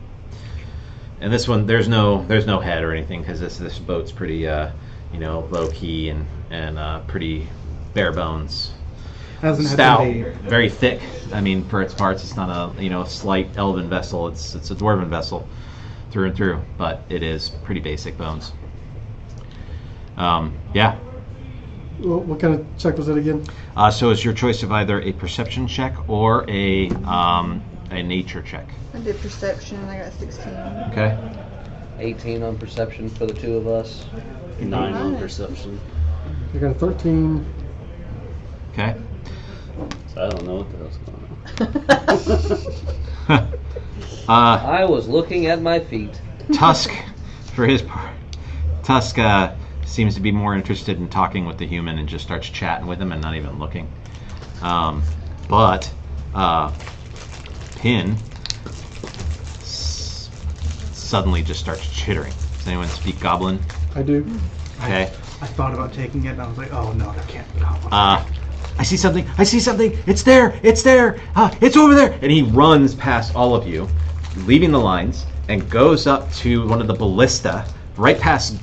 And this one, there's no head or anything, because this boat's pretty low key and pretty bare bones. Hasn't had Stout, any- very thick. I mean, for its parts, it's not a slight elven vessel. It's a dwarven vessel through and through, but it is pretty basic bones. Yeah. What kind of check was that again? So it's your choice of either a perception check or a nature check. I did perception and I got 16. Okay. 18 on perception for the two of us. 9 on Nice. perception. I got a 13. Okay. So I don't know what the hell's going on. I was looking at my feet. Tusk, for his part, Tusk seems to be more interested in talking with the human and just starts chatting with him and not even looking. But Pin suddenly just starts chittering. Does anyone speak Goblin? I do. Okay. I thought about taking it, and I was like, oh no, there can't be goblins. I see something. It's there. It's over there. And he runs past all of you, leaving the lines, and goes up to one of the ballista, right past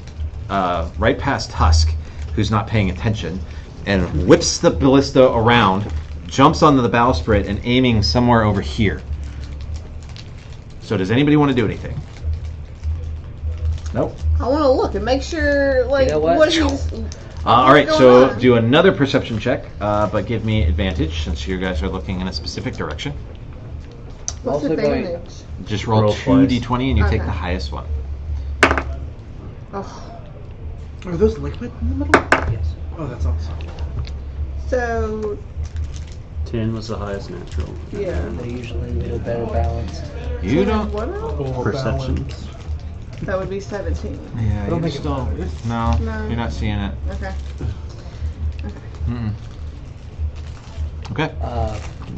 Tusk, who's not paying attention, and whips the ballista around, jumps onto the bowsprit, and aiming somewhere over here. So does anybody want to do anything? Nope. I want to look and make sure, like, You know what? what he's. All right, what's so going on? do another perception check, but give me advantage since you guys are looking in a specific direction. What's Also going- advantage? Just roll Roll 2 twice. d20 and you take Okay. the highest one. Oh. Are those liquid in the middle? Yes. Oh, that's awesome. So 10 was the highest natural. yeah. They're usually a little better balanced. You don't. What else? Full Perception. balance. That would be 17. Yeah, don't you think it still. matters. No, No. you're not seeing it. Okay. Mm-mm. Okay.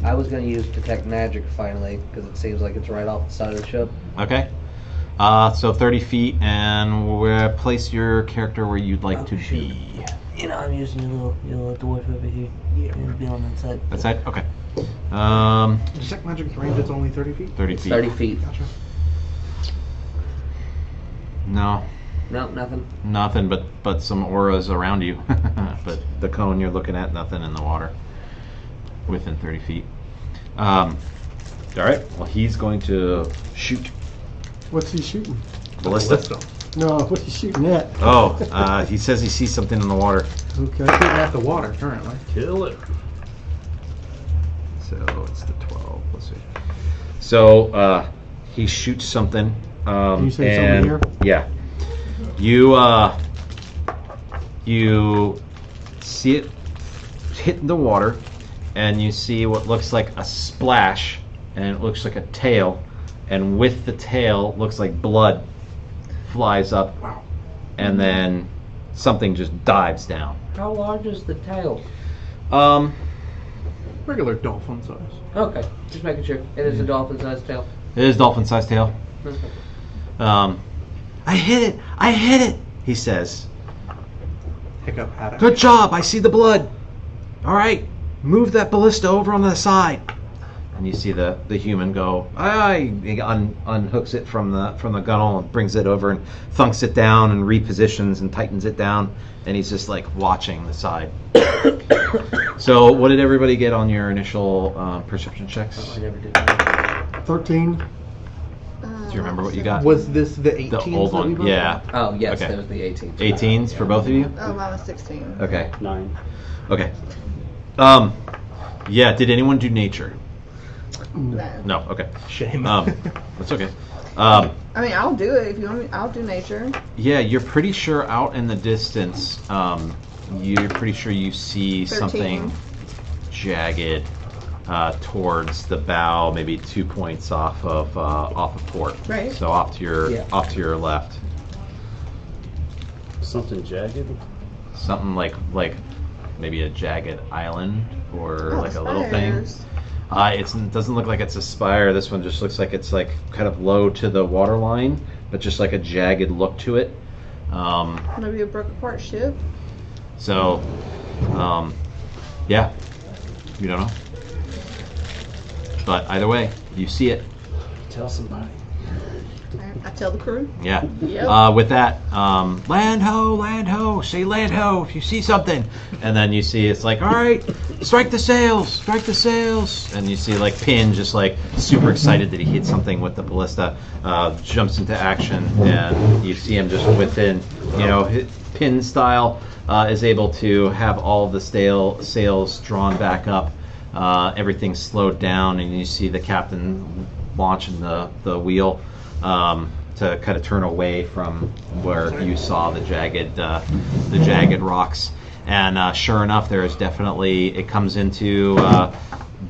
I was going to use detect magic finally because it seems like it's right off the side of the ship. Okay. So 30 feet, and we'll place your character where you'd like to be. You know, I'm using your little dwarf over here. Yeah. It'll be on that side. That side? Okay. Detect magic's range, it's only 30 feet? 30 feet. 30 feet. Gotcha. No, No, nothing. nothing but some auras around you. But the cone you're looking at, nothing in the water within 30 feet. All right. Well, he's going to shoot What's he shooting? ballista. No, what's he shooting at? Oh, he says he sees something in the water. Okay. Shooting at the water currently. Kill it. So it's the 12. Let's see. So he shoots something. Can you say and something here? Yeah. You see it hit the water, and you see what looks like a splash, and it looks like a tail, and with the tail looks like blood flies up, and then something just dives down. How large is the tail? Regular dolphin size. Okay, just making sure. It is a dolphin-sized tail. It is dolphin-sized tail. I hit it, he says. Hiccup had it. Good job, I see the blood. All right, move that ballista over on the side. And you see the human go, he unhooks it from the gunnel and brings it over and thunks it down and repositions and tightens it down. And he's just like watching the side. So what did everybody get on your initial perception checks? I never did that. 13. Do you remember what you got? Was this the 18s? The old that we one, broke yeah. Oh, yes, Okay. there was the 18. 18s for both of you? Oh, mine was 16. Okay. 9. Okay. Yeah, did anyone do nature? No. No, okay. Shame. That's okay. I mean, I'll do it if you want me. I'll do nature. Yeah, you're pretty sure out in the distance, you're pretty sure you see 13. something jagged towards the bow, maybe 2 points off of port. Right. So off to your left. Something jagged. Something like maybe a jagged island or Oh, like the a little thing. spires. It doesn't look like it's a spire. This one just looks like it's like kind of low to the water line, but just like a jagged look to it. Maybe a broke apart ship. So, yeah, you don't know. But either way, you see it. Tell somebody. I tell the crew. Yeah. Yep. With that, land ho, say land ho if you see something. And then you see it's like, all right, strike the sails. And you see like Pin just like super excited that he hit something with the ballista, jumps into action, and you see him just within, Pin style, is able to have all the sails drawn back up. Everything's slowed down, and you see the captain launching the wheel. To kind of turn away from where you saw the jagged rocks, and sure enough, there is definitely, it comes into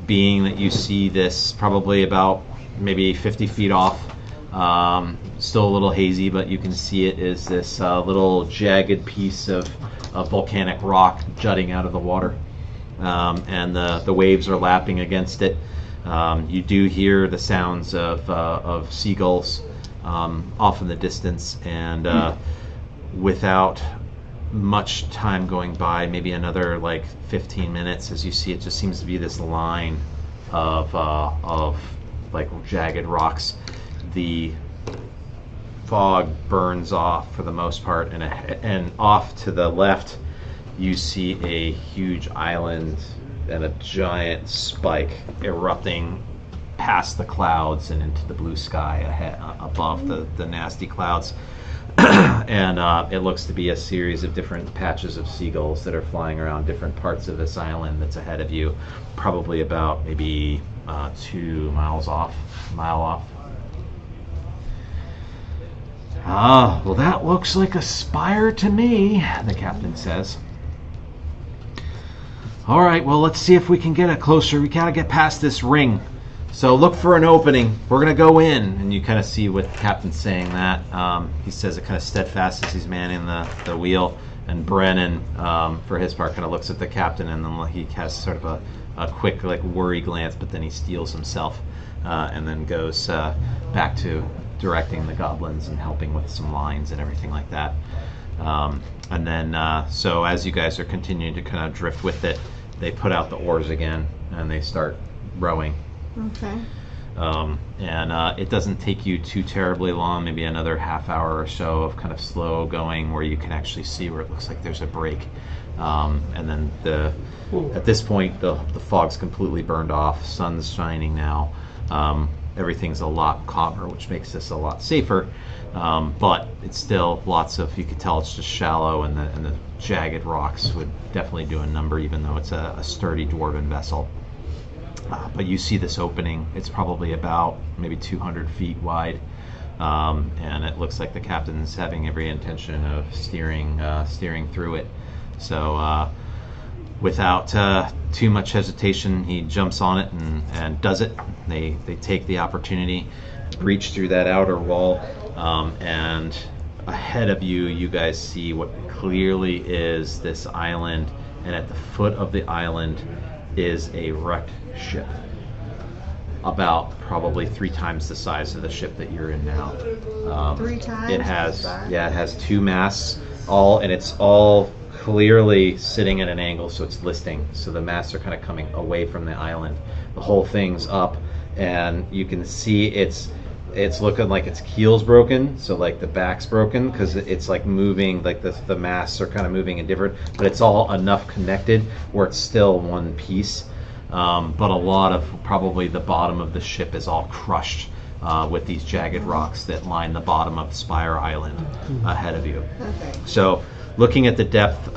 being that you see this probably about maybe 50 feet off, still a little hazy, but you can see it is this little jagged piece of volcanic rock jutting out of the water, and the waves are lapping against it. You do hear the sounds of seagulls off in the distance, and without much time going by, maybe another like 15 minutes, as you see it just seems to be this line of like jagged rocks. The fog burns off for the most part, and off to the left you see a huge island and a giant spike erupting past the clouds and into the blue sky ahead, above the nasty clouds. And it looks to be a series of different patches of seagulls that are flying around different parts of this island that's ahead of you, probably about maybe 2 miles off, mile off. Ah, well, that looks like a spire to me, the captain says. All right, well, let's see if we can get it closer. We gotta get past this ring. So look for an opening. We're gonna go in. And you kind of see what the captain's saying that. He says it kind of steadfast as he's manning the wheel. And Brennan, for his part, kind of looks at the captain, and then he has sort of a quick, like, worry glance, but then he steels himself and then goes back to directing the goblins and helping with some lines and everything like that. And then, so as you guys are continuing to kind of drift with it, they put out the oars again and they start rowing. Okay. And it doesn't take you too terribly long, maybe another half hour or so of kind of slow going where you can actually see where it looks like there's a break. And then at this point, the fog's completely burned off, sun's shining now. Everything's a lot calmer, which makes this a lot safer. But it's still lots of, you could tell it's just shallow, and the jagged rocks would definitely do a number, even though it's a sturdy dwarven vessel. But you see this opening. It's probably about maybe 200 feet wide, and it looks like the captain's having every intention of steering through it. So without too much hesitation, he jumps on it and does it. They take the opportunity, breach through that outer wall, and ahead of you, you guys see what clearly is this island, and at the foot of the island is a wrecked ship, about probably 3 times the size of the ship that you're in now. 3 times? It has 2 masts, and it's all clearly sitting at an angle, so it's listing. So the masts are kind of coming away from the island. The whole thing's up, and you can see it's looking like its keel's broken, so like the back's broken, because it's like moving, like the masts are kind of moving in different, but it's all enough connected where it's still one piece. But a lot of probably the bottom of the ship is all crushed with these jagged rocks that line the bottom of Spire Island ahead of you. Okay. So looking at the depth,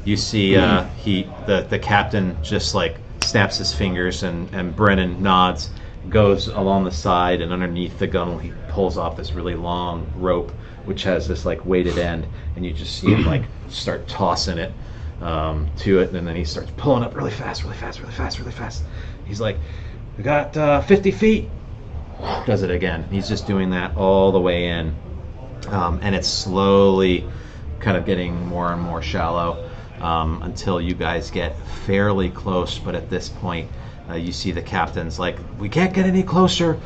you see the captain just like snaps his fingers, and Brennan nods, goes along the side, and underneath the gunwale he pulls off this really long rope which has this like weighted end, and you just see him like start tossing it to it, and then he starts pulling up really fast. He's like, we got 50 feet. Does it again. He's just doing that all the way in, and it's slowly kind of getting more and more shallow until you guys get fairly close. But at this point, you see the captain's like, we can't get any closer.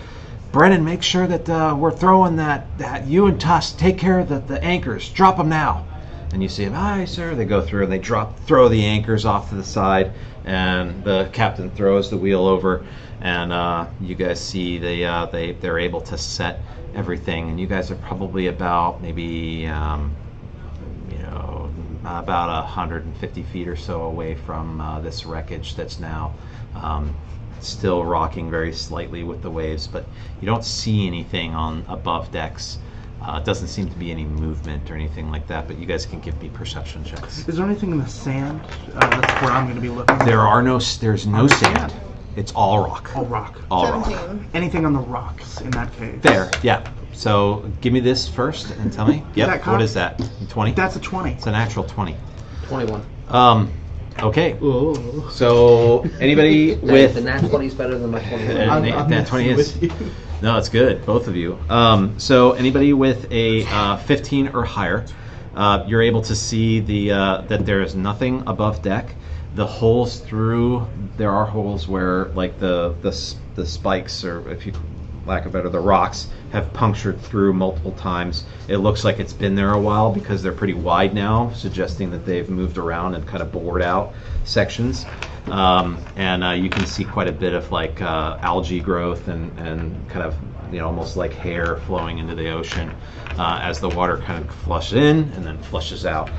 Brennan, make sure that we're throwing that you and Tusk take care of the anchors. Drop them now. And you see them, aye, sir. They go through and they throw the anchors off to the side, and the captain throws the wheel over, and you guys see they're able to set everything. And you guys are probably about maybe about 150 feet or so away from this wreckage that's now still rocking very slightly with the waves, but you don't see anything on above decks. It doesn't seem to be any movement or anything like that, but you guys can give me perception checks. Is there anything in the sand? That's where I'm going to be looking. There's no sand. It's all rock. All rock. All 17. rock. Anything on the rocks in that case? There, yeah. So give me this first and tell me. Yep. What is that? 20? That's a 20. It's a natural 20. 21. Okay. So anybody with The nat 20 is better than my 21. that 20 is. No, it's good, both of you. So anybody with a 15 or higher, you're able to see that there is nothing above deck. The holes through, there are holes where like the spikes, or if you lack of better, the rocks have punctured through multiple times. It looks like it's been there a while because they're pretty wide now, suggesting that they've moved around and kind of bored out sections. And you can see quite a bit of like algae growth and kind of almost like hair flowing into the ocean as the water kind of flushes in and then flushes out.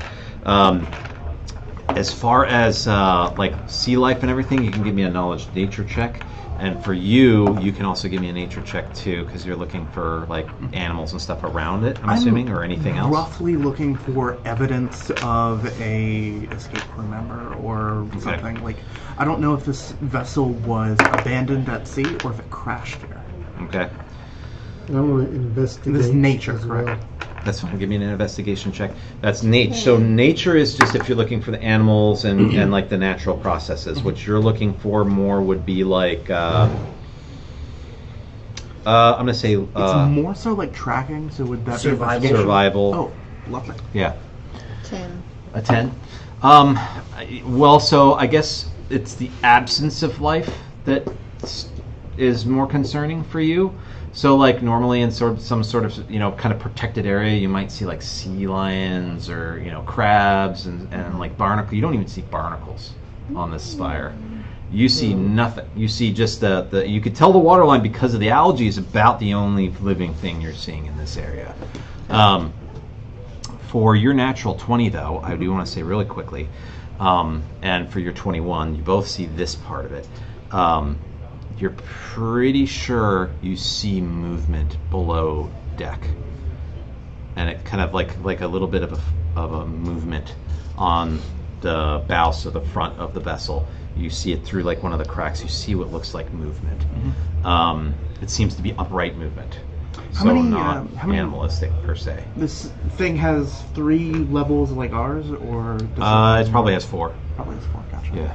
As far as like sea life and everything, you can give me a knowledge nature check. And for you can also give me a nature check too, because you're looking for like animals and stuff around it, I'm assuming, or anything else. Roughly looking for evidence of a escape crew member or something. Like, I don't know if this vessel was abandoned at sea or if it crashed here. Okay. I want to investigate This nature, as correct? well. That's fine. Give me an investigation check. That's nature. So nature is just if you're looking for the animals and like the natural processes. What you're looking for more would be like I'm gonna say It's more so like tracking. So would that Survival. be survival. Oh, lovely. Yeah. 10. A 10. Well, so I guess it's the absence of life that is more concerning for you. So, like normally in some sort of kind of protected area, you might see like sea lions or crabs and like barnacle. You don't even see barnacles on this spire. You see nothing. You see just the you could tell the water line because of the algae is about the only living thing you're seeing in this area. For your natural 20, though, I do want to say really quickly, and for your 21, you both see this part of it. You're pretty sure you see movement below deck, and it kind of like a little bit of a movement on the bow, so the front of the vessel. You see it through like one of the cracks. You see what looks like movement. It seems to be upright movement, so not animalistic per se. This thing has 3 levels like ours, or It probably has 4. Probably has 4. Gotcha. Yeah.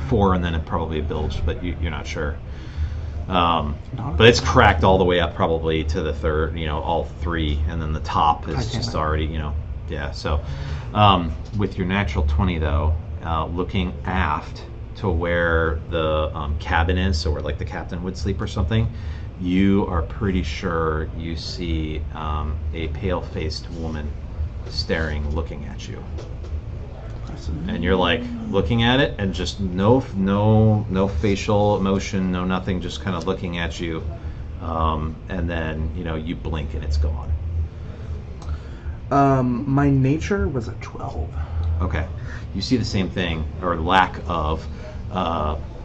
4, and then it probably a bilge, but you're not sure. But it's cracked all the way up probably to the third, all 3, and then the top is just already, yeah. So with your natural 20 though, looking aft to where the cabin is, so where like the captain would sleep or something, you are pretty sure you see a pale-faced woman looking at you. And you're like looking at it, and just no facial emotion, no nothing, just kind of looking at you, and then you blink and it's gone. My nature was a 12. Okay, you see the same thing, or lack of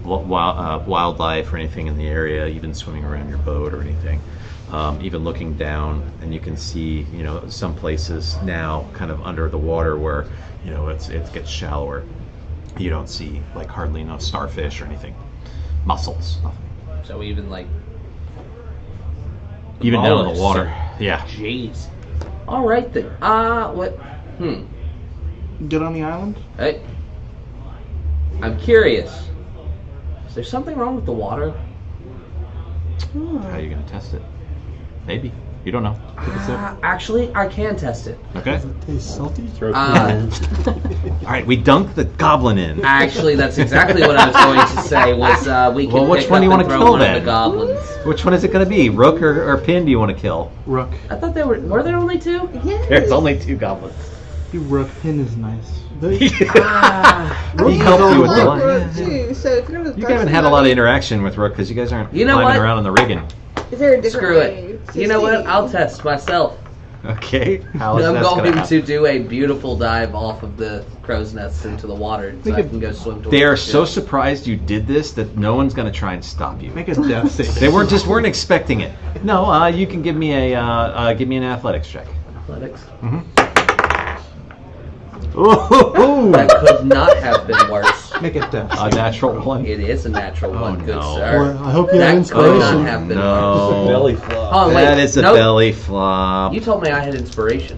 wildlife or anything in the area, even swimming around your boat or anything. Even looking down, and you can see some places now kind of under the water where it gets shallower. You don't see like hardly enough starfish or anything, mussels, nothing. So even like Even down in the water. Yeah. Jeez. All right then. What? Get on the island? Hey. I'm curious. Is there something wrong with the water? How are you going to test it? Maybe. You don't know. Take a sip. Actually, I can test it. Okay. Does it taste salty? All right, we dunk the goblin in. Actually, that's exactly what I was going to say. Was we can Well, which pick one do you up want and to throw kill one of then? the goblins. Which one is it going to be? Rook or Pin do you want to kill? Rook. I thought there were there only two? Yes. There's only 2 goblins. You Rook. Pin is nice. He helped you with the line. Rook too, so if you're gonna You haven't had a lot of interaction with Rook because you guys aren't climbing what? around on the rigging. Is there a different Screw way it. to You know what? see? I'll test myself. Okay. How is I'm that going happen? to do a beautiful dive off of the crow's nest into the water so I can go swim towards They are the so ship. surprised you did this that no one's going to try and stop you. Make a death save. They weren't expecting it. No, you can give me give me an athletics check. Athletics. Ooh, That could not have been worse. Make a death a natural 1. It is a natural one, good no. sir. Well, I hope you have That could not inspiration. have been worse. No, Belly flop. Oh, wait. that is a Nope. belly flop. You told me I had inspiration.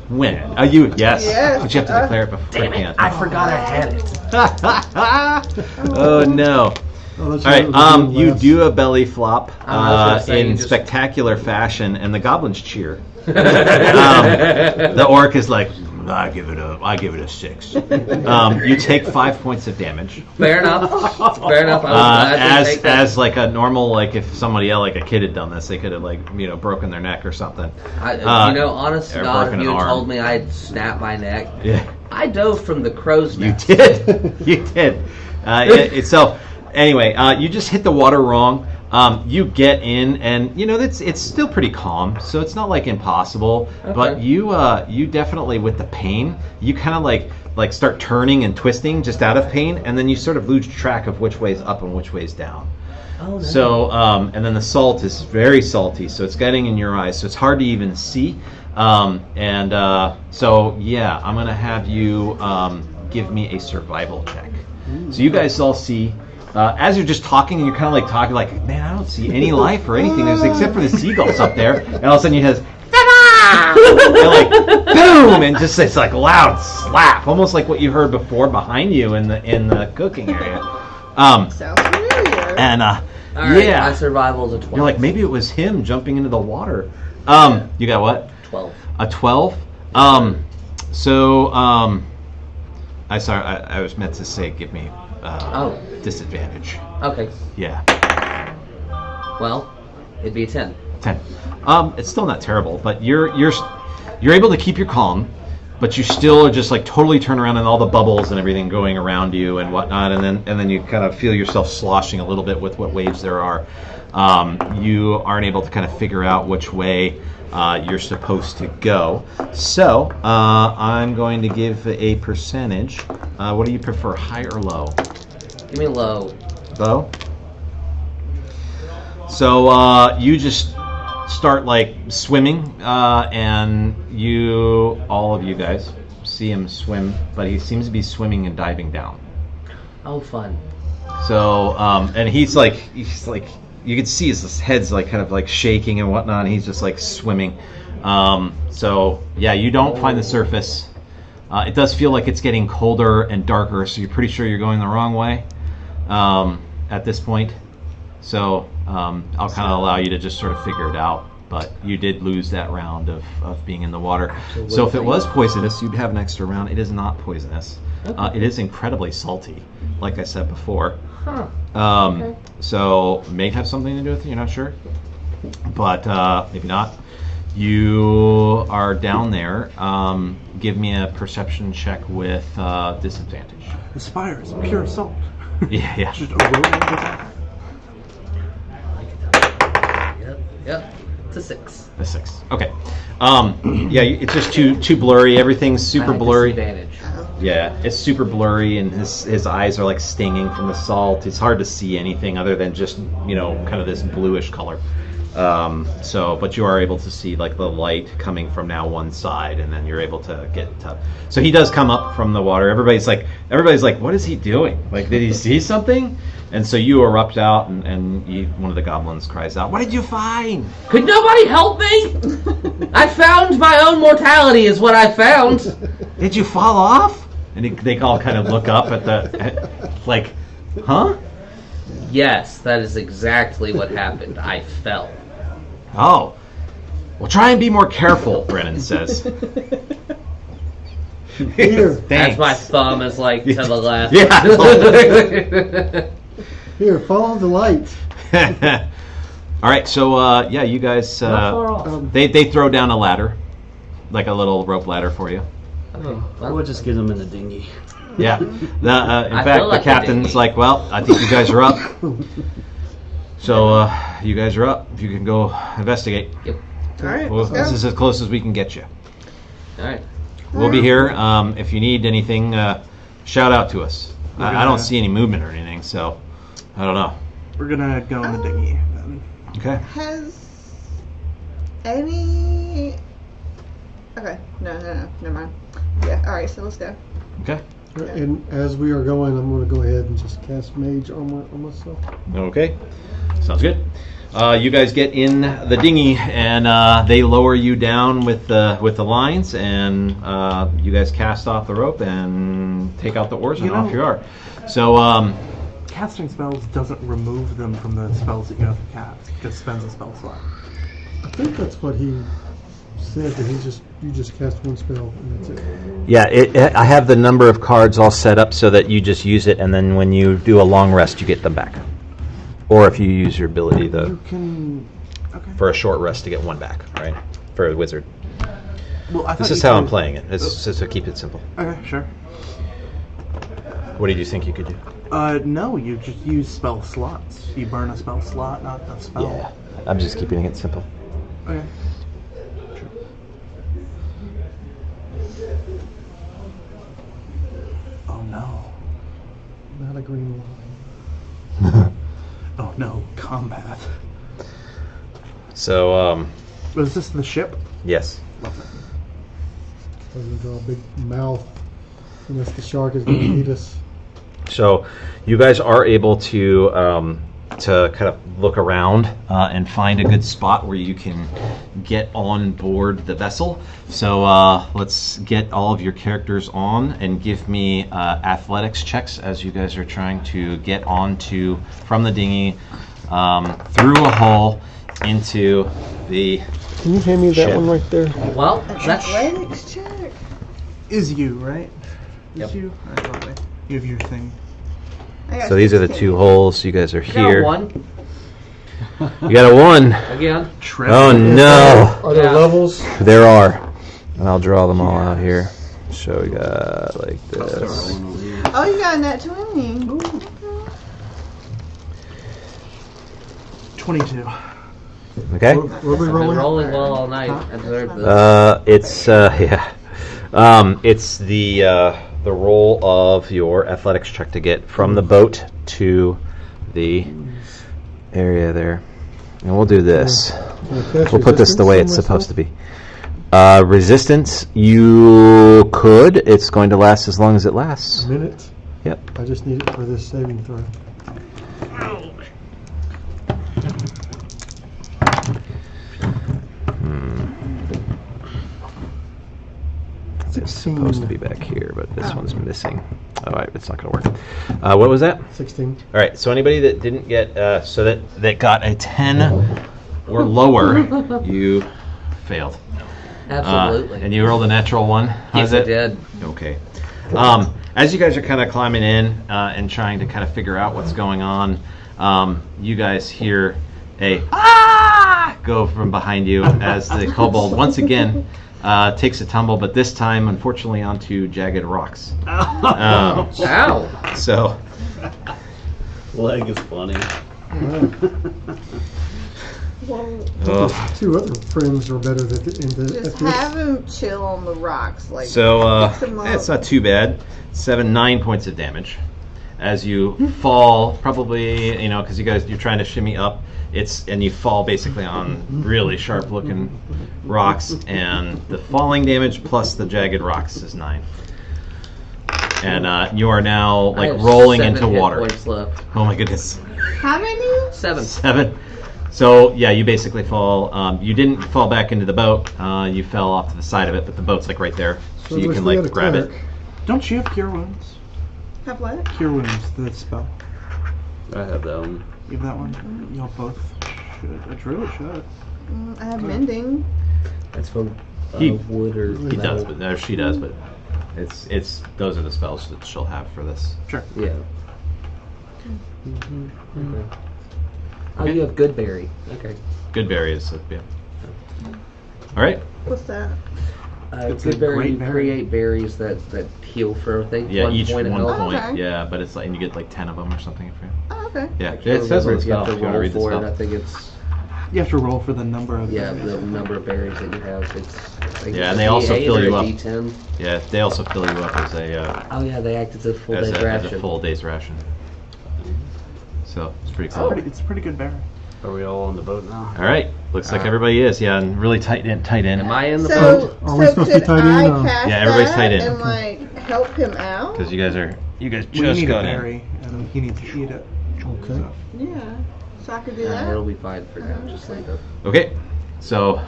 When? You? Yes. Yes. But you have to declare it beforehand. I forgot I had it. Oh no. Oh, that's All right, right, it was you last. do a belly flop I was gonna say, in you just- spectacular fashion, and the goblins cheer. The orc is like, I give it a 6. You take 5 points of damage. Fair enough. Fair enough. I was glad to take that. As like a normal, like if somebody else, like a kid had done this, they could have broken their neck or something. Honest to or God, if broken you an had arm. told me I'd snap my neck, Yeah. I dove from the crow's You nest. did. You did. So anyway, you just hit the water wrong. You get in, and it's still pretty calm, so it's not like impossible. Okay. But you definitely, with the pain, you kind of like start turning and twisting just out of pain, and then you sort of lose track of which way's up and which way's down. Oh, no. So and then the salt is very salty, so it's getting in your eyes, so it's hard to even see. So yeah, I'm gonna have you give me a survival check. So you guys all see. As you're just talking, and you're kind of talking man, I don't see any life or anything except for the seagulls up there. And all of a sudden you hear this, and like boom, and just it's like loud slap, almost like what you heard before behind you in the cooking area. Sounds familiar. And All right, yeah, my survival is a 12. you're like maybe it was him jumping into the water. You got what? 12. A 12. I was meant to say give me disadvantage. Okay. Yeah. Well, it'd be a 10. 10. It's still not terrible, but you're able to keep your calm, but you still are just like totally turn around and all the bubbles and everything going around you and whatnot, and then you kind of feel yourself sloshing a little bit with what waves there are. You aren't able to kind of figure out which way you're supposed to go. So I'm going to give a percentage. What do you prefer, high or low? Give me low. Low. So you just start like swimming, and all of you guys see him swim, but he seems to be swimming and diving down. Oh, fun. So and he's like you can see his head's like kind of like shaking and whatnot. And he's just like swimming. So yeah, you don't find the surface. It does feel like it's getting colder and darker, so you're pretty sure you're going the wrong way at this point. So I'll kind of allow you to just sort of figure it out. But you did lose that round of being in the water. Absolutely. So if it was poisonous, you'd have an extra round. It is not poisonous. Okay. It is incredibly salty, like I said before. Huh. Okay. So may have something to do with it. You're not sure, but maybe not. You are down there. Give me a perception check with disadvantage. Aspire is pure salt. Yeah. Just a Yep. It's a 6. A 6. Okay. Yeah, it's just too blurry. Everything's super blurry. Disadvantage. Yeah, it's super blurry, and his eyes are like stinging from the salt. It's hard to see anything other than just kind of this bluish color. But you are able to see like the light coming from now one side, and then you're able to get to. So he does come up from the water. Everybody's like, what is he doing? Like, did he see something? And so you erupt out, and one of the goblins cries out, "What did you find? Could nobody help me? I found my own mortality is what I found." Did you fall off? And they all kind of look up like, huh? Yes, that is exactly what happened. I fell. Oh. Well, try and be more careful, Brennan says. Here. That's my thumb is like to the left. Yeah. Here, follow the light. All right, so you guys, Not far off. they throw down a ladder, like a little rope ladder for you. Okay, I would just get them in the dinghy. Yeah. In I fact, feel like the captain's dinghy. like, well, I think you guys are up. So you guys are up. If you can go investigate. Yep. All right, Well, let's this go. is as close as we can get you. All right. We'll be here. If you need anything, shout out to us. I don't see any movement or anything, so I don't know. We're gonna go in the dinghy then. Okay. Has any... Okay, no, never mind. Yeah, all right, so let's go. Okay. And as we are going, I'm going to go ahead and just cast Mage Armor on myself. Okay. Sounds good. You guys get in the dinghy, and they lower you down with the lines, and you guys cast off the rope and take out the oars, and off you are. So, Casting spells doesn't remove them from the spells that you have to cast. It just spends a spell slot. I think that's what he said, that you just cast one spell and that's it. yeah, I have the number of cards all set up so that you just use it, and then when you do a long rest, you get them back. Or if you use your ability You can... Okay. for a short rest to get one back, right? For a wizard. Well, I thought This is you how I'm could- playing it. It's just to keep it simple. Okay, sure. What did you think you could do? No, you just use spell slots. You burn a spell slot, not a spell. Yeah, I'm just keeping it simple. Okay. Oh no. Not a green line. Oh no, combat. So, Was this the ship? yes. Doesn't draw a big mouth unless the shark is going to eat us. So, you guys are able to to kind of look around and find a good spot where you can get on board the vessel. So let's get all of your characters on and give me athletics checks as you guys are trying to get onto from the dinghy through a hull into the Can you hand me that ship. one right there? Well, that's Athletics check. Is you, right? Yep. Is you? I thought you have your thing. I got So these are the 16. two holes. You guys are I got here. one You got a 1. again. Oh no! Are there Yeah. levels? There are. And I'll draw them all out here. So we got like this. Oh, you got a nat 20. 22. Okay. What are we I've been rolling? rolling well all night. I deserve this. It's yeah. It's the roll of your athletics check to get from the boat to the area there. And we'll do this. We'll put this the way it's supposed to be. Resistance, you could. It's going to last as long as it lasts. A minute. Yep. I just need it for this saving throw. It's 16. supposed to be back here, but this one's missing. All right, it's not going to work. What was that? 16. All right, so anybody that didn't get, that got a 10 or lower, you failed. Absolutely. And you rolled a natural 1. How's yes, it? I did. Okay. As you guys are kind of climbing in and trying to kind of figure out what's going on, you guys hear a go from behind you as the kobold once again takes a tumble, but this time, unfortunately, onto jagged rocks. Ow! So, Leg is funny. oh. Two other friends are better than at Just this. have him chill on the rocks. Like, So fix him up. it's not too bad. 9 points of damage as you fall. Probably because you're trying to shimmy up. And you fall basically on really sharp looking rocks, and the falling damage plus the jagged rocks is 9. And you are now I like have rolling 7 into hit water. points left. Oh my goodness. How many? 7. 7. So yeah, you basically fall. You didn't fall back into the boat. You fell off to the side of it, but the boat's like right there, so you can like grab it. Don't you have Cure Wounds? Have what? Cure Wounds, the spell. I have that one. You have that one? Y'all both should. A druid should. I have mending. That's from He- wood or He does, but no, she does, but it's those are the spells that she'll have for this. Sure. Yeah. Oh, you have good berry. Okay. Good berries, yeah. All right. What's that? It's a Good berry. great You berry. create berries that heal for I think Yeah, 1 each point of 1 health. point. Okay. Yeah, but it's like, and you get like 10 of them or something. If you, Oh, okay. yeah, I can't it says on remember the if you have spell. to If you want to roll read the for it. I spell. think it's You have to roll for the number of. the number of berries that you have. It's like Yeah, and a they also D8 fill or you a up. D10. Yeah, they also fill you up as a Oh yeah, they act as a full as day's a ration. full day's ration. So it's pretty It's cool. it's a pretty good berry. Are we all on the boat now? All right, looks like everybody is. Yeah, and really tight in. Am I in the So, boat? Are we supposed to could be tied in, I or- cast Yeah, everybody's that tied in. and like help him out? Because you guys Well, you just need got a in. berry, and he needs to eat it. Okay. So. Yeah. So I could do It'll that. be fine for now. Just leave it. Okay, so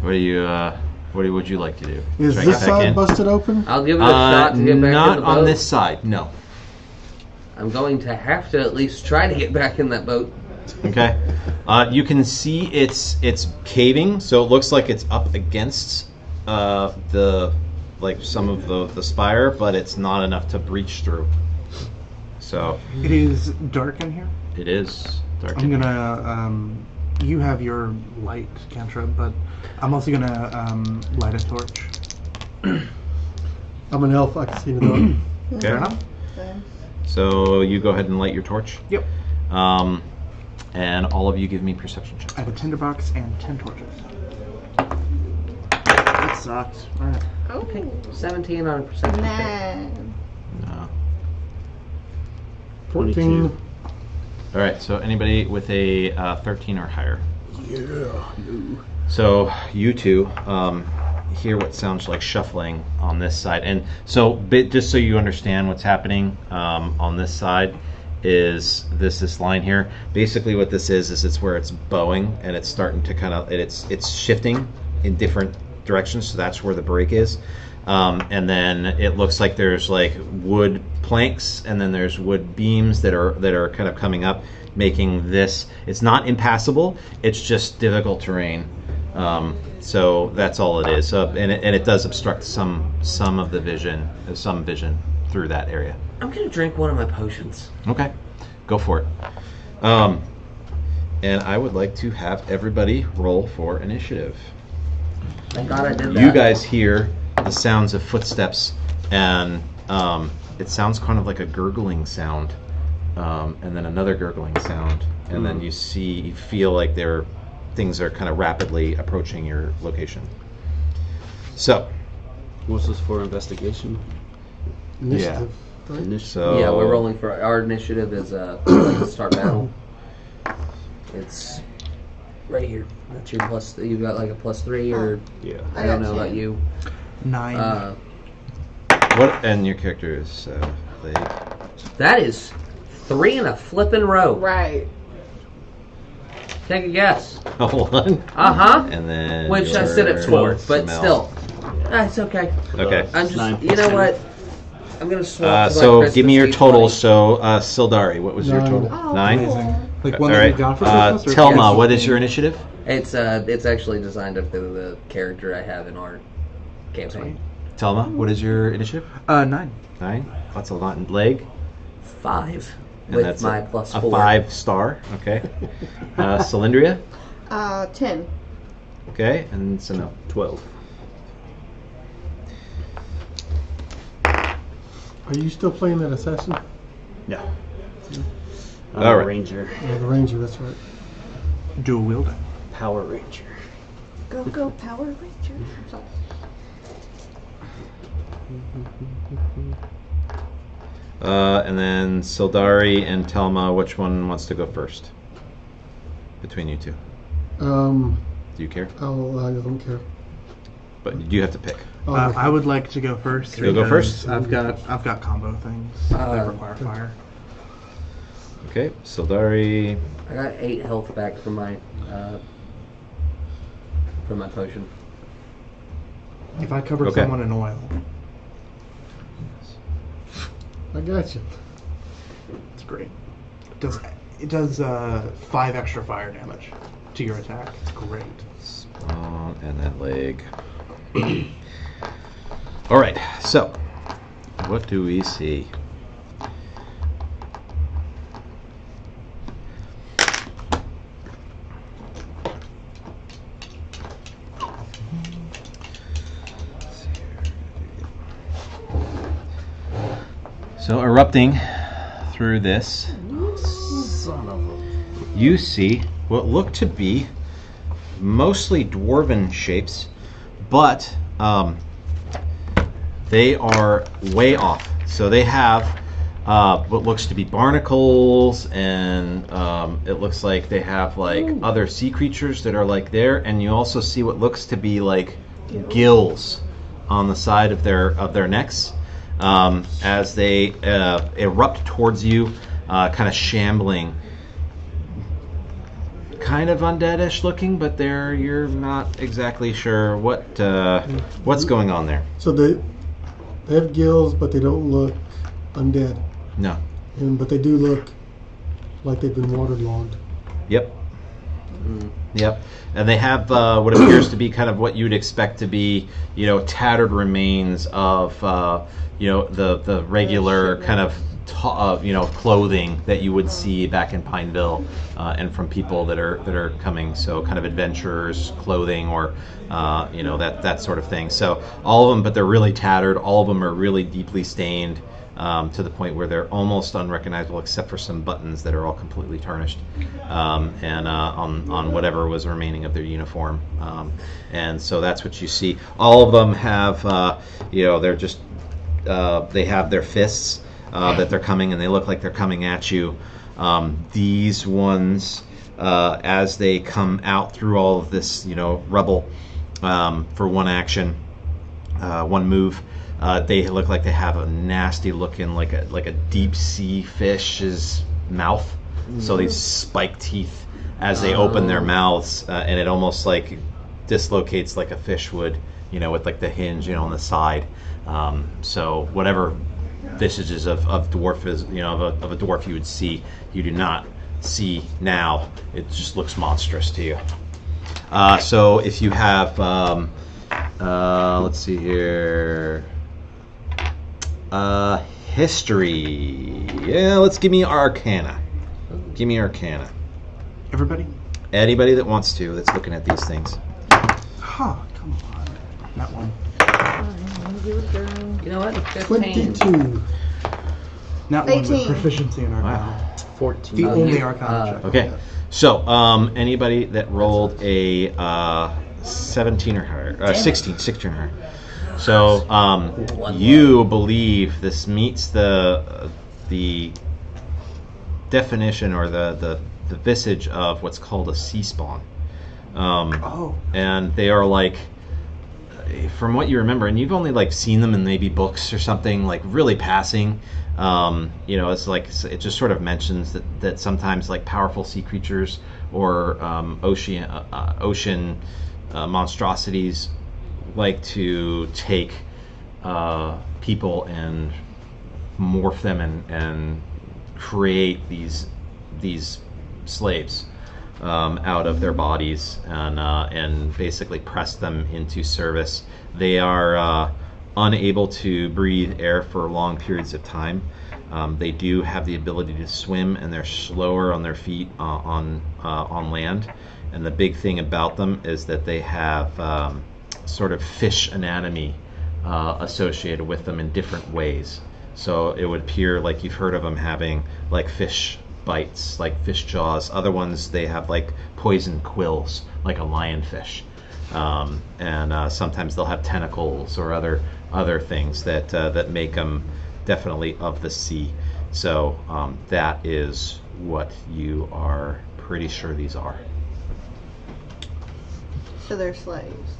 what do you would you like to do? Is Try to this get back side in? busted open? I'll give it a shot to get back not in the boat. on this side. No. I'm going to have to at least try to get back in that boat. Okay. You can see it's caving, so it looks like it's up against the like some of the spire, but it's not enough to breach through. So It is dark in here. it is dark. I'm gonna. You have your light cantrip, but I'm also gonna light a torch. I'm an elf. I can see in the dark. Fair enough. So you go ahead and light your torch. Yep. And all of you give me perception checks. I have a tinderbox and 10 torches. That sucks. All right. Okay. 17 on a perception check. 9. No. 14. All right. So anybody with a 13 or higher. Yeah. So you two hear what sounds like shuffling on this side, and so just so you understand what's happening on this side is this line here. Basically what this is it's where it's bowing and it's starting to kind of, it's shifting in different directions, so that's where the break is. And then it looks like there's like wood planks and then there's wood beams that are kind of coming up, making this, it's not impassable, it's just difficult terrain. So that's all it is. So, and it does obstruct some of the vision, some vision through that area. I'm gonna drink one of my potions. Okay, go for it. And I would like to have everybody roll for initiative. Thank God I did that. You guys hear the sounds of footsteps, and it sounds kind of like a gurgling sound, and then another gurgling sound, and then you feel like things are kind of rapidly approaching your location. So, What's this for? Investigation? Initiative. Right? Initiative. so Yeah, we're rolling for our initiative is start battle. It's right here. That's your plus. You got like a +3 or Yeah. I don't know about you. 9. What? And your character is Blade. That is 3 in a flipping row. Right. Take a guess. A 1. And then which I your sit at 4, but Smell. still, that's okay. Okay. I'm just, 9 you know plus what? I'm gonna swap. to my So Christmas give me your D20. total. So Sildari, what was your 9. total? Oh, 9. cool. Like one All that right. we got for Christmas? Or Telma, yes, what is your initiative? It's actually designed after the character I have in our campaign. Telma, what is your initiative? 9. 9. That's a lot. And Leg? 5 And with that's my a +4. 5-star. Okay. Cylindria? 10. Okay. And Samel? 12. Are you still playing that assassin? Yeah. I'm All a right. Ranger. Yeah, the ranger. That's right. Dual wielding. Power Ranger. Go, Power Ranger. I'm sorry. And then Sildari and Telma, which one wants to go first? Between you two. Do you care? I don't care. But you have to pick. I would like to go first. You'll go because first? I've got combo things that require fire. Okay, Sildari. I got 8 health back from my potion. If I covered Okay. someone in oil, I got you. it's great. It does 5 extra fire damage to your attack. It's great. And that leg. All right, so what do we see? So erupting through this, Son of a... you see what look to be mostly dwarven shapes, but they are way off. So they have what looks to be barnacles, and it looks like they have like other sea creatures that are like there, and you also see what looks to be like gills on the side of their necks as they erupt towards you, kind of shambling. Kind of undeadish looking, but you're not exactly sure what's going on there. So they have gills, but they don't look undead. No. But they do look like they've been waterlogged. Yep. Yep. And they have what appears to be kind of what you'd expect to be, tattered remains of, the regular kind of clothing that you would see back in Pineville, and from people that are coming. So kind of adventurers' clothing, or that sort of thing. So all of them, but they're really tattered. All of them are really deeply stained, to the point where they're almost unrecognizable, except for some buttons that are all completely tarnished, and on whatever was remaining of their uniform. And so that's what you see. All of them have, they're just they have their fists. That they're coming, and they look like they're coming at you. These ones, as they come out through all of this, rubble, for one action, one move, they look like they have a nasty looking, like a deep sea fish is mouth. So these spike teeth as they open their mouths, and it almost like dislocates like a fish would, with like the hinge, on the side. So whatever visages of dwarf is, of a dwarf you would see, you do not see now. It just looks monstrous to you. So if you have, let's see here, history. Yeah, let's give me Arcana. Give me Arcana. Everybody? Anybody that wants to, that's looking at these things. Huh, come on. Not one. You know what? 15. 22. Not one with 18. proficiency in Arcana. Wow. 14. The only Arcana check. Okay, so anybody that rolled a 17 or higher, 16 or higher. So you believe this meets the definition or the visage of what's called a sea spawn. And they are like, from what you remember, and you've only like seen them in maybe books or something, like really passing. It's like it just sort of mentions that sometimes like powerful sea creatures or ocean monstrosities like to take people and morph them and create these slaves out of their bodies and basically press them into service. They are unable to breathe air for long periods of time. They do have the ability to swim, and they're slower on their feet on land. And the big thing about them is that they have sort of fish anatomy associated with them in different ways. So it would appear like you've heard of them having like fish bites, like fish jaws. Other ones, they have like poison quills, like a lionfish. And sometimes they'll have tentacles or other things that make them definitely of the sea. So that is what you are pretty sure these are. So they're slaves.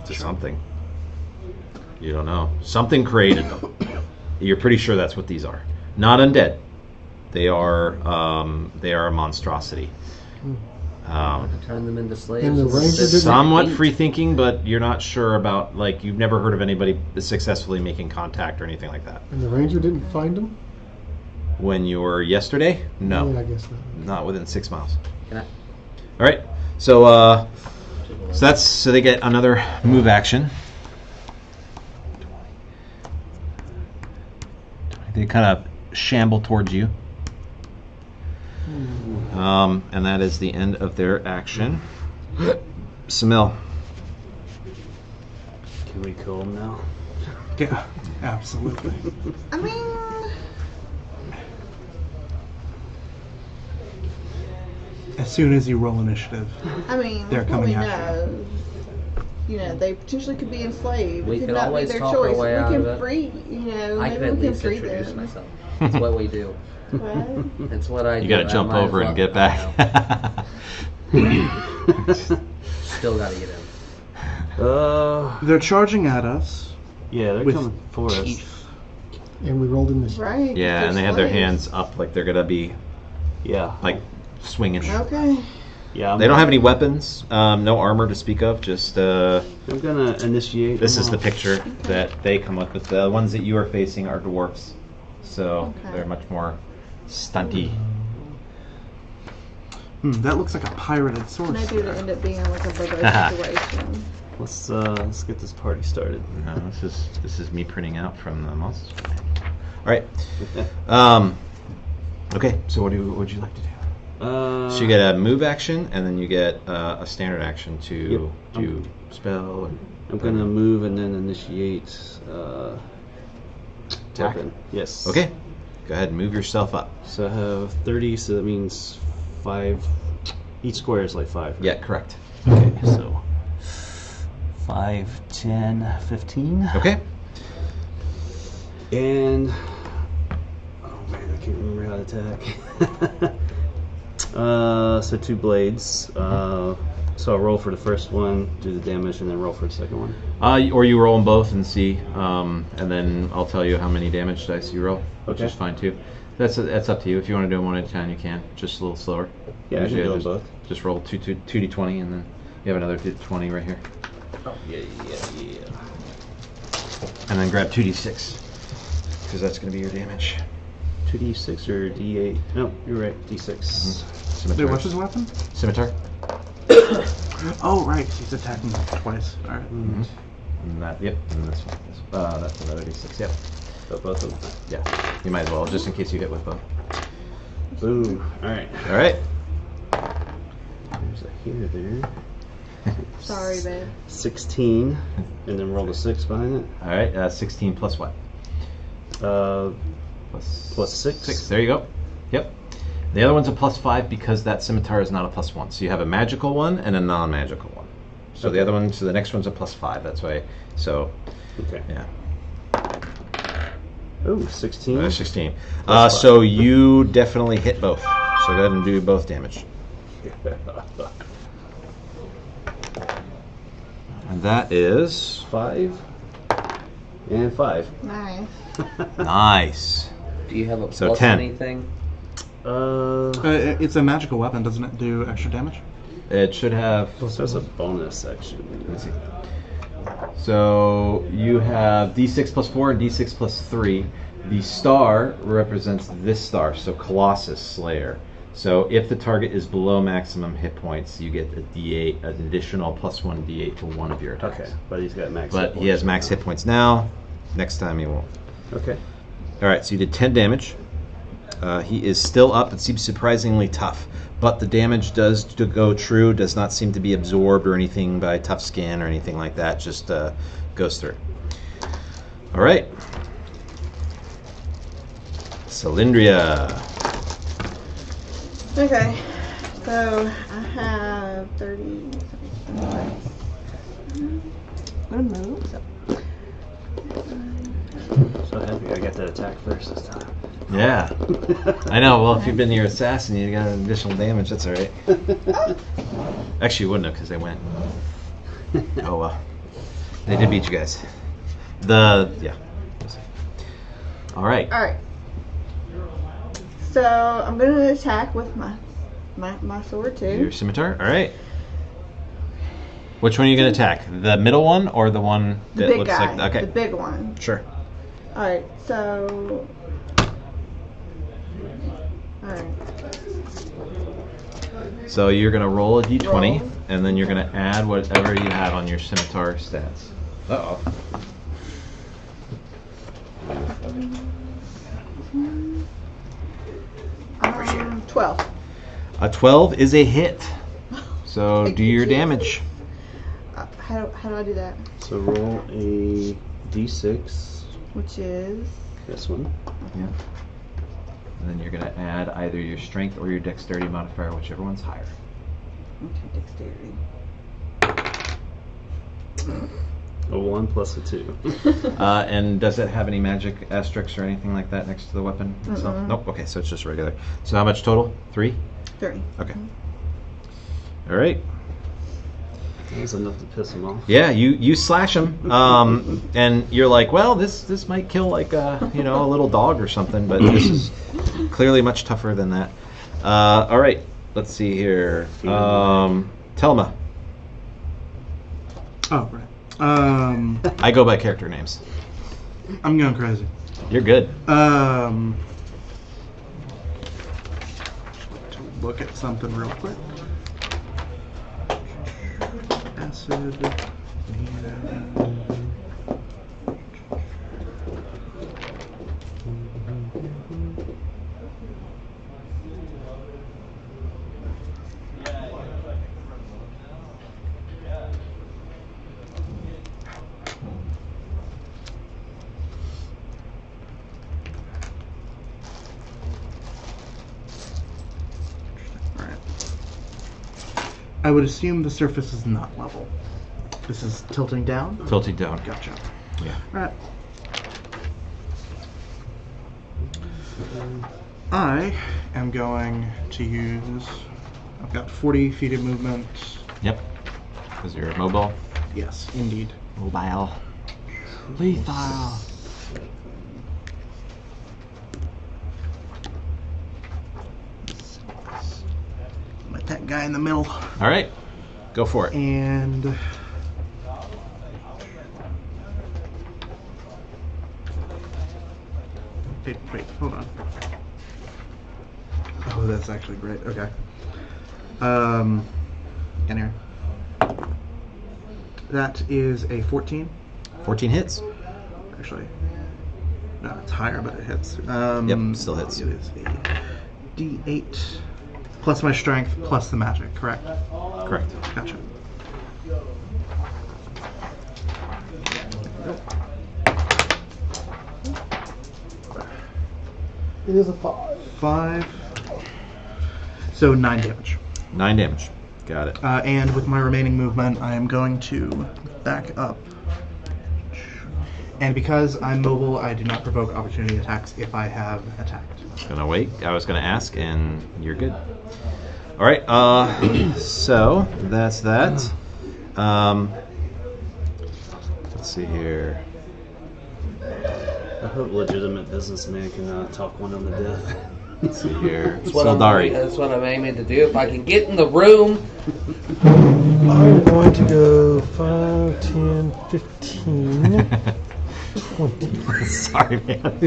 To something. You don't know. Something created them. You're pretty sure that's what these are. Not undead. They are a monstrosity. Turn them into slaves. And the ranger didn't- Somewhat free thinking, but you're not sure about, like, you've never heard of anybody successfully making contact or anything like that. And the ranger didn't find him? When you were yesterday? No. Yeah, I guess not. Not within 6 miles. Can I- All right. So so they get another move action. They kind of shamble towards you. And that is the end of their action. Samil. Can we kill him now? Yeah, absolutely. I mean, As soon as you roll initiative. They're what coming we after know, they potentially could be enslaved. We it could could not be always their talk our choice. way We out can of it. free, I maybe can at we can least free introduce them. myself. That's what we do. What? That's what I do. You got to I jump might as over and well- get I back. know. Still got to get in. They're charging at us. Yeah, they're With coming for us. teeth. And we rolled in this. Right. Yeah, they're and they have their slaves. hands up like they're going to be, Yeah. like, swinging. Okay. Yeah. They don't have any weapons, no armor to speak of, just I'm gonna initiate. this them is the off. picture that they come up with. The ones that you are facing are dwarfs, so Okay. they're much more stunty. That looks like a pirated sword. Maybe it'll end up being like a Bobo situation. Let's get this party started. No, this is me printing out from the monsters. All right. Okay. So what would you like to do? So you get a move action, and then you get a standard action to do spell. I'm gonna move and then initiate. Attack? Weapon. Yes. Okay. Go ahead and move yourself up. So I have 30, so that means 5. Each square is like 5. Right? Yeah, correct. Okay, so 5, 10, 15. Okay. And oh man, I can't remember how to attack. So 2 blades. So I'll roll for the first one, do the damage, and then roll for the second one. Or you roll them both and see, and then I'll tell you how many damage dice you roll, which Okay. is fine too. That's up to you. If you want to do them 1 at a time, you can. Just a little slower. Yeah, I can Usually do them just- both. Just roll 2d20, and then you have another 20 right here. Oh, yeah. And then grab 2d6, because that's going to be your damage. 2d6 or d8? No, you're right, d6. Scimitar. Wait, what's his weapon? Scimitar. Oh, right. He's attacking twice. All right. And that, yep. And this one. That's another d6. Yep. So both of them. Yeah. You might as well, just in case you hit with both. Boom. All right. All right. There's a here there. Sorry, babe. 16, and then roll a 6 behind it. All right. 16 plus what? Plus 6. 6. There you go. Yep. The other one's a +5 because that scimitar is not a +1. So you have a magical one and a non-magical one. So the other one, so the next one's a +5. That's why. So, Okay. yeah. Oh, 16. 16. So you definitely hit both. So go ahead and do both damage. And that is 5 and 5. Nice. nice. Do you have a So plus 10. anything? It's a magical weapon, doesn't it? Do extra damage? It should have. There's a bonus section. Let's see. So you have d6 plus 4 and d6 plus 3. The star represents this star, so Colossus Slayer. So if the target is below maximum hit points, you get a d8, an additional +1 d8 to one of your attacks. Okay, but he's got max. But hit he has points max now. hit points now. Next time he won't. Okay. All right, so you did 10 damage. He is still up. It seems surprisingly tough, but the damage does go true. Does not seem to be absorbed or anything by tough skin or anything like that. Just goes through. All right, Cylindria. Okay, so I have 30. I'm gonna move. So happy I got that attack first this time. Yeah, I know. Well, if you've been your assassin, you got additional damage. That's all right. Actually, you wouldn't have because they went. Oh well, they did beat you guys. Yeah. All right. All right. So I'm gonna attack with my sword too. Your scimitar. All right. Which one are you going to attack? The middle one or the one The that big looks guy. like? Okay. The big one. Sure. All right. So. All right. So you're going to roll a d20, Roll. and then you're going to add whatever you have on your scimitar stats. Uh-oh. 12. A 12 is a hit. So Thank do you, your Jesus. damage. How do I do that? So roll a d6. Which is This one. Yeah. And then you're going to add either your strength or your dexterity modifier, whichever one's higher. okay, dexterity. A 1 plus a 2. And does it have any magic asterisks or anything like that next to the weapon itself? Mm-mm. Nope. Okay, so it's just regular. So how much total? 3? 3. Okay. All right. That was enough to piss him off. Yeah, you slash him, and you're like, well, this might kill like a little dog or something, but this is clearly much tougher than that. All right, let's see here. Telma. Oh, right. I go by character names. I'm going crazy. You're good. To look at something real quick. Acid. Alright. I would assume the surface is not level. This is tilting down? Tilting down. Gotcha. Yeah. Alright. I am going to use... I've got 40 feet of movement. Yep. Because you're mobile. Yes, indeed. Mobile. Lethal. guy in the middle. All right, go for it. And wait, hold on. Oh, that's actually great. Okay. In here. That is a 14. 14 hits. Actually, no, it's higher, but it hits. Yep, still hits. It is a D8 plus my strength plus the magic. Correct. Correct. Gotcha. It is a 5. 5. So 9 damage. 9 damage. Got it. And with my remaining movement, I am going to back up. And because I'm mobile, I do not provoke opportunity attacks if I have attacked. Gonna wait. I was gonna ask, and you're good. All right. So that's that. Let's see here. I hope legitimate businessman can talk one of them to death. Let's see here. That's what Sildari. that's what I'm aiming to do. If I can get in the room. I'm going to go 5, 10, 15, 20. Sorry, man.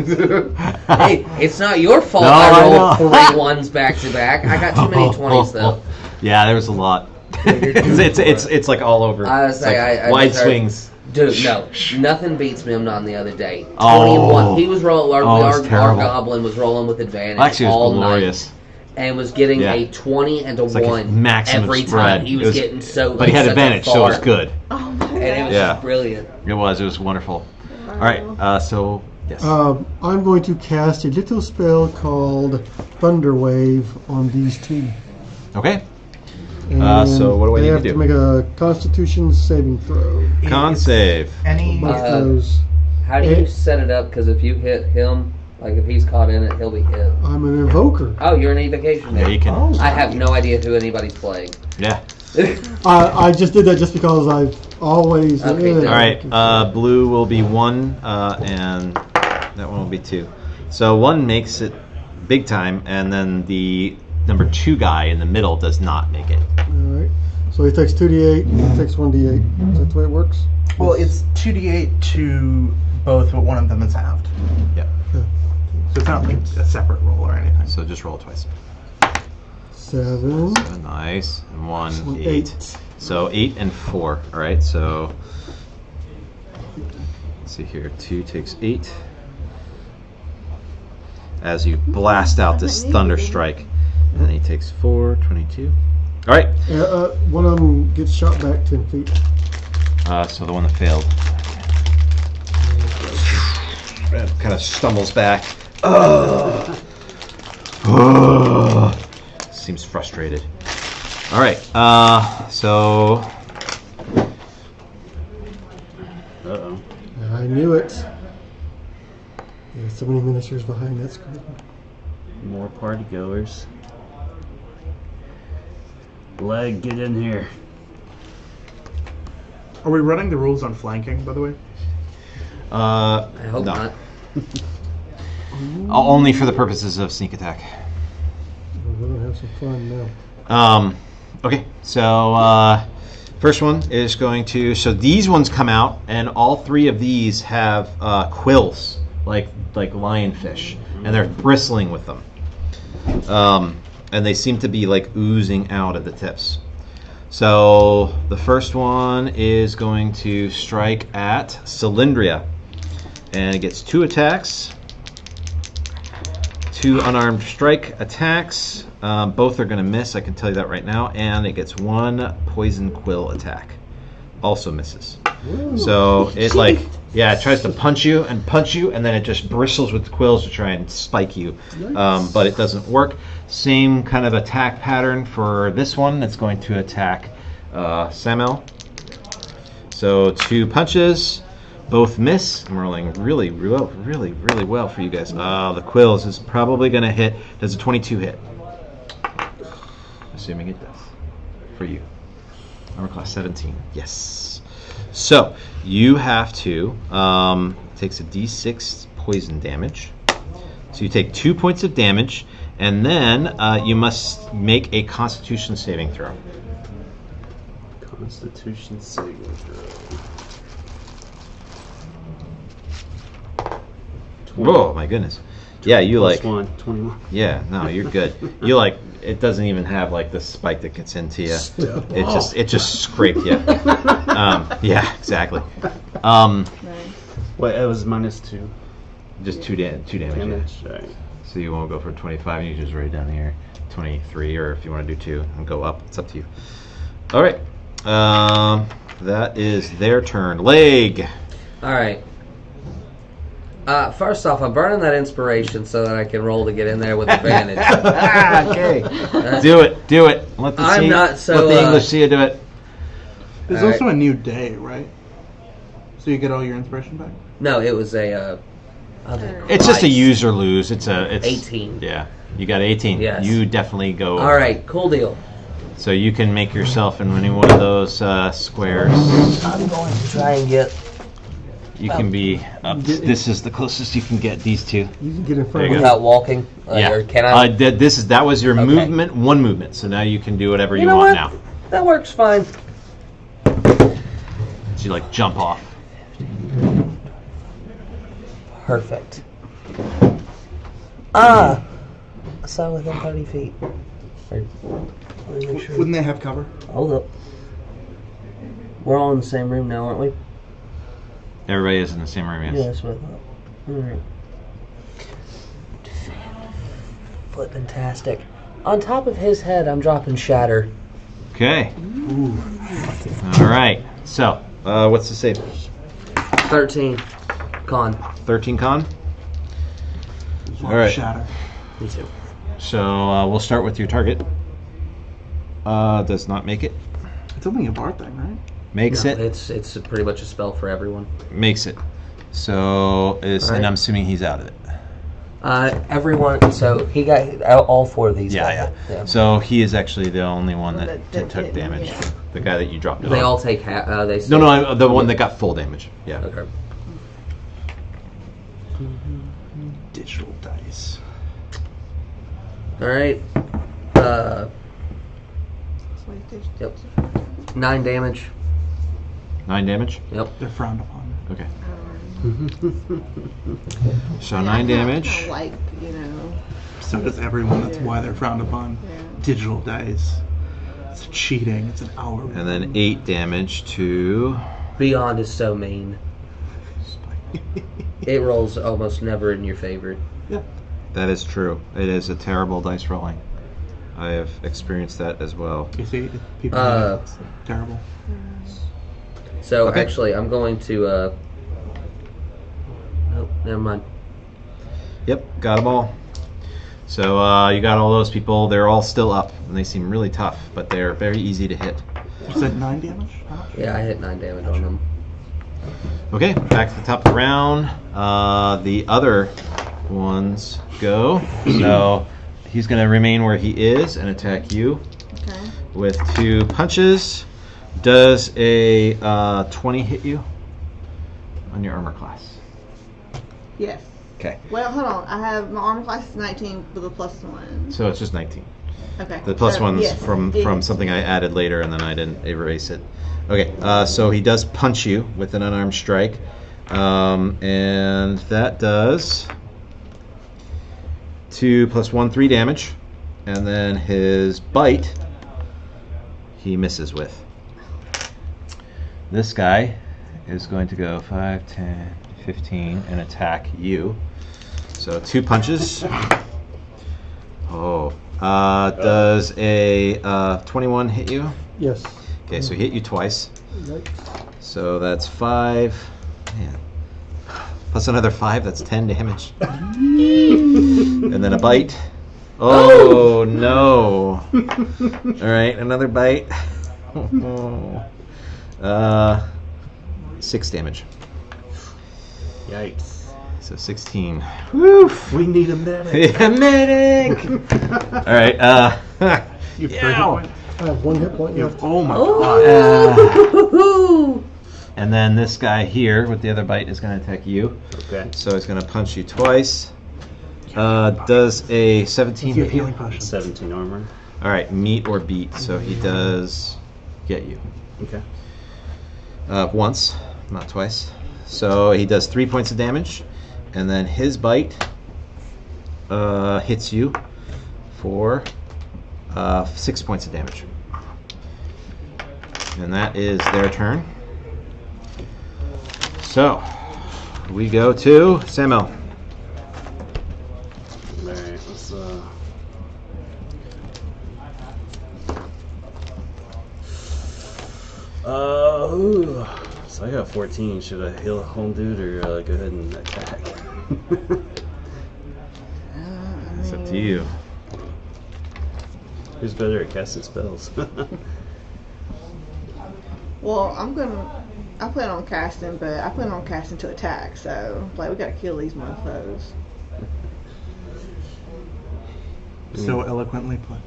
Hey, it's not your fault No, I rolled I know. 3 ones back to back. I got too many 20s though. Yeah, there was a lot. it's like all over. I was It's like, like I wide just heard- swings. Dude, no. Nothing beats me. I'm not the other day. 21. Oh. He was rolling. Oh, it was Our terrible. goblin was rolling with advantage Actually, it all was glorious. night. And was getting Yeah. a 20 and a It's like a 1 maximum every spread. time. He It was was- getting so. But he had such a advantage, so it was far. good. Oh my And it was Yeah. just brilliant. It was wonderful. All right, so yes. I'm going to cast a little spell called Thunder Wave on these two. Okay. And So what do I they need to have do? to make a Constitution saving throw. Con It's save. Any Both Uh, those. How do you It- set it up? Because if you hit him, like if he's caught in it, he'll be hit. I'm an invoker. Oh, you're an evocation. Yeah, you can. I have no idea who anybody's playing. Yeah. I just did that just because I've always. Okay, All right. Blue will be 1, and that one will be 2. So 1 makes it big time, and then the number 2 guy in the middle does not make it. All right. So he takes 2d8. He takes 1d8. Is that the way it works? Well, it's 2d8 to both, but one of them is halved. Yep. So it's not like a separate roll or anything. So just roll twice. 7. Nice. And 1, 8. 8. So 8 and 4. All right. So let's see here. 2 takes 8. As you blast out this thunder strike, and then he takes 4, 22. All right. One of them gets shot back 10 feet. So the one that failed kind of stumbles back. Seems frustrated. All right. So Uh-oh. I knew it. Yeah, so many miniatures behind that screen. More party goers. Leg, get in here. Are we running the rules on flanking, by the way? I hope no. not. Only for the purposes of sneak attack. We're gonna have some fun now. Okay, so first one is going to. So these ones come out, and all 3 of these have quills, like lionfish, and they're bristling with them. And they seem to be like oozing out at the tips. So the first one is going to strike at Cylindria, and it gets 2 attacks. 2 unarmed strike attacks. Both are going to miss, I can tell you that right now. And it gets 1 poison quill attack. Also misses. Ooh. So it it tries to punch you, and then it just bristles with the quills to try and spike you. Nice. But it doesn't work. Same kind of attack pattern for this one. It's going to attack Samel. So 2 punches. Both miss. I'm rolling really well for you guys. The quills is probably going to hit. Does a 22 hit? Assuming it does. For you. Armor class 17. Yes. So you have to takes a d6 poison damage. So you take 2 points of damage, And then you must make a Constitution saving throw. Constitution saving throw. Whoa, my goodness. Yeah, you Plus like 21. Yeah, no, you're good. You like it doesn't even have like the spike that gets into you. It just scraped you. Yeah, exactly. Wait, it was -2. Just two damage. Yeah. Right. So you won't go for 25. You just write down here 23, or if you want to do 2 and go up, it's up to you. All right. That is their turn. Leg. All right. First off, I'm burning that inspiration so that I can roll to get in there with advantage. Okay. Do it. Let the I'm not so, let the English see you do it. There's All also a new day, right? So you get all your inspiration back? No, it was a. It's just a use or lose. It's 18. Yeah, you got 18. Yes. You definitely go. All right, cool deal. So you can make yourself in any one of those squares. I'm going to try and get. You can be up. This is the closest you can get. These two. You can get in There front you of go. me. Without walking? Yeah. Or can I? That was your Okay. movement. One movement. So now you can do whatever you know want what? now. That works fine. So you like jump off. Perfect. So within 30 feet. Or, let me make sure. Wouldn't they have cover? Hold up. We're all in the same room now, aren't we? Everybody is in the same room. Yeah, Yes. that's what I thought. Alright. Flippin-tastic. On top of his head, I'm dropping Shatter. Okay. All right. So what's the save? 13. Con. 13 con. All right. Shatter. Me too. So we'll start with your target. Does not make it. It's only a bar thing, right? Makes No, it. it's pretty much a spell for everyone. Makes it. So is All right. and I'm assuming he's out of it. Everyone. So he got all 4 of these. Yeah. So he is actually the only one that took damage. Yeah. The guy that you dropped it They on. all take they. No, the one that got full damage. Yeah. Okay. Digital dice. All right. Yep. 9 damage. 9 damage. Yep. They're frowned upon. Okay. So 9 damage. Like, you know. So does everyone. That's why they're frowned upon. Yeah. Digital dice. It's cheating. It's an hour. And then 8 damage to. Beyond is so mean. It rolls almost never in your favor. Yeah. That is true. It is a terrible dice rolling. I have experienced that as well. You see, people. It's terrible. So Okay. actually, I'm going to. Nope, never mind. Yep, got them all. So you got all those people. They're all still up, and they seem really tough, but they're very easy to hit. You said 9 damage? How much? Yeah, I hit 9 damage on them. Okay, back to the top of the round. The other ones go. So he's going to remain where he is and attack you Okay. with 2 punches. Does a 20 hit you on your armor class? Yes. Okay, Well, hold on. I have my armor class is 19 with a +1. so it's just 19. Okay. The plus So, one's yes, from it- something I added later, and then I didn't erase it. Okay, so he does punch you with an unarmed strike, and that does 2 + 1, 3 damage, and then his bite he misses with. This guy is going to go 5, 10, 15, and attack you. So 2 punches. Oh. Does a 21 hit you? Yes. Okay, so he hit you twice. Yikes. So that's 5. Man. Plus another 5, that's 10 damage. And then a bite. Oh, no. Alright, another bite. 6 damage. Yikes. So 16. Woo! We need a medic. Yeah, medic! Alright, You have 3 hit yeah. points. I have 1 hit point You left. have, oh my god. And then this guy here with the other bite is going to attack you. Okay. So he's going to punch you twice. Does a 17 Your hit you? healing potion. 17 armor. All right, meet or beat. So he does get you. Okay. Once, not twice. So he does 3 points of damage, and then his bite hits you for 6 points of damage. And that is their turn. So we go to Samuel. Alright, let's ooh. So I got 14. Should I heal a home dude or go ahead and attack? It's up to you. Who's better at casting spells? Well, I plan on casting, but I plan on casting to attack. So, like, we gotta kill these mofos. So eloquently put.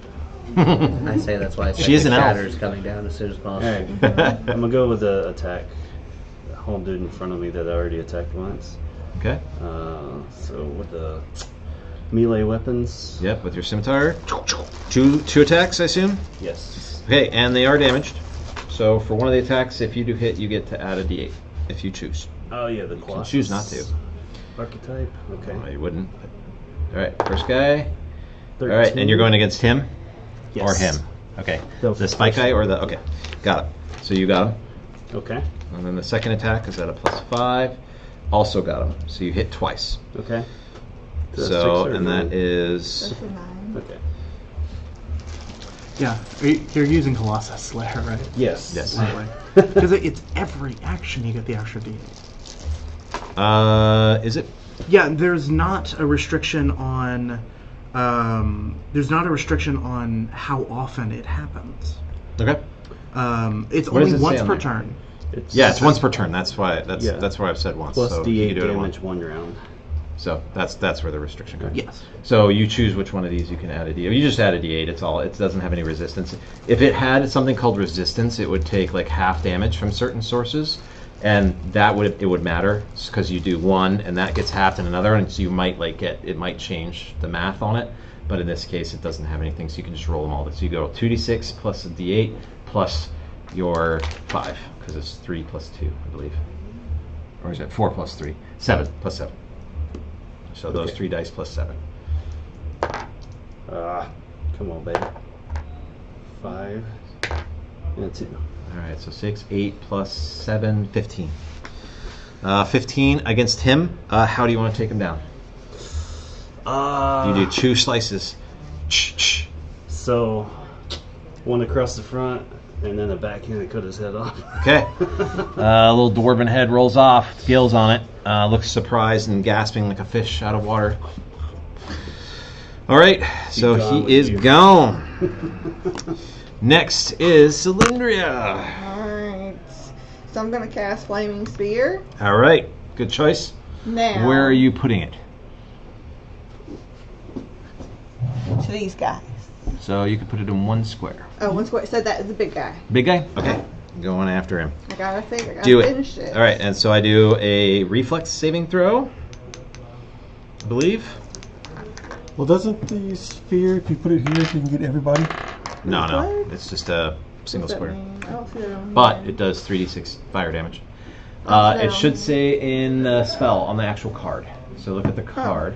I say that's why I say She is the an elf. shatter's coming down as soon as possible. Alright, I'm gonna go with the attack. The home dude in front of me that I already attacked once. Okay. So with the melee weapons. Yep, with your scimitar. Two attacks, I assume? Yes. Okay, and they are damaged. So for one of the attacks, if you do hit, you get to add a d8 if you choose. Oh yeah, the You can Colossus choose not to. archetype. Okay. No, you wouldn't. All right, first guy. 13. All right, and you're going against him Yes. or him. Okay. The The spike guy or the okay, got it. So you got him, Okay. and then the second attack is at a +5. Also got him. So you hit twice. Okay. So that's So 6 or and that 9? is That's a 9. Okay. Yeah, you're using Colossus Slayer, right? Yes. Yes. Because it's every action you get the extra D8. Is it? Yeah, there's not a restriction on. There's not a restriction on how often it happens. Okay. It's What does only it say once on per there? turn. Yeah, it's once per turn. That's why Yeah. that's why I've said once. Plus so you D8 can do it damage once. 1 round. So that's where the restriction comes. Yes. So you choose which one of these you can add a D8. You just add a D8. It's all. It doesn't have any resistance. If it had something called resistance, it would take like half damage from certain sources, and it would matter because you do one and that gets halved in another, and so you might it might change the math on it. But in this case, it doesn't have anything, so you can just roll them all. So you go 2d6 plus a D8 plus your 5 because it's 3 plus 2, I believe, or is it 4 plus 3? 7 plus 7. So those 3 dice plus 7. Come on, baby. 5 and 2. All right, so 6, 8 plus 7, 15. 15 against him. How do you want to take him down? You do 2 slices. So, one across the front, and then a backhand that cut his head off. Okay. Little dwarven head rolls off, scales on it, looks surprised and gasping like a fish out of water. All right, so gone with he is you. gone. Next is Cylindria. Alright. So I'm gonna cast Flaming Spear. All right, good choice. Now. Where are you putting it? To these guys. So you can put it in 1 square. Oh, one square. So that is the big guy. Big guy? Okay. Going after him. I gotta Do finish it. it. All right, and so I do a reflex saving throw, I believe. Well, doesn't the sphere, if you put it here, you can get everybody? No, no, What? it's just a single What's that square. mean? I don't see that on But here. it does 3d6 fire damage. What's It that should on say in the spell on the actual card. So look at the card,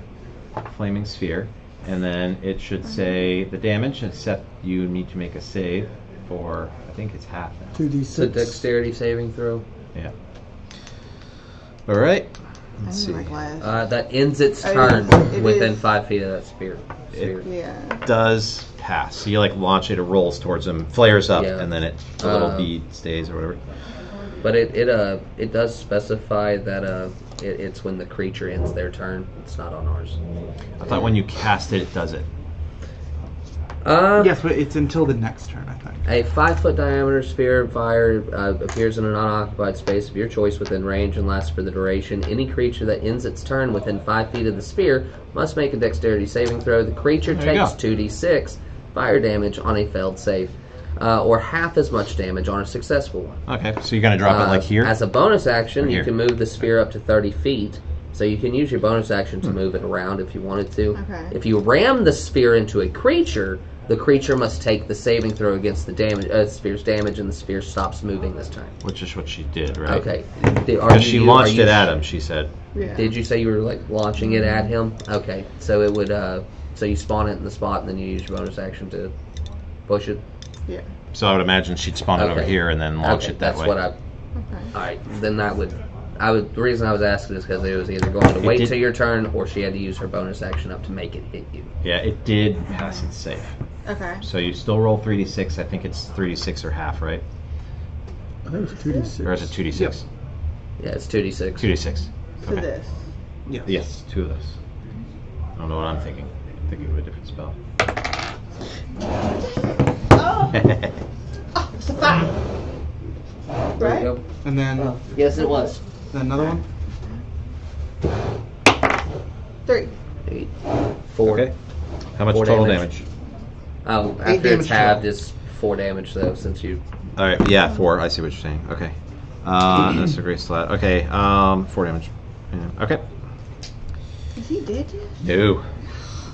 Flaming Sphere, and then it should say the damage, except you need to make a save for, I think it's half now. 2d6. It's a dexterity saving throw. Yeah. All right. I Let's need see. my glass. That ends its Oh, turn yes, it within is. 5 feet of that sphere. Yeah. Does pass. So you like launch it rolls towards him, flares up, Yeah. and then the little bead stays or whatever. But it does specify that it's when the creature ends their turn. It's not on ours. I thought when you cast it, it does it. Yes, but it's until the next turn, I think. A 5-foot diameter sphere of fire appears in an unoccupied space of your choice within range and lasts for the duration. Any creature that ends its turn within 5 feet of the sphere must make a dexterity saving throw. The creature There you takes go. 2d6 fire damage on a failed save, or half as much damage on a successful one. Okay, so you're gonna drop it like here. As a bonus action, Or you here. can move the sphere up to 30 feet So you can use your bonus action to move it around if you wanted to. Okay. If you ram the spear into a creature, the creature must take the saving throw against the spear's damage, and the spear stops moving this turn. Which is what she did, right? Okay. Because she launched it at him, she said. Yeah. Did you say you were like launching it at him? Okay. So it would. So you spawn it in the spot, and then you use your bonus action to push it. Yeah. So I would imagine she'd spawn it over here and then launch it that that's way. what I. Okay. All right. Then that would. The reason I was asking is because it was either going to wait till your turn, or she had to use her bonus action up to make it hit you. Yeah, it did pass its safe. Okay. So you still roll 3d6. I think it's 3d6 or half, right? I think it's 2d6. Or is it 2d6? Yep. Yeah, it's 2d6. 2d6. So this. Yes, 2 of those. I don't know what I'm thinking. I'm thinking of a different spell. Oh! Oh, it's a 5. There Right? you go. And then Yes, it was. another one. 3. 8. 4. Okay. How much 4 total damage. damage? Oh, 8 after damage it's halved, total. it's 4 damage though, since you. All right, yeah, 4. I see what you're saying. Okay. That's a great slat. Okay, 4 damage. Yeah. Okay. Is he dead yet? No,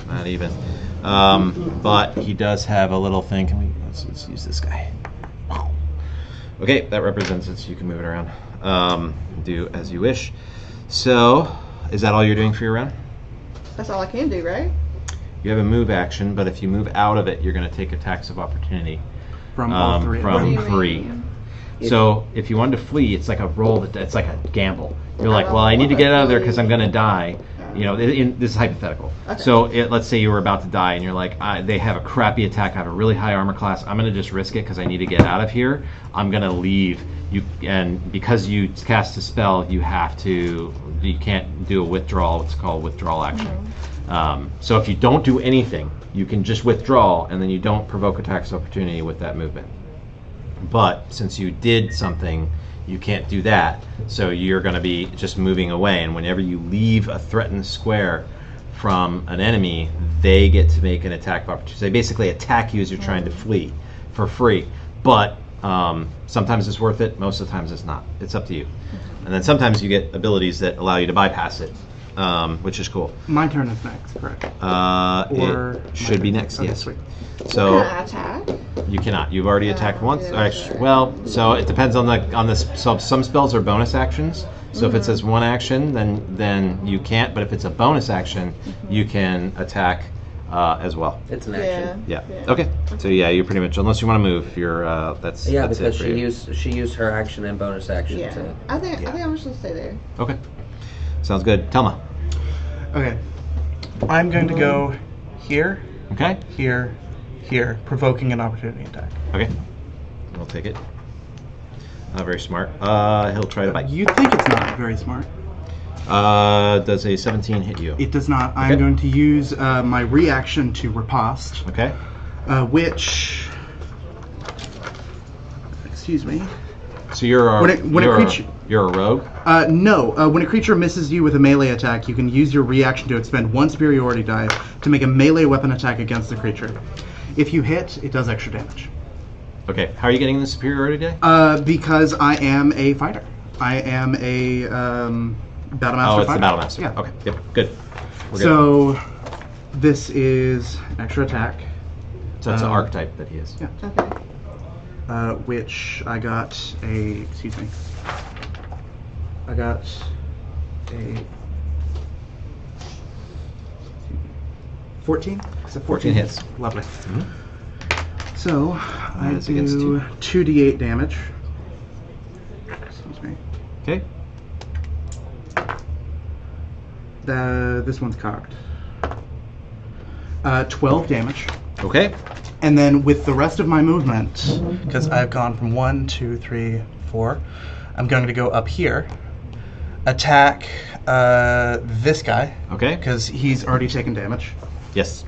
not even. But he does have a little thing. Can we? Let's use this guy. Okay, that represents it, so you can move it around. Do as you wish. So, is that all you're doing for your round? That's all I can do, right? You have a move action, but if you move out of it, you're going to take attacks of opportunity From all three. What do from you 3. mean? So if you wanted to flee, it's like a roll. It's like a gamble. You're like, Oh, well, I need to get out of there because I'm flee. going to die. You know, this is hypothetical. Okay. So let's say you were about to die, and you're like, they have a crappy attack. I have a really high armor class. I'm going to just risk it because I need to get out of here. I'm going to leave. And because you cast a spell, you can't do a withdrawal. What's called withdrawal action. So if you don't do anything, you can just withdraw, and then you don't provoke attacks of opportunity with that movement. But since you did something, you can't do that. So you're going to be just moving away. And whenever you leave a threatened square from an enemy, they get to make an attack of opportunity. So they basically attack you as you're trying to flee for free. But sometimes it's worth it. Most of the times it's not. It's up to you. And then sometimes you get abilities that allow you to bypass it, which is cool. My turn is next, correct? Or It should be next, Okay, yes. sweet. So Can I attack? you cannot. You've already attacked once. yeah, Actually, sure. well, so it depends on the. So some spells are bonus actions. So if it says one action, then you can't. But if it's a bonus action, you can attack as well. It's an action. Yeah. Okay. So yeah, you're pretty much, unless you want to move, you're that's Yeah, that's because it for you. she used her action and bonus action Yeah. to. I think I'm just gonna stay there. Okay. Sounds good. Telma. Okay. I'm going to go here, Okay. here, here, provoking an opportunity attack. Okay. I'll take it. Not very smart. He'll try to bite. You think it's not very smart. Does a 17 hit you? It does not. Okay. I'm going to use my reaction to riposte, Okay. which... Excuse me. So you're a, When a creature- you're a rogue? No. When a creature misses you with a melee attack, you can use your reaction to expend 1 superiority die to make a melee weapon attack against the creature. If you hit, it does extra damage. Okay. How are you getting the superiority die? Because I am a fighter. I am a battle master. Oh, it's fighter. the battle master. Yeah. Okay. Yep. Good. We're good. So this is an extra attack. So it's an archetype that he is. Yeah. Okay. Which I got a. Excuse me. I got a 14. Is it 14 hits. Lovely. So I That's against do 2d8 damage. Excuse me. Okay. This one's cocked. 12 damage. Okay. And then with the rest of my movement, because I've gone from 1, 2, 3, 4, I'm going to go up here, attack this guy, Okay. because he's already taken damage. Yes.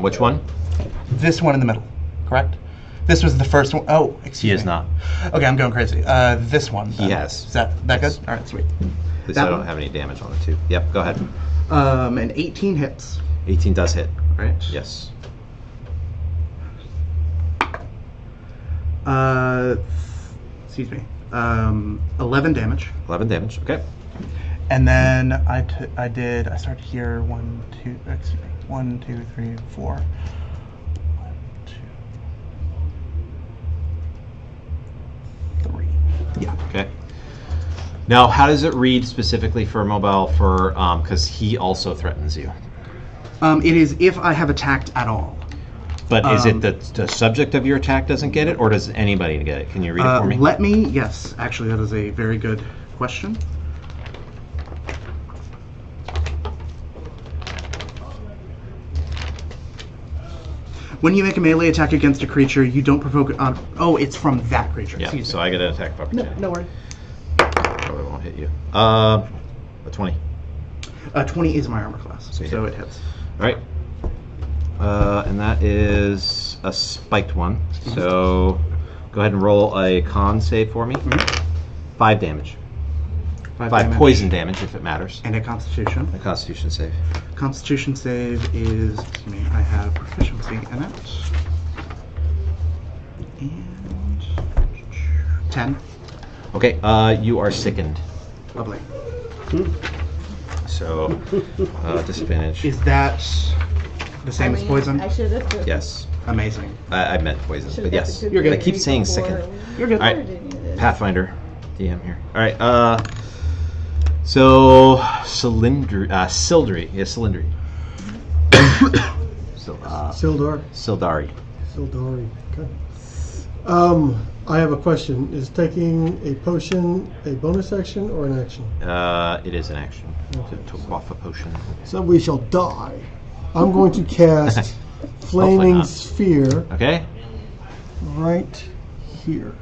Which one? This one in the middle, correct? This was the first one. Oh, excuse me. He is not. Okay, I'm going crazy. This one. He has. Is that Yes. good? All right, sweet. At least That I don't one? have any damage on it too. Yep. Go ahead. And 18 hits, 18 does hit. right? Yes. Excuse me. 11 damage. 11 damage. Okay. And then I started here 1, 2, 3, 4. 1, 2, 3. Yeah. Okay. Now, how does it read specifically for mobile? For because he also threatens you. It is if I have attacked at all. But is it the subject of your attack doesn't get it, or does anybody get it? Can you read it for me? Yes, actually, that is a very good question. When you make a melee attack against a creature, you don't provoke it on... Oh, it's from that creature. Yeah, so I get an attack of opportunity. No worry. Probably won't hit you. A 20. 20 is my armor class, so it hits. All right. And that is a spiked one. So go ahead and roll a con save for me. 5 damage. 5 damage. Poison damage, if it matters. And a constitution. A constitution save. Constitution save is... I have proficiency in it. And... 10. Okay, you are sickened. Lovely. So, disadvantage. Is that the same as poison? I should have. Yes. Amazing. I meant poison, but yes. You're good. I keep saying sickened. You're good. All right. Pathfinder DM here. All right. So Sildri. Yeah, Cylindri. Sildar. Sildari. Sildari. Okay. I have a question. Is taking a potion a bonus action or an action? It is an action to quaff a potion. So we shall die. I'm going to cast Flaming Sphere Okay. right here.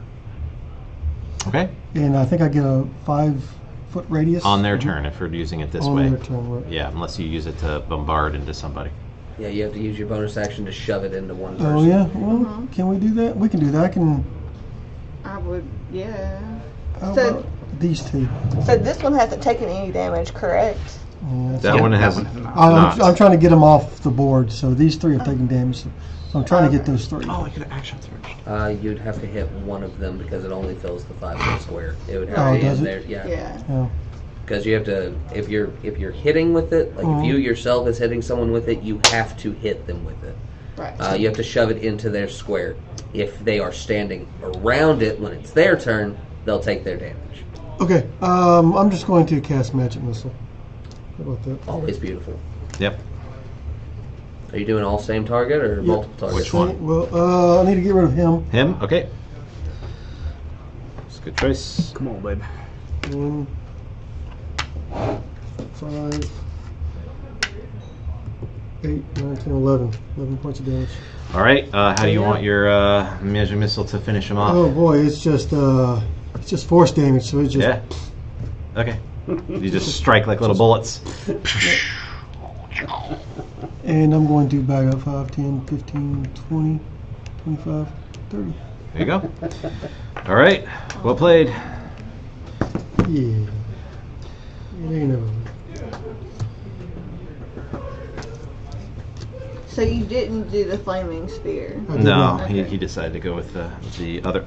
Okay. And I think I get a 5-foot radius. On their turn, if we're using it this On way. their turn, right. Yeah, unless you use it to bombard into somebody. Yeah, you have to use your bonus action to shove it into one person. Oh, yeah? Well, can we do that? We can do that. I can... I would, yeah. How So- about these two? So this one hasn't taken any damage, correct? Yeah, That one has not. I'm trying to get them off the board, so these three are taking damage. So I'm trying to get those three. Oh, I could have action searched. You'd have to hit one of them because it only fills the 5-foot square. It would Oh, have to be does in it? there. Yeah. Yeah. Oh. Because you have to, if you're hitting with it, like if you yourself is hitting someone with it, you have to hit them with it. Right. You have to shove it into their square. If they are standing around it when it's their turn, they'll take their damage. Okay, I'm just going to cast Magic Missile. How about that? Always beautiful. Yep. Are you doing all same target or multiple targets? Which one? Well, I need to get rid of him. Him? Okay. It's a good choice. Come on, babe. 1, 5, 8, 9, 10, 11. 11 points of damage. All right. How do you want your magic missile to finish him off? Oh boy, it's just force damage, so it's just... Yeah. Okay. You just strike like little bullets. And I'm going to bag up 5, 10, 15, 20, 25, 30. There you go. All right. Well played. Yeah. It ain't over. So you didn't do the flaming spear. I did No, not. he decided to go with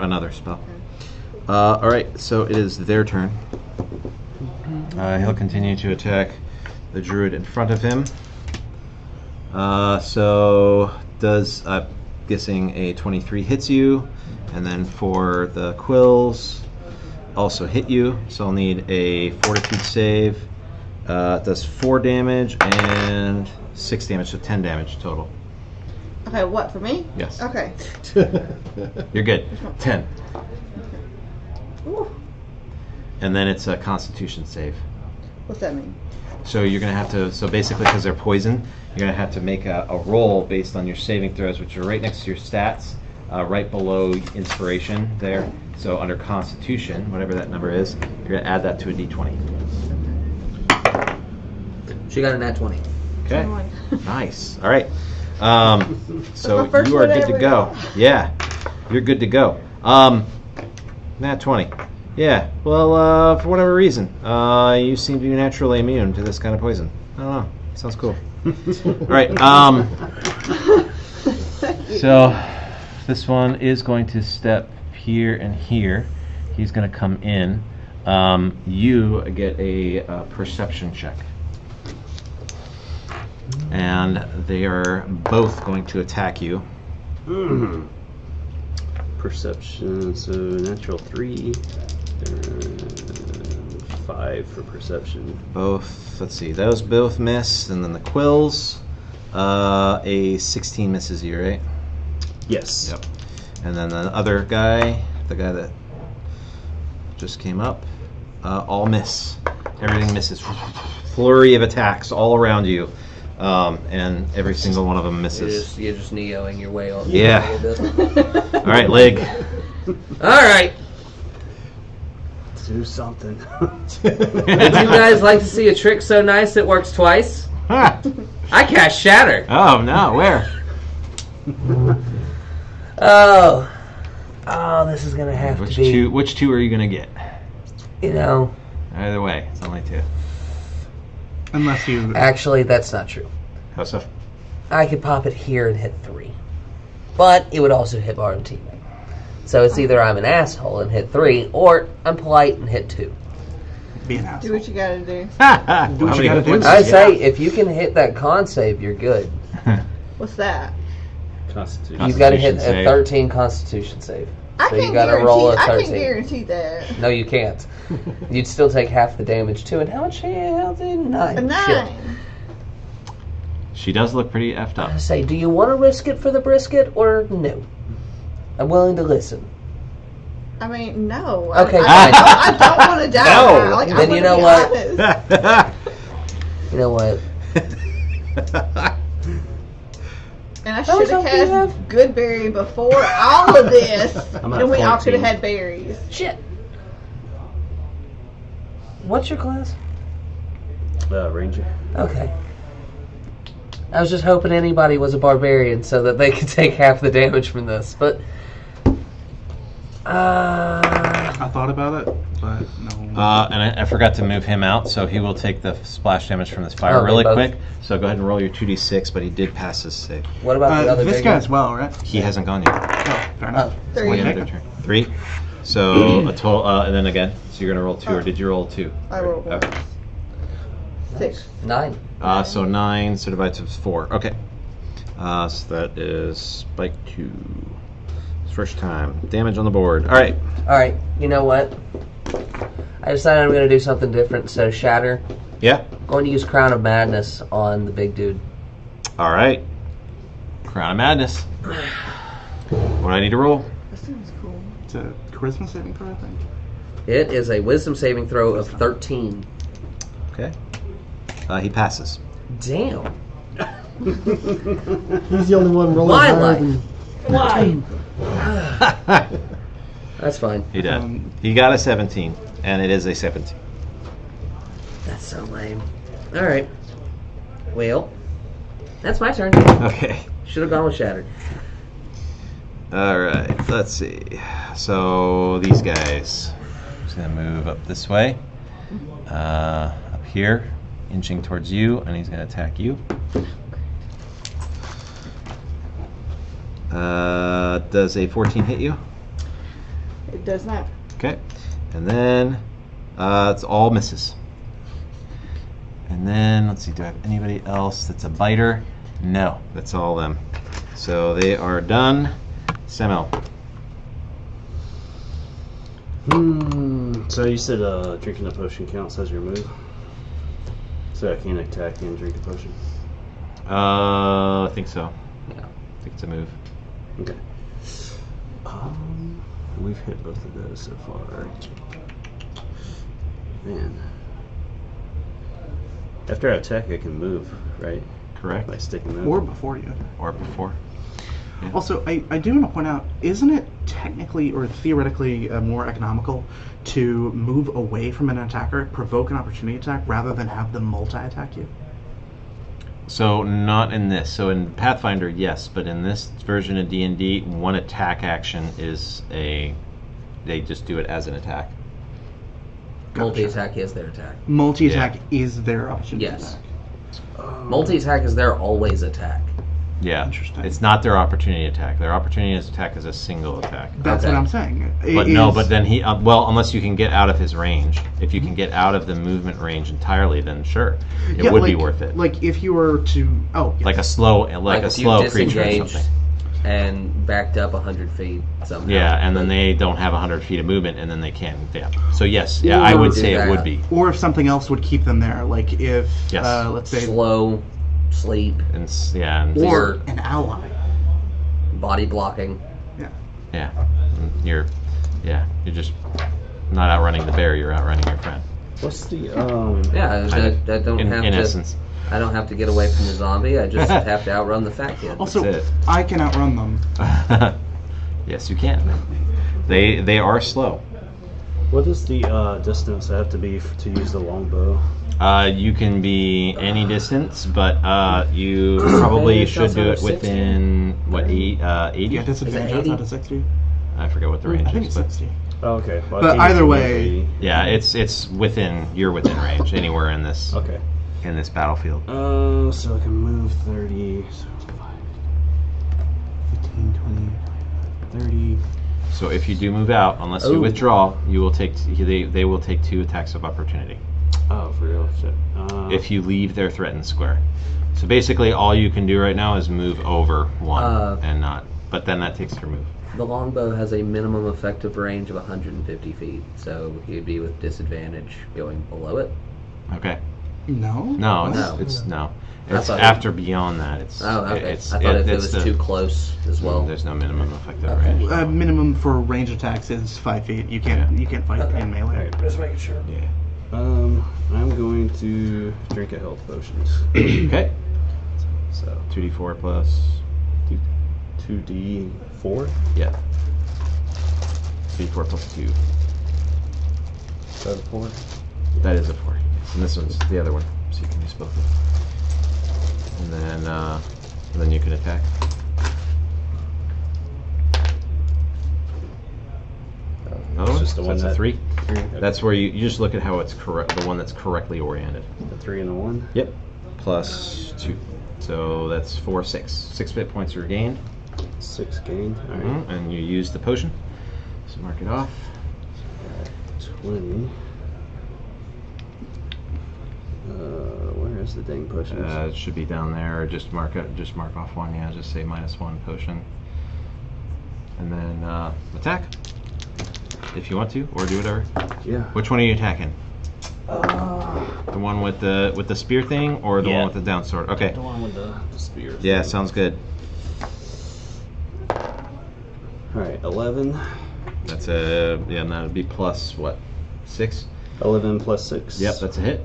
another spell. All right. So it is their turn. He'll continue to attack the druid in front of him. So does guessing a 23 hits you, and then for the quills also hit you. So I'll need a fortitude save. It does 4 damage and 6 damage, so 10 damage total. Okay, what, for me? Yes. Okay. You're good. 10. Ooh. And then it's a Constitution save. What's that mean? So you're going to have to, so basically because they're poison, you're going to have to make a roll based on your saving throws, which are right next to your stats, right below inspiration there. So under Constitution, whatever that number is, you're going to add that to a d20. She got a nat 20. Okay. 21. Nice. All right. So my first you are one good to ever. go. Yeah. You're good to go. Nat 20. Yeah. Well, for whatever reason, you seem to be naturally immune to this kind of poison. I don't know. Sounds cool. All right. So this one is going to step here and here. he's going to come in. You get a perception check. And they are both going to attack you. Perception, so natural 3. 5 for perception. Both, let's see, those both miss, and then the quills. A 16 misses you, right? Yes. Yep. And then the other guy, the guy that just came up, all miss. Everything misses. Flurry of attacks all around you. And every single one of them misses. You're just Neoing your way on. Yeah. All right, Lig. All right. Do something. Would you guys like to see a trick so nice it works twice? Huh. I cast Shatter. Oh, no, where? Oh, this is gonna have Which to be. two? Which two are you gonna get? You know. Either way, it's only 2. Unless you. Actually, that's not true. How so? I could pop it here and hit 3, but it would also hit our teammate. So it's either I'm an asshole and hit 3, or I'm polite and hit 2. Be an asshole. Do what you gotta do. Do what you gotta do. I say if you can hit that con save, you're good. What's that? Constitution. You've got to hit a Save. 13 Constitution save. I So you can't got to guarantee. roll a I 13. can't guarantee that. No, you can't. You'd still take half the damage too. And how much health? 9. A 9. Shit. She does look pretty effed up. I say, do you want to risk it for the brisket or no? I'm willing to listen. I mean, no. Okay, I don't want to die. No. Like, Then you know what? You know what? And I That was should have something you cast Goodberry before all of this, I'm at and we all could 14. have had berries. Shit. What's your class? Ranger. Okay. I was just hoping anybody was a barbarian so that they could take half the damage from this, but I thought about it, but no. And I forgot to move him out, so he will take the splash damage from this fire Oh, really both. quick. So go ahead and roll your 2d6, but he did pass his save. what about the other This big guy one? as well, right? He hasn't gone yet. Oh, fair enough. 3. One other turn. 3. So a total, and then again. So you're gonna roll 2, or did you roll 2? I rolled 1. Okay. 6. 9. So 9, so divided to 4. Okay. So that is spike 2. First time. Damage on the board. All right. Alright, you know what? I decided I'm going to do something different. So Shatter, Yeah. I'm going to use Crown of Madness on the big dude. All right. Crown of Madness. What do I need to roll? That sounds cool. It's a charisma saving throw, I think. It is a Wisdom saving throw of 13. Okay. He passes. Damn. He's the only one rolling Why higher life? than Why? That's fine. He did. He got a 17, and it is a 17. That's so lame. Alright. Well, that's my turn. Okay. Should have gone with Shatter. All right. Let's see. So these guys. Just gonna move up this way. Up here, inching towards you, and he's gonna attack you. Does a 14 hit you? It does not. Okay. And then it's all misses. And then let's see, do I have anybody else that's a biter? No, that's all them. So they are done. Samuel. So you said drinking a potion counts as your move? So I can attack and drink a potion? I think so. Yeah, I think it's a move. Okay. We've hit both of those so far. Man. After I attack, I can move, right? Correct. By sticking move. Or before you. Or before. Yeah. Also, I do want to point out, isn't it technically or theoretically more economical to move away from an attacker, provoke an opportunity attack, rather than have them multi-attack you? So not in this. So in Pathfinder, yes, but in this version of D&D, one attack action is they just do it as an attack. Multi-attack is their attack. Multi-attack is their opportunity Yes. attack. Multi-attack is their always attack. Yeah, Interesting. it's not their opportunity attack. Their opportunity attack is a single attack. That's Okay. what I'm saying. But no, but then he well, unless you can get out of his range. If you can get out of the movement range entirely, then sure, it would be worth it. Like if you were to, Like a slow, like a if you slow creature or disengaged something. and backed up 100 feet somehow. Yeah, and then they don't have 100 feet of movement, and then they can. Yeah. So yes, yeah, I would say it would be. Or if something else would keep them there, like if, Yes. let's say, Slow, sleep, And yeah, and or an ally. body blocking. yeah, you're just not outrunning the bear. You're outrunning your friend. What's the Yeah, I don't in have to. essence. I don't have to get away from the zombie. I just have to outrun the fat kid. Also, That's it. I can outrun them. Yes, you can. They are slow. what is the distance I have to be to use the longbow? You can be any distance, but you probably Maybe should do it 60? within what 80? Yeah, disadvantage 80? outside of 60. I forget what the range I think is, it's but 60. Oh, okay. Well, I But think either it way- would be- yeah, it's within you're within range anywhere in this Okay. battlefield. So I can move 30. So 15, 20, 30. So if you do move out, unless you Oh. withdraw, you will take they will take 2 attacks of opportunity Oh, for real? Shit. if you leave their threatened square. So basically, all you can do right now is move over 1 and not. But then that takes your move. The longbow has a minimum effective range of 150 feet, so you'd be with disadvantage going below it. Okay. No? No, No. it's no. I It's thought after beyond that. It's Oh, okay. It's, I thought if it it's was too close as well. There's no minimum effective Okay. range. Minimum for range attacks is 5 feet. You can't fight in melee. Just making sure. Yeah. I'm going to drink a health potions. Okay. So 2d4 plus 2d4. yeah. 2d4 plus 2. Is that a 4? That is a 4. Yes. And this one's the other one, so you can use both of them. And then you can attack. Another one? Just the So one that's a that- 3. Okay. That's where you just look at how it's correct. The one that's correctly oriented. The 3 and a 1. Yep. Plus 2. So that's 4, 6. 6 hit points are gained. 6 gained. All right. And you use the potion. So mark it off. 20. Where is the dang potion? It should be down there. Or just mark off 1. Yeah, just say -1 potion. And then attack if you want to, or do whatever. Yeah. Which one are you attacking? The one with the spear thing, or the Yeah. one with the down sword? Okay. The one with the spear. Yeah, thing. sounds good. All right, 11. That's a and that would be plus what? 6. 11 plus 6. Yep, that's a hit.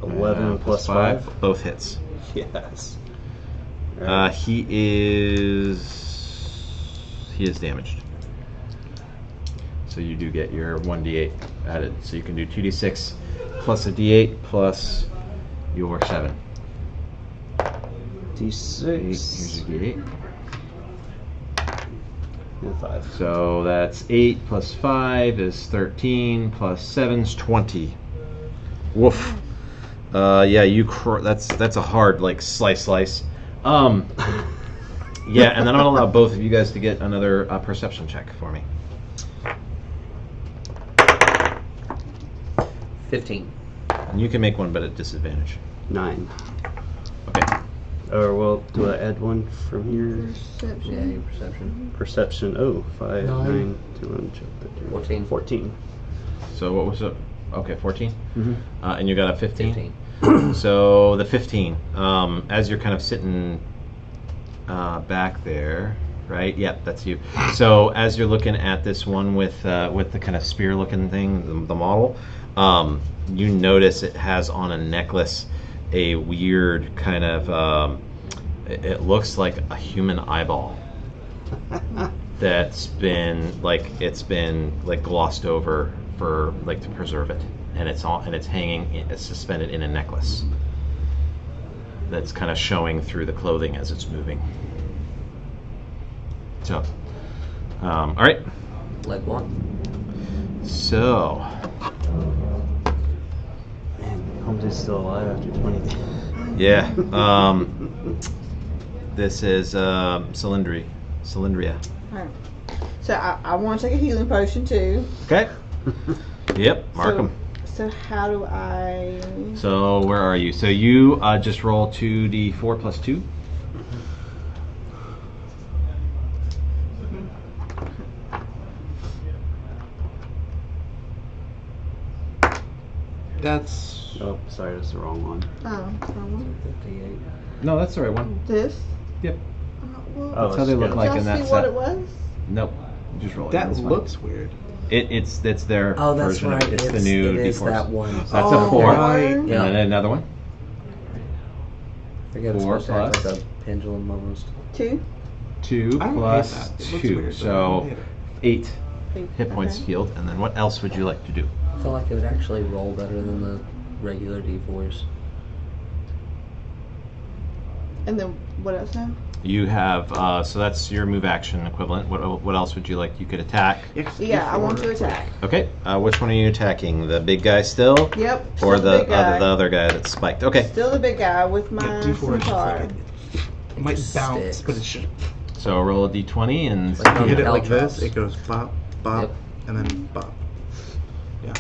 11 plus 5. Both hits. Yes. He is damaged. So you do get your 1d8 added. So you can do 2d6 plus a d8 plus your 7. D6. Here's your d8. And 5. So that's 8 plus 5 is 13 plus 7's 20. Woof. Yeah, that's a hard like slice. Yeah, and then I'm gonna allow both of you guys to get another perception check for me. 15. And you can make one, but at disadvantage. 9. Okay. Or, well, do I add one from here? Yeah, your perception. Perception. Oh, 5, 9, 9. 2, 14. 14. So what was it? Okay, 14. Mm-hmm. And you got a 15. 15. So the 15. As you're kind of sitting back there, right? Yep, that's you. So as you're looking at this one with the kind of spear-looking thing, the model, you notice it has on a necklace a weird kind of. It looks like a human eyeball that's been glossed over for to preserve it, and it's hanging, it's suspended in a necklace that's kind of showing through the clothing as it's moving. So, all right. Leg one. So, Man, Holmes is still alive after 20 days. yeah. This is Cylindria. Alright. So I want to take a healing potion too. Okay. Yep, mark them. So how do I... So where are you? So you just roll 2d4 plus 2. That's Oh, sorry, that's the wrong one. Oh, that's the wrong one. 58. No, that's the right one. This? Yep. Well, Oh, That's how they look did like y'all in that see set. what it was? Nope. Just roll it. that That's fine. looks weird. It's their Oh, that's version right. of it. It's the new it is d4s. that one. So that's a 4. right. And Yeah. then another one. I forget it's 4 supposed to act plus. like a pendulum almost. 2? 2 I don't plus hate that. It looks 2. weird, but I So don't hate it. 8 hit points Okay. healed. And then what else would you like to do? I feel like it would actually roll better than the regular D4s. And then what else now? You have so that's your move action equivalent. What else would you like? You could attack. Yeah, I want to attack. Okay. Which one are you attacking? The big guy still, Yep. or still the big guy. other guy that's spiked? Okay. Still the big guy with my Yeah, D4 is just scimitar. like it might bounce, Sticks. but it should. So roll a d20 and Like If you hit it like Caltrops. this, it goes bop, bop, Yep. and then bop. Yeah.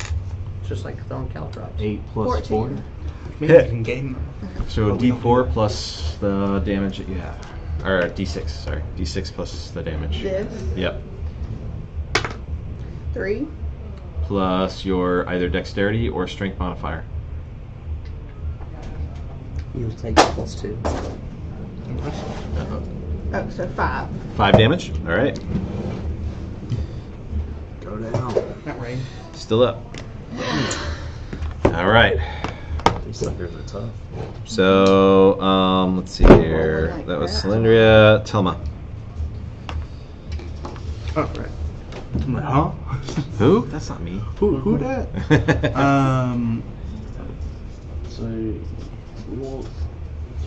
It's just like throwing caltrops. 8 plus 14. 4. Maybe Hit. you can gain them. So But we don't d4 plus the damage that you have, or d6. Sorry, d6 plus the damage. This. Yep. 3. Plus your either dexterity or strength modifier. You'll take +2. Oh, so 5. 5 damage. All right. Go down. Not rain. Still up. All right. These suckers are tough. So let's see here. That was Cylindria. Telma. Oh, right. I'm like, huh? Who? That's not me. Who that? So, well,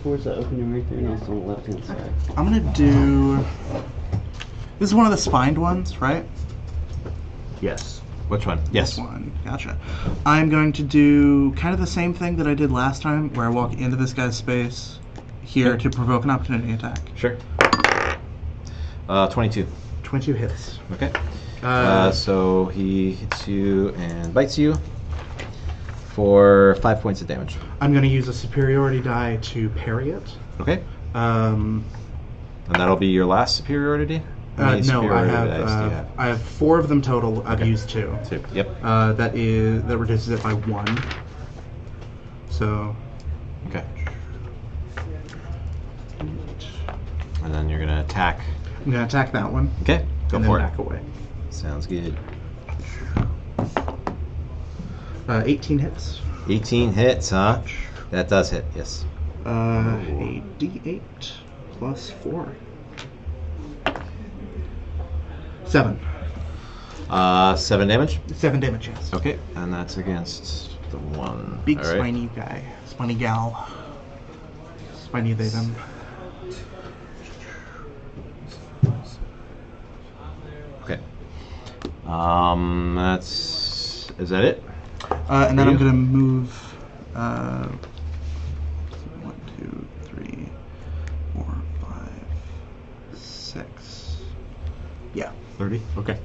towards the opening right there, and also on the left hand side. I'm gonna do. This is one of the spined ones, right? Yes. Which one? Yes. This one. Gotcha. I'm going to do kind of the same thing that I did last time, where I walk into this guy's space here to provoke an opportunity attack. Sure. 22. 22 hits. Okay. Uh, So he hits you and bites you for 5 points of damage. I'm going to use a superiority die to parry it. Okay. Um, And that'll be your last superiority? How many no, I superiority dice do you have I have 4 of them total. I've used 2. 2. Yep. That reduces it by 1. So Okay. And then you're gonna attack. I'm going to attack that one. Okay. Go and for then it. back away. Sounds good. 18 hits. 18 hits, huh? That does hit. Yes. A D8 plus 4. 7. 7 damage. 7 damage, yes. Okay. And that's against the one. Big All right. spiny guy. Spiny gal. Spiny they them. Okay. Is that it? And then You? I'm going to move 1, 2, 3, 4, 5, 6. Yeah. 30. Okay.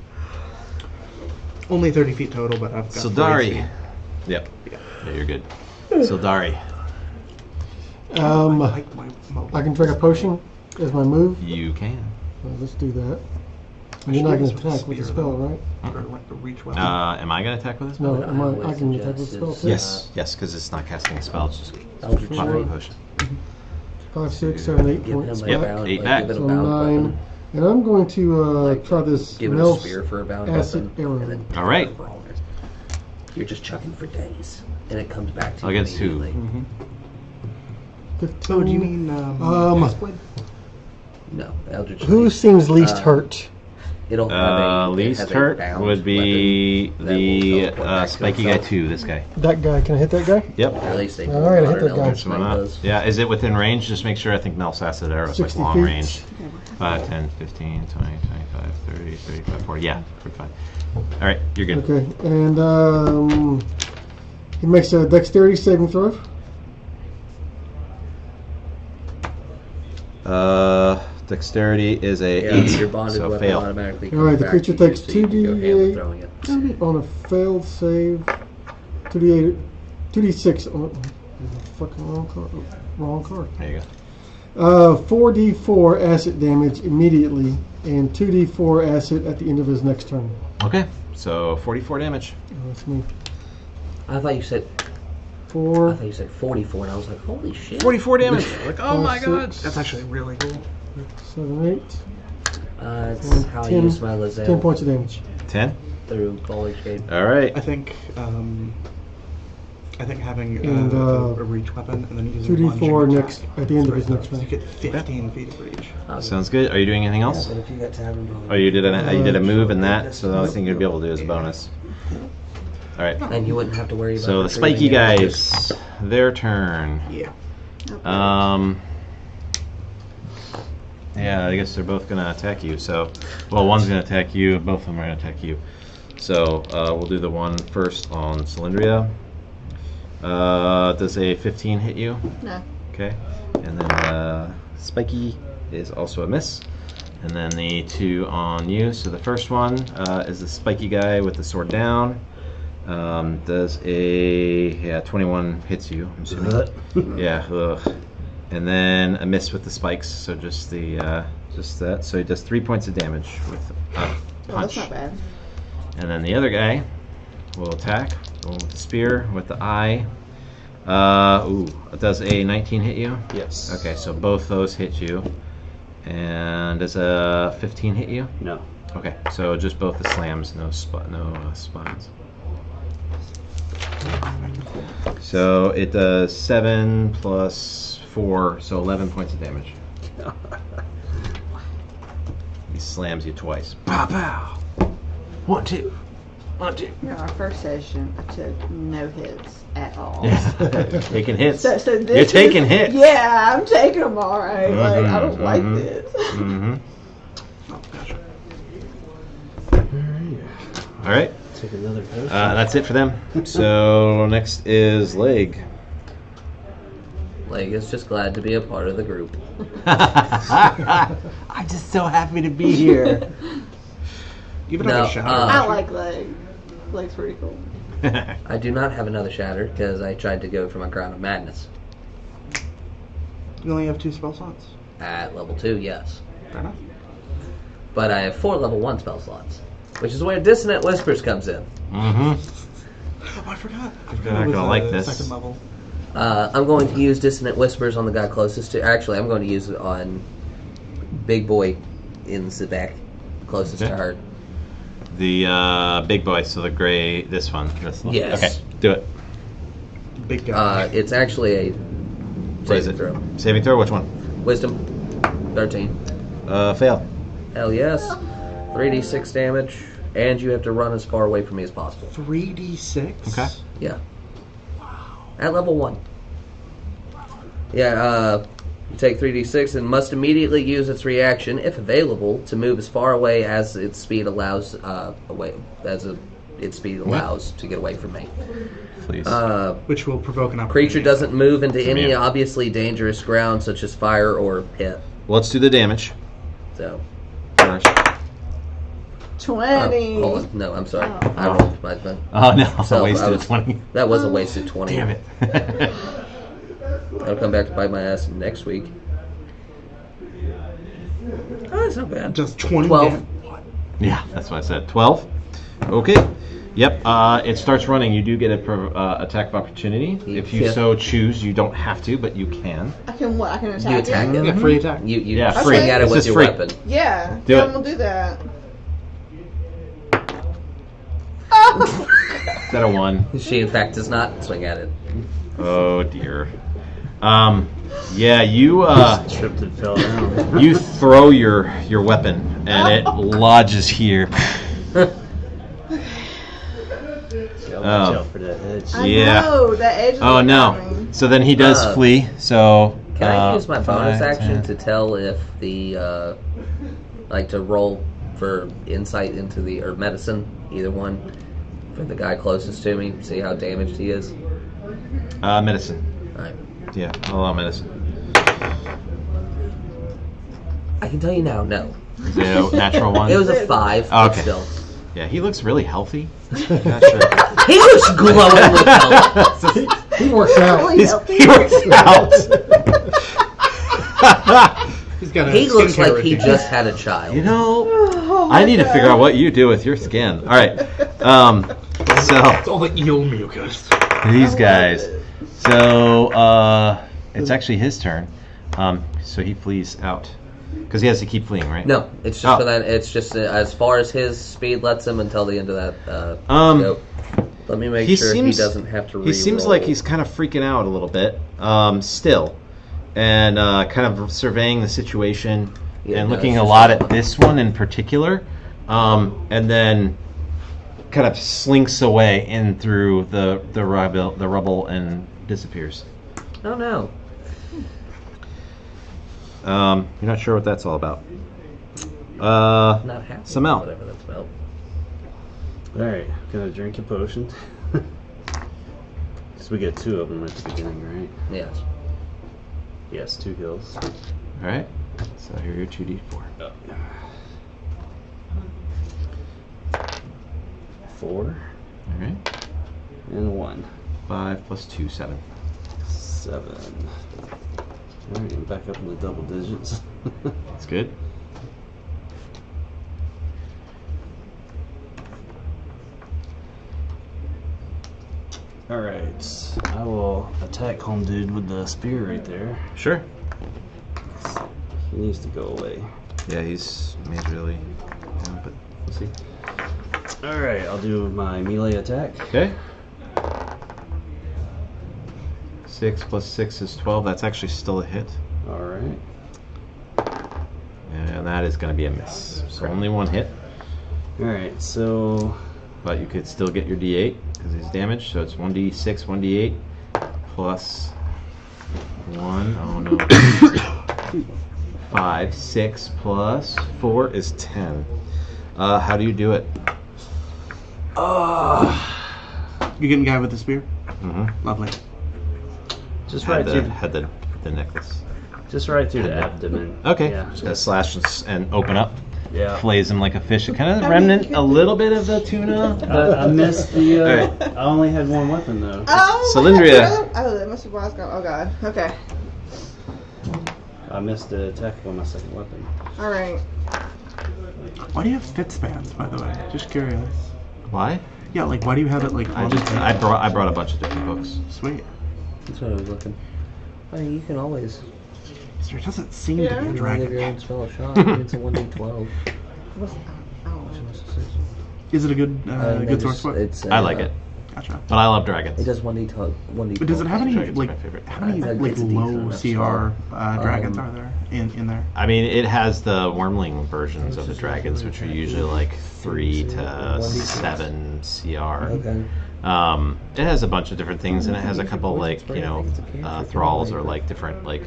Only 30 feet total, but I've got 40 Sildari. feet. Yep. Yeah, you're good. Sildari. I can drink a potion as my move. You can. Let's do that. I You're should not use going to a attack with the spear, spell, though. right? Or like the reach weapon. Am I gonna attack with this? No, What I would I can attack with the suggest spell is, too. Yes. Yes, because it's not casting a spell. It's just Eldritch popping a Blade. potion. 5, 6, 7, 8 Give points him Yep, a back. bound, 8 like, back. give it a So bound 9. weapon. And I'm going to try this Give it a Mel's spear for a bound acid weapon. arrow. And then All right. You're just chucking for days, and it comes back to you Against who? immediately. 15. Oh, do you mean Castblade? No, Eldritch Who Blade. seems least hurt? It'll have a Least has a hurt bound would be weapon that will the teleport back to spiky guy himself. 2. This guy. That guy. Can I hit that guy? Yep. At least they All right, I hit that guy. Eldritch Why Blade not? does. Yeah, is it within range? Just make sure. I think Mel's acid arrow is like 60 long feet. range. 5, 10, 15, 20, 25, 30, 35, 40. Yeah, 45. All right, you're good. Okay, and he makes a dexterity saving throw. Dexterity is a Yeah, 8, your bonded so weapon fail. automatically All right, comes the back creature to you, takes so you can go hammer 2d8 throwing it. on a failed save. 2d6 on fucking wrong card. There you go. 4d4 acid damage immediately, and 2d4 acid at the end of his next turn. Okay, so 44 damage. That's me. I thought you said 4. 44, and I was like, holy shit. 44 damage. Like, oh my 6, god. That's actually really cool. 7, 8. It's how I 10, use my 10 Lizelle points of damage. 10. through Bowling Shade. All right. I think having And, a reach weapon and then using 2d4 one next at the end of his next you round. get 15 feet of reach. Sounds good. Are you doing anything else? But if you got tavern Oh, you did a move in that, so the only thing you'd be able to do is a bonus. All right. And you wouldn't have to worry about So the spiky retrieving guys, their turn. Yeah. Yeah, I guess they're both gonna attack you. So, well, one's gonna attack you. Both of them are gonna attack you. So we'll do the one first on Cylindria. Does a 15 hit you? No. Okay. And then Spiky is also a miss. And then the 2 on you. So the first one is the spiky guy with the sword down. Does a 21 hits you? I'm assuming. Yeah. Ugh. And then a miss with the spikes. So just the just that. So he does 3 points of damage with a punch. Well, that's not bad. And then the other guy will attack. The one with the spear with the eye. Does a 19 hit you? Yes. Okay, so both those hit you. And does a 15 hit you? No. Okay, so just both the slams, no spines. So it does 7 plus 4, so 11 points of damage. He slams you twice. Pow pow. 1, 2. 1, 2. You know, our first session, I took no hits at all. Yeah. Taking hits. So this You're taking is, hits. Yeah, I'm taking them all right. Like, I don't like this. Mm-hmm. Oh, gotcha. All right. Take another potion. That's it for them. So next is Leg. Leg is just glad to be a part of the group. I'm just so happy to be here. Even No, like a shadow. I like Leg. Leg's pretty cool. I do not have another Shatter because I tried to go for my Crown of Madness. You only have 2 spell slots. At level 2, yes. Fair enough. But I have 4 level 1 spell slots, which is where Dissonant Whispers comes in. Mm-hmm. Oh, I forgot. They're not gonna like this. Second level. I'm going to use Dissonant Whispers on the guy closest to... Actually, I'm going to use it on Big Boy in the back, closest to her. The big boy, so the gray, this one. Yes. Okay, do it. Big guy. It's actually a What is saving it? throw. Saving throw, which one? Wisdom, 13. Fail. Hell yes. 3d6 damage, and you have to run as far away from me as possible. 3d6? Okay. Yeah. At level 1. Yeah, you take 3d6 and must immediately use its reaction, if available, to move as far away as its speed allows its speed allows to get away from me. Please. Which will provoke an opportunity. Creature doesn't move into any me. obviously dangerous ground, such as fire or pit. Let's do the damage. So, First. 20. hold on. No, I'm sorry. Oh. I rolled my thing. Oh no, I So, wasted I a was- 20. That was a wasted 20. Damn it. I'll come back to bite my ass next week. Oh, that's not bad. Just 20 12. damage. Yeah, that's what I said. 12. Okay. Yep. It starts running. You do get a attack of opportunity if you Yeah. so choose. You don't have to, but you can. I can what? I can attack You attack it? it. Yeah, free attack. You Yeah, swing free. at it It's with just your free. weapon. Yeah. Do I'm it. gonna do that. Is that a 1? She, in fact, does not swing at it. Oh dear. Yeah, you Tripped and fell down. you throw your weapon and it lodges here. Watch out for that edge. I Yeah. know that edge. Is Oh no. coming. So then he does Uh, flee. So Can I use my bonus 5, action 10. to tell if the, like to roll for insight into the, or medicine, either one, for the guy closest to me, see how damaged he is? Medicine. Alright. Yeah, I'll allow medicine. I can tell you now, no. Is it a natural one? It was a 5, but Okay. still. Yeah, he looks really healthy. Not sure. He looks glowing with health. He works out. Really healthy. He works out. He's got a He looks skincare like he routine. just had a child. You know, Oh my I need to God. figure out what you do with your skin. All right. So It's all the eel mucus. these guys. So it's actually his turn. So he flees out because he has to keep fleeing, right? No, it's just Oh. for that. It's just as far as his speed lets him until the end of that scope. Let me make sure he doesn't have to. He seems like he's kind of freaking out a little bit, still, and kind of surveying the situation Yeah, and no, looking it's a just lot a- at this one in particular, and then kind of slinks away in through the rubble and disappears. Oh no! You're not sure what that's all about. Not happy. Samel. Whatever that's about. Alright, gonna drink a potion. So we get 2 of them at the beginning, right? Yes. Yes, 2 heals. All right. So here are your 2d4. 4 All right. and 1. 5 plus 2, 7. 7. Alright, I'm back up in the double digits. That's good. Alright, I will attack home dude with the spear right there. Sure. He needs to go away. Yeah, he's majorly down, but we'll see. Alright, I'll do my melee attack. Okay. 6 plus 6 is 12. That's actually still a hit. Alright. And that is going to be a miss. So only one hit, Alright, so but you could still get your d8 because he's damaged. So it's 1d6, 1d8 plus 1. Oh no. 5, 6 plus 4 is 10. How do you do it? You getting guy with the spear? Mm-hmm. Lovely. just right Had the necklace. through the abdomen. Okay. Yeah. Just gotta slash and open up. Yeah. Flays him like a fish. Kind of remnant a little bit of the tuna. I missed the. Alright. I only had one weapon though. Oh, Cylindria. Oh, that must be why I was going. Oh god. Okay. I missed the attack on my second weapon. All right. Why do you have fit spans, by the way? Just curious. Why? Yeah, like why do you have it like on the table? I brought a bunch of different books. Sweet. That's what I was looking. I mean, you can always There doesn't seem to be a give dragon. your own spell a shot. It's a 1d12. What's, oh, Is it a good good source book? It's I like it, Gotcha. but I love dragons. It does 1d12. 1d12. But does it have any Dragon's like my favorite. how many I think like it's a low decent CR enough dragons are there in there? I mean, it has the wormling versions of the dragons, which are usually like 3 to 7 CR. Okay. It has a bunch of different things, and it has a couple like thralls or like different like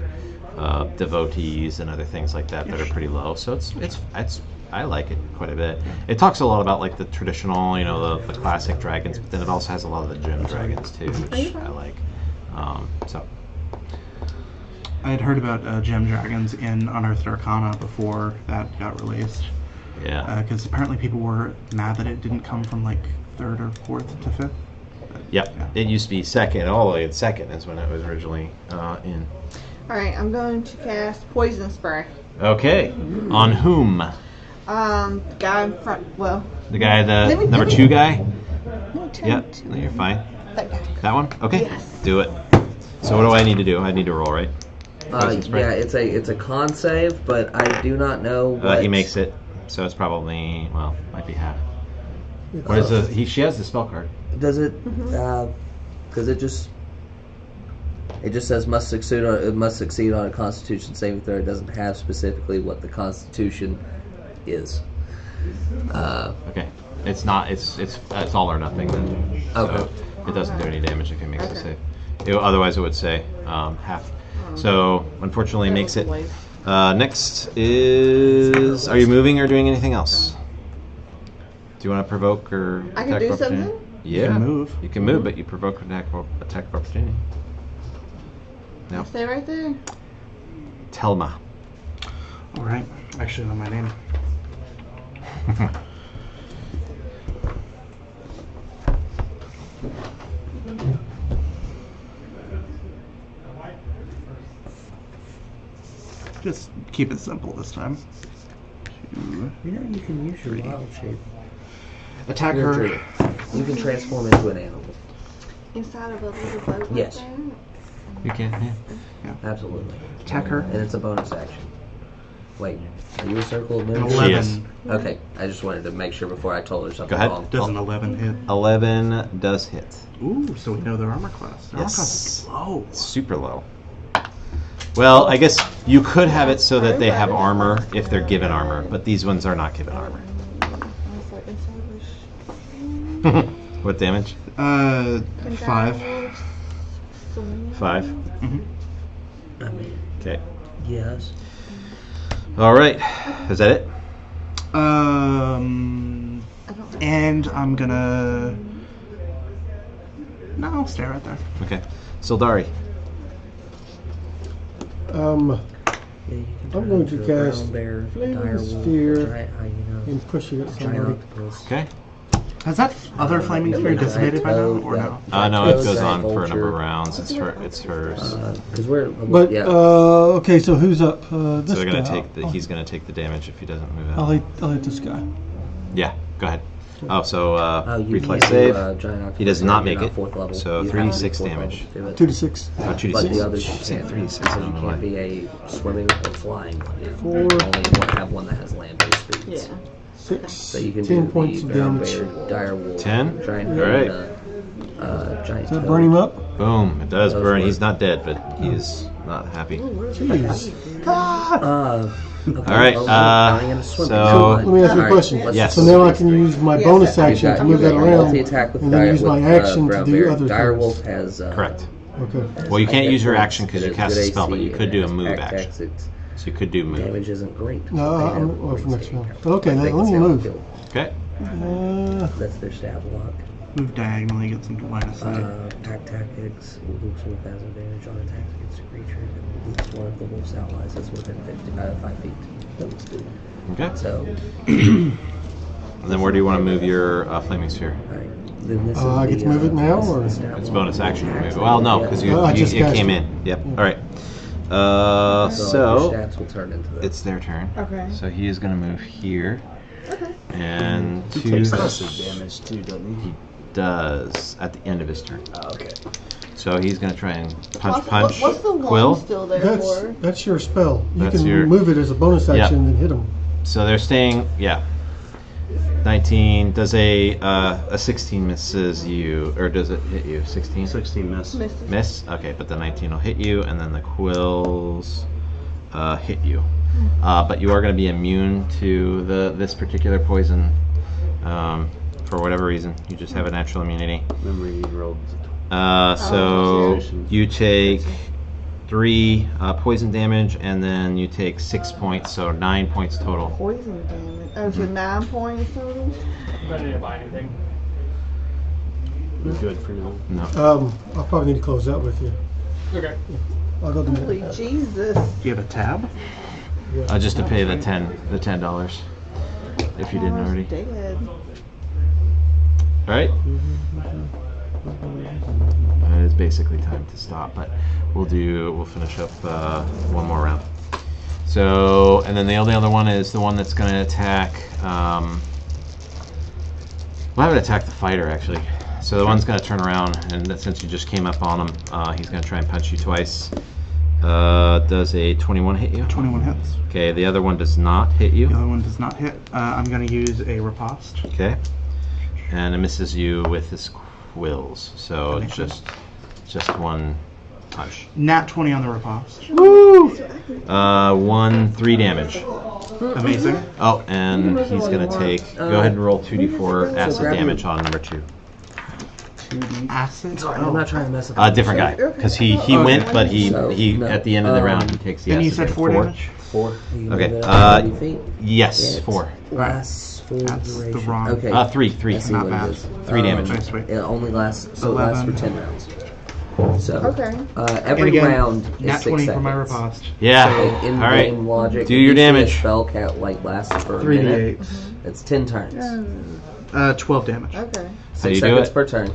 devotees and other things like that that are pretty low. So it's I like it quite a bit. It talks a lot about like the traditional, the classic dragons, but then it also has a lot of the gem dragons too, which I like. So I had heard about gem dragons in Unearthed Arcana before that got released. yeah, Because apparently people were mad that it didn't come from like 3rd or 4th to 5th. yep. It used to be second, all the way at second is when it was originally in. all right. I'm going to cast poison spray. Okay, on whom? Guy in front. Well, The guy, Let me- number let me- 2 guy. no, turn Yep, to no, you're fine. that guy. That one? Okay, Yes. do it. So what do I need to do? I need to roll, right? Poison spray. Yeah, it's a con save, but I do not know what He makes it, so it's probably might be half. What is the? She has the spell card. Does it? Because it just says must succeed on a Constitution saving throw. It doesn't have specifically what the Constitution is. Okay, it's not. It's all or nothing then. Okay. So it doesn't do any damage if it makes a save. Otherwise, it would say half. So unfortunately, it makes it. Next is. Are you moving or doing anything else? Do you want to provoke or I can attack do of opportunity? something? Yeah, can move. You can move, but you provoke an attack of opportunity. No. Stay right there. Telma. All right. Actually, know my name. Just keep it simple this time. 2, You know, you can use your 3. wild shape. Attack You're a her. druid. You can transform into an animal. Inside of a little boat. Yes. Like You can, yeah. Absolutely. Attack her. And it's a bonus action. Wait, are you a circle of An moon? 11. Okay, I just wanted to make sure before I told her something Go ahead. wrong. Does an 11 hit? 11 does hit. Ooh, so we know their armor class. Their armor class is low. Super low. Well, I guess you could have it so that they have armor if they're given armor, but these ones are not given armor. I was like, inside of a What damage? 5. 5. I mean, Okay. yes. All right. Is that it? And I'm gonna. No, I'll stay right there. Okay. Sildari. Yeah, you can I'm going to turn into a cast brown bear, Flaming direwolf, Sphere giant hyena, and push it at giant somebody. octopus. Okay. Has that other flaming sphere dissipated by now, or no? No, it goes Giant on for a number of vulture. rounds. It's hers. Because we're But yeah. okay, so who's up? This So they're gonna guy. take the. He's gonna take the damage if he doesn't move I'll out. hit this guy. Yeah. Go ahead. Oh, so You reflex can't do, save. giant octopus He does if not you're make it. fourth level. So You 3d6 have to be fourth damage. level to do it. 2 to 6. Oh, 2d6. But the others you Saying can't. 3d6. I Because don't you know can't why. be a swimming or flying one. You 4. only have one that has land-based speeds. Yeah. 6. So you can 10 do points the of brown damage. bear, dire wolf, 10? giant All right. hyena, giant Does that toad. burn him up? Boom! It does Those burn. work. He's not dead, but he's not happy. Jeez. Okay, All right. I'm gonna swim. So Let me ask you a Alright, question. let's Yes. So now I can use my Yes. bonus You've action got to move that your around, multi-attack with and then use my action to brown do bear. other Dire things. wolf has Correct. Okay. Well, you can't hit use your points, action because you good cast a spell, but AC, you could do a and move attack action. tactics. So you could do move. Damage isn't great. No, They I'm have well, for points next they round. can But okay, they let can me stay move. killed. Okay. That's their stab block. Move diagonally, get some line of sight. Pack tactics. Wolves with 1,000 advantage on attacks against a creature that is one of the wolf's allies is within 5 feet. Okay. So, And then where do you want to move your flaming sphere? alright. Then this is I get the, to move it now, this is or? the stab It's block. bonus action to move it. Well, no, because I just it cast came it. in. Yep. Yeah. All right. So, your stats will turn into this. It's their turn. Okay. So he is going to move here. And He two. takes passive damage too, doesn't he? Does at the end of his turn. Oh, okay. So he's going to try and punch. What's the one Quill. still there for? That's your spell. You That's can your- move it as a bonus Yeah. action and hit him. So they're staying. Yeah. 19 does a 16 misses you, or does it hit you? 16. 16 miss. Miss. Okay, but the 19 will hit you, and then the quills hit you. But you are going to be immune to this particular poison for whatever reason. You just have a natural immunity. Remember you rolled. So okay. you take 3 poison damage, and then you take 6 points, so 9 points total. Poison damage. Oh, so 9 points total? Ready to buy anything? You're good for now. No. I'll probably need to close out with you. Okay. I'll go to Holy Jesus. Do you have a tab? Just to pay the $10 if you didn't Almost already. Dead. All right. It is basically time to stop, but we'll finish up one more round. So, and then the only other one is the one that's going to attack. We'll have it attack the fighter actually. So the one's going to turn around, and since you just came up on him, he's going to try and punch you twice. Does a 21 hit you? 21 hits. Okay, the other one does not hit you. The other one does not hit. I'm going to use a riposte. Okay. And it misses you with his quills. So it's just one punch. Nat 20 on the riposte. Woo! 3 damage. Amazing. Oh, and he's gonna take. Go ahead and roll 2d4 acid damage on number 2. Acid? Sorry, I'm not trying to mess up. Different guy, because he went, but he at the end of the round he takes the And you acid said damage. 4 damage? 4. You can Okay, move it up 30 feet. Yes, Yeah, 4. Lasts full That's the duration. wrong- Okay. 3. I see Not what it bad. is. 3 damage. Nice, wait. It only lasts. So it lasts for 11. 10 rounds. So Okay. every And again, round is nat 6 20 seconds. for my riposte. Yeah. So in All right. game logic, Do if your you see a damage. spell count lasts for a minute. 3d8. It's 10 turns. 12 damage. Okay. So you 6 do seconds it. per turn.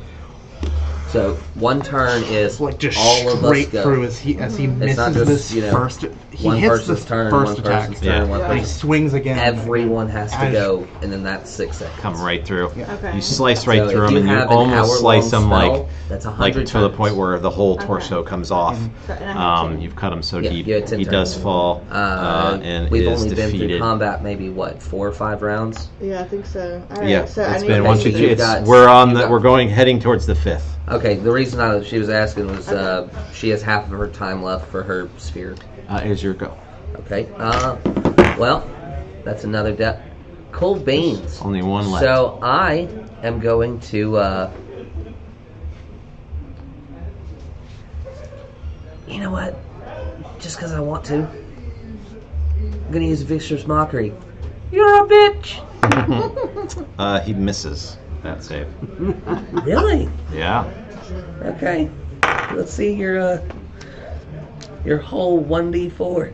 So 1 turn is Like just all of us straight go. through as he It's not misses just, this first. He one hits person's the turn, first one attack, person's turn, one but he person's swings again. Everyone has to As- go, and then that's 6 seconds. Come right through. Okay. You slice right So through if them, you and you have an almost slice them hour-long like spell, that's like 100 to the turns. point where the whole torso comes off. So, and I have 10. You've cut him so Yeah, deep. you had 10 He does turns. fall and We've is only been through defeated. combat maybe what 4 or 5 rounds. Yeah, I think so. All right. Yeah, So it's I need been to once you. make you've It's, got- we're on you've the. got- We're going heading towards the 5th. Okay, the reason she was asking was Okay. she has half of her time left for her sphere. Is your go? Okay. Well, that's another death. Cool beans. Only one left. So I am going to. You know what? Just because I want to, I'm gonna use Vicious Mockery. You're a bitch. He misses that save. Really? Yeah. Okay. Let's see your whole 1d4.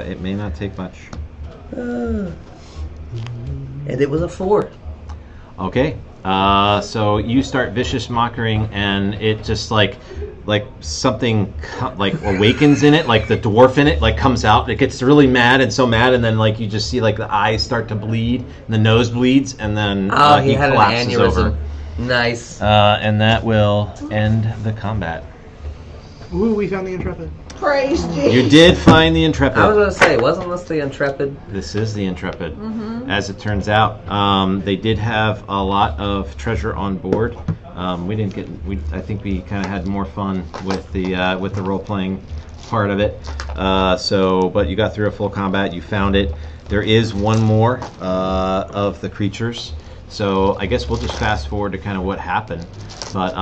It may not take much. And it was a 4. Okay. So you start vicious mockering, and it just like something like awakens in it, like the dwarf in it like comes out. It gets really mad, and then like you just see like the eyes start to bleed, and the nose bleeds, and then He had an collapses aneurysm. over. Nice. And that will end the combat. Ooh, we found the Intrepid. Praise You Jesus. did find the Intrepid. I was gonna say, wasn't this the Intrepid? This is the Intrepid. As it turns out, they did have a lot of treasure on board. We didn't get. I think we kind of had more fun with the role playing part of it. But you got through a full combat. You found it. There is one more of the creatures. So I guess we'll just fast forward to kind of what happened. But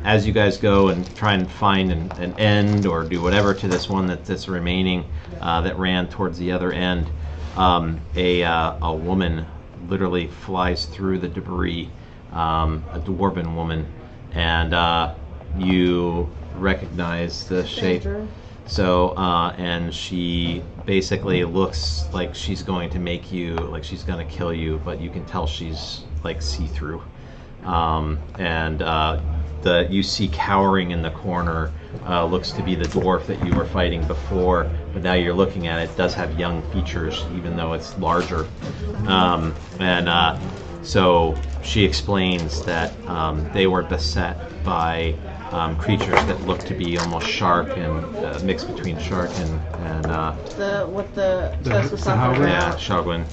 as you guys go and try and find an end or do whatever to this one that's remaining that ran towards the other end, a woman literally flies through the debris, a dwarven woman, and you recognize the shape. So, and she basically looks like she's going to make you, like she's going to kill you, but you can tell she's like see-through. You see cowering in the corner looks to be the dwarf that you were fighting before, but now you're looking at it, does have young features, even though it's larger. So she explains that they were beset by creatures that look to be almost shark and mixed between shark and The chest was talking yeah, about. Shogwin.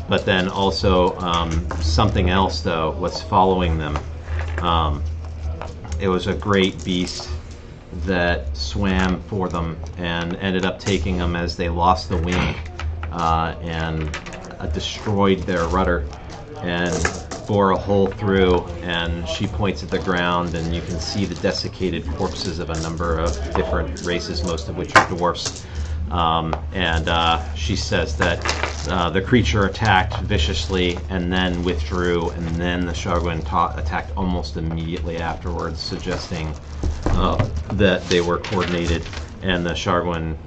But then also something else though was following them. It was a great beast that swam for them and ended up taking them as they lost the wing and destroyed their rudder and bore a hole through, and she points at the ground and you can see the desiccated corpses of a number of different races, most of which are dwarfs. She says that the creature attacked viciously and then withdrew, and then the Shogwin attacked almost immediately afterwards, suggesting that they were coordinated, and the Shogwin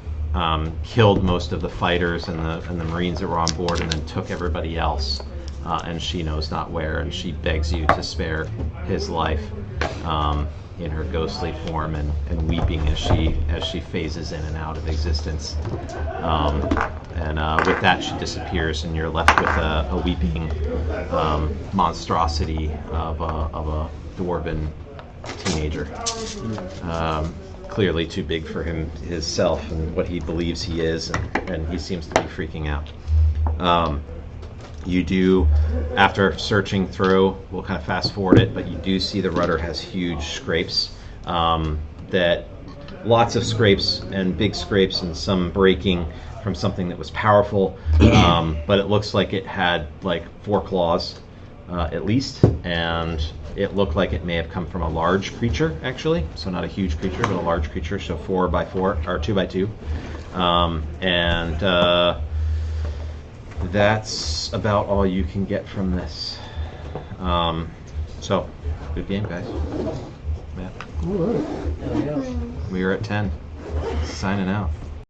killed most of the fighters and the Marines that were on board, and then took everybody else, and she knows not where, and she begs you to spare his life in her ghostly form and weeping as she phases in and out of existence. With that, she disappears, and you're left with a weeping monstrosity of a dwarven teenager. Clearly too big for himself and what he believes he is, and he seems to be freaking out. You do, after searching through, we'll kind of fast forward it, but you do see the rudder has huge scrapes, lots of scrapes and big scrapes and some breaking from something that was powerful, but it looks like it had like 4 claws at least, and it looked like it may have come from a large creature actually, so not a huge creature but a large creature, so 4x4 or 2x2, that's about all you can get from this. So, good game, guys. Yeah. All right. There we go. We are at 10. Signing out.